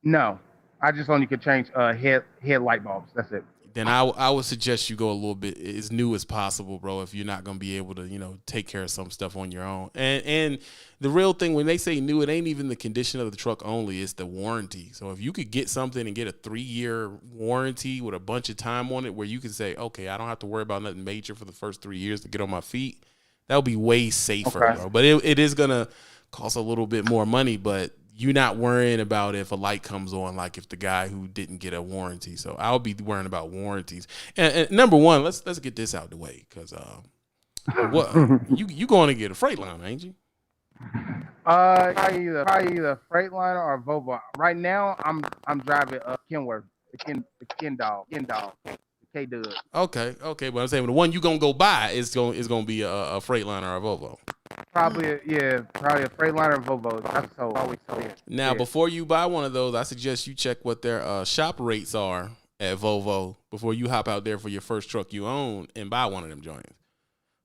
No, I just only could change head light bulbs. That's it. Then I would suggest you go a little bit as new as possible, bro. If you're not gonna be able to, take care of some stuff on your own. And the real thing, when they say new, it ain't even the condition of the truck only; it's the warranty. So if you could get something and get a 3-year warranty with a bunch of time on it, where you can say, okay, I don't have to worry about nothing major for the first 3 years to get on my feet, That would be way safer, bro. But it is gonna cost a little bit more money, but you're not worrying about if a light comes on, like if the guy who didn't get a warranty. So I'll be worrying about warranties. And number one, let's get this out the way, because what you going to get a Freightliner, ain't you? Probably either Freightliner or Volvo. Right now, I'm driving a Kenworth, the Ken Dog, the K Dub. Okay. But I'm saying the one you gonna go buy is gonna be a Freightliner or a Volvo. Probably a Freightliner or Volvo. That's so always so. Now, before you buy one of those, I suggest you check what their shop rates are at Volvo before you hop out there for your first truck you own and buy one of them joints.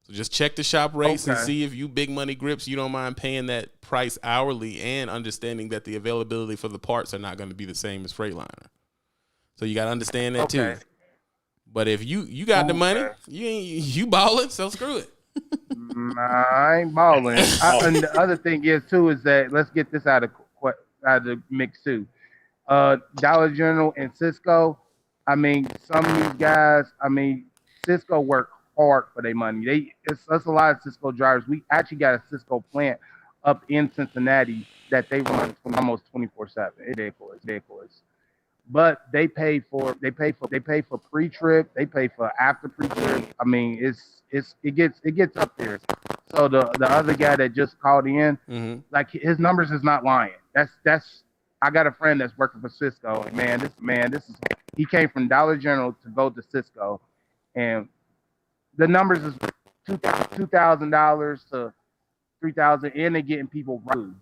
So just check the shop rates and see if you big money grips, you don't mind paying that price hourly and understanding that the availability for the parts are not going to be the same as Freightliner. So you got to understand that too. But if you got the money, you balling, so screw it. Nah, I ain't balling. And the other thing is that let's get this out of the mix too. Dollar General and Cisco. I mean, some of these guys. I mean, Cisco work hard for their money. That's a lot of Cisco drivers. We actually got a Cisco plant up in Cincinnati that they run almost 24/7. It's ridiculous. But they pay for pre-trip, they pay for after pre-trip. I mean, it gets up there. So the other guy that just called in, like his numbers is not lying. That's I got a friend that's working for Cisco, and he came from Dollar General to go to Cisco, and the numbers is $2,000 to $3,000, and they're getting people food.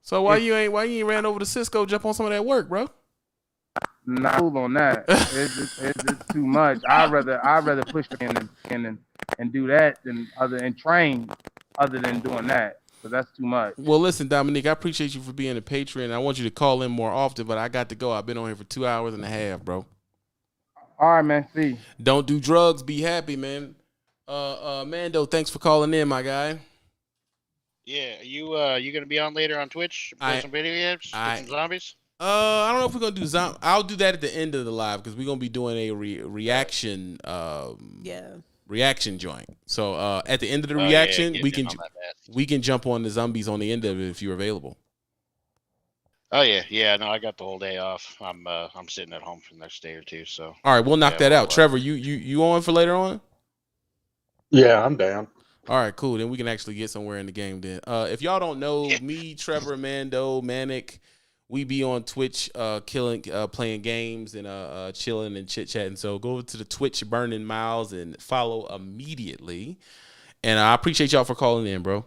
So why you ain't ran over to Cisco, jump on some of that work, bro? Not cool on that. It's too much. I'd rather push in and do that and train other than doing that. So that's too much. Well, listen, Dominique, I appreciate you for being a patron. I want you to call in more often, but I got to go. I've been on here for 2 hours and a half, bro. All right, man. See. Don't do drugs. Be happy, man. Mando, thanks for calling in, my guy. Yeah, you gonna be on later on Twitch? Play some video games? Get some zombies? I don't know if we're gonna do I'll do that at the end of the live because we're gonna be doing a reaction. Reaction joint. So at the end of the reaction, we can jump on the zombies on the end of it if you're available. Oh yeah. No, I got the whole day off. I'm sitting at home for the next day or two. So all right, we'll knock that out. Trevor, you on for later on? Yeah, I'm down. All right, cool. Then we can actually get somewhere in the game. Then, if y'all don't know me, Trevor, Mando, Manic, we be on Twitch, playing games and chilling and chit chatting. So go over to the Twitch Burning Miles and follow immediately. And I appreciate y'all for calling in, bro.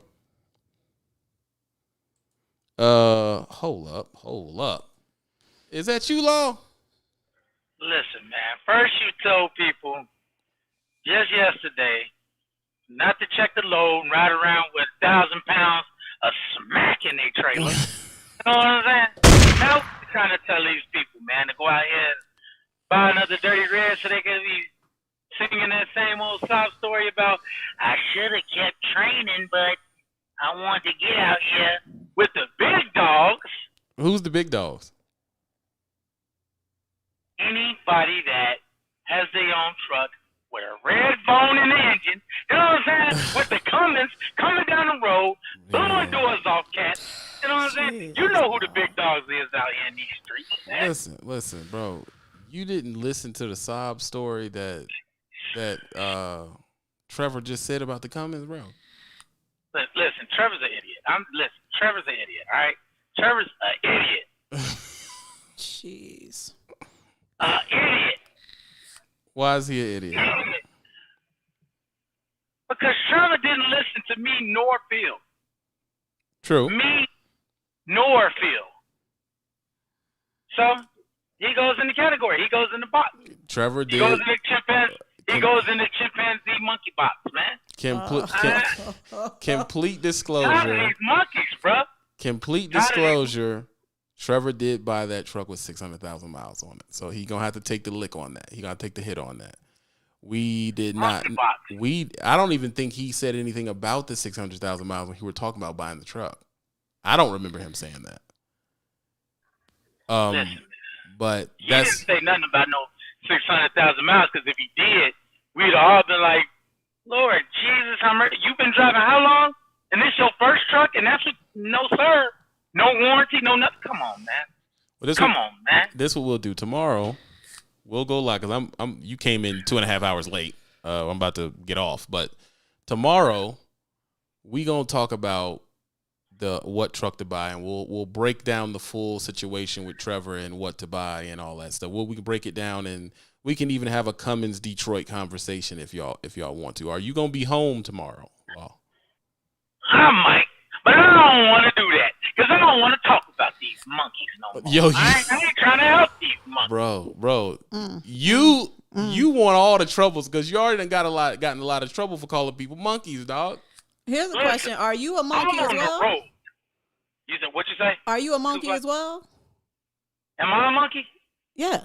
Hold up. Is that you, Law? Listen, man. First you told people just yesterday not to check the load and ride around with 1,000 pounds of smack in their trailer. You know what I'm saying? Now we're trying to tell these people, man, to go out here and buy another Dirty Red so they can be singing that same old sob story about, I should have kept training, but I wanted to get out here with the big dogs. Who's the big dogs? Anybody that has their own truck with a red bone in the engine, you know what I'm saying? With the Cummins coming down the road, blowing doors off cats. You know what I'm saying? You know who the big dogs is out here in these streets, man. Listen, bro. You didn't listen to the sob story that Trevor just said about the Cummins, bro. Listen, Trevor's an idiot. Trevor's an idiot, all right? Trevor's an idiot. Jeez. Idiot. Why is he an idiot? Because Trevor didn't listen to me nor Phil. True. Me nor Phil. So he goes in the category. He goes in the box. Trevor did. He goes in the chimpanzee monkey box, man. Complete disclosure. Out of these monkeys, bro. Complete disclosure. Trevor did buy that truck with 600,000 miles on it, so he gonna have to take the lick on that. He gonna take the hit on that. We did not. I don't even think he said anything about the 600,000 miles when he were talking about buying the truck. I don't remember him saying that. Listen, but he didn't say nothing about no 600,000 miles, because if he did, we'd all been like, Lord Jesus time. You've been driving how long? And this your first truck? And that's what, no, sir. No warranty, no nothing. Come on, man. Well, Come on, man. This what we'll do tomorrow. We'll go live because you came in 2.5 hours late. I'm about to get off, but tomorrow we gonna talk about what truck to buy, and we'll break down the full situation with Trevor and what to buy and all that stuff. We can break it down, and we can even have a Cummins Detroit conversation if y'all want to. Are you gonna be home tomorrow? Wow. I might, but I don't want to do that because I don't want to talk about these monkeys no more. Yo, I ain't trying to help these monkeys. Bro, you want all the troubles because you already done gotten a lot of trouble for calling people monkeys, dog. Here's a question: are you a monkey as well? You said what you say? Are you a monkey as well? Am I a monkey? Yeah.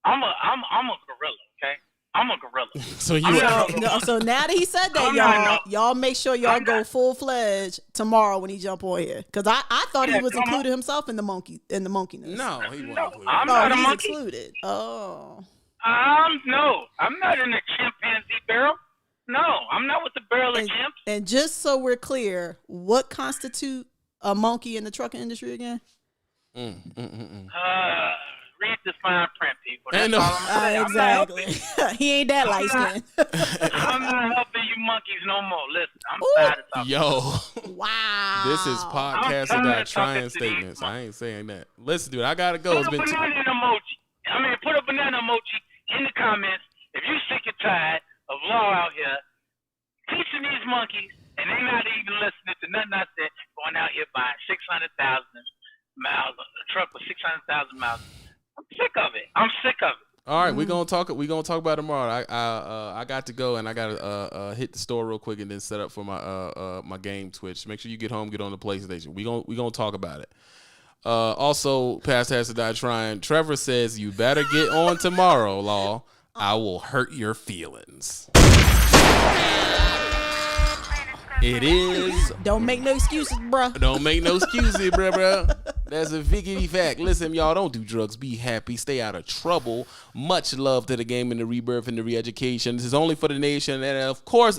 I'm a gorilla. Okay. I'm a gorilla. So you so now that he said that, y'all make sure y'all go full fledged tomorrow when he jump on here, because I thought he was included himself in the monkeyness. No, he wasn't included. I'm not a he's monkey. excluded. Oh. No, I'm not in the chimpanzee barrel. No, I'm not with the barrel of chimps. And just so we're clear, what constitute a monkey in the trucking industry again? Read the fine print, people. That's all I'm saying. Exactly. He ain't that light skinned. I'm not helping you monkeys no more. Listen, I'm tired of talking. Yo. Wow. This is podcast about trying statements. I ain't saying that. Listen, dude, I gotta go. Put a banana emoji. Put a banana emoji in the comments if you sick and tired of law out here teaching these monkeys and they not even listening to nothing I said, going out here buying 600,000 miles, a truck with 600,000 miles. I'm sick of it. All right, we're gonna talk about it tomorrow. I got to go, and I gotta hit the store real quick and then set up for my my game Twitch. Make sure you get home, get on the PlayStation. We gonna talk about it. Also, past has to die trying. Trevor says you better get on tomorrow, Law. I will hurt your feelings. It is. Don't make no excuses, bruh. Don't make no excuses, bruh. That's a vickety fact. Listen, y'all, don't do drugs. Be happy. Stay out of trouble. Much love to the game and the rebirth and the re-education. This is only for the nation. And, of course,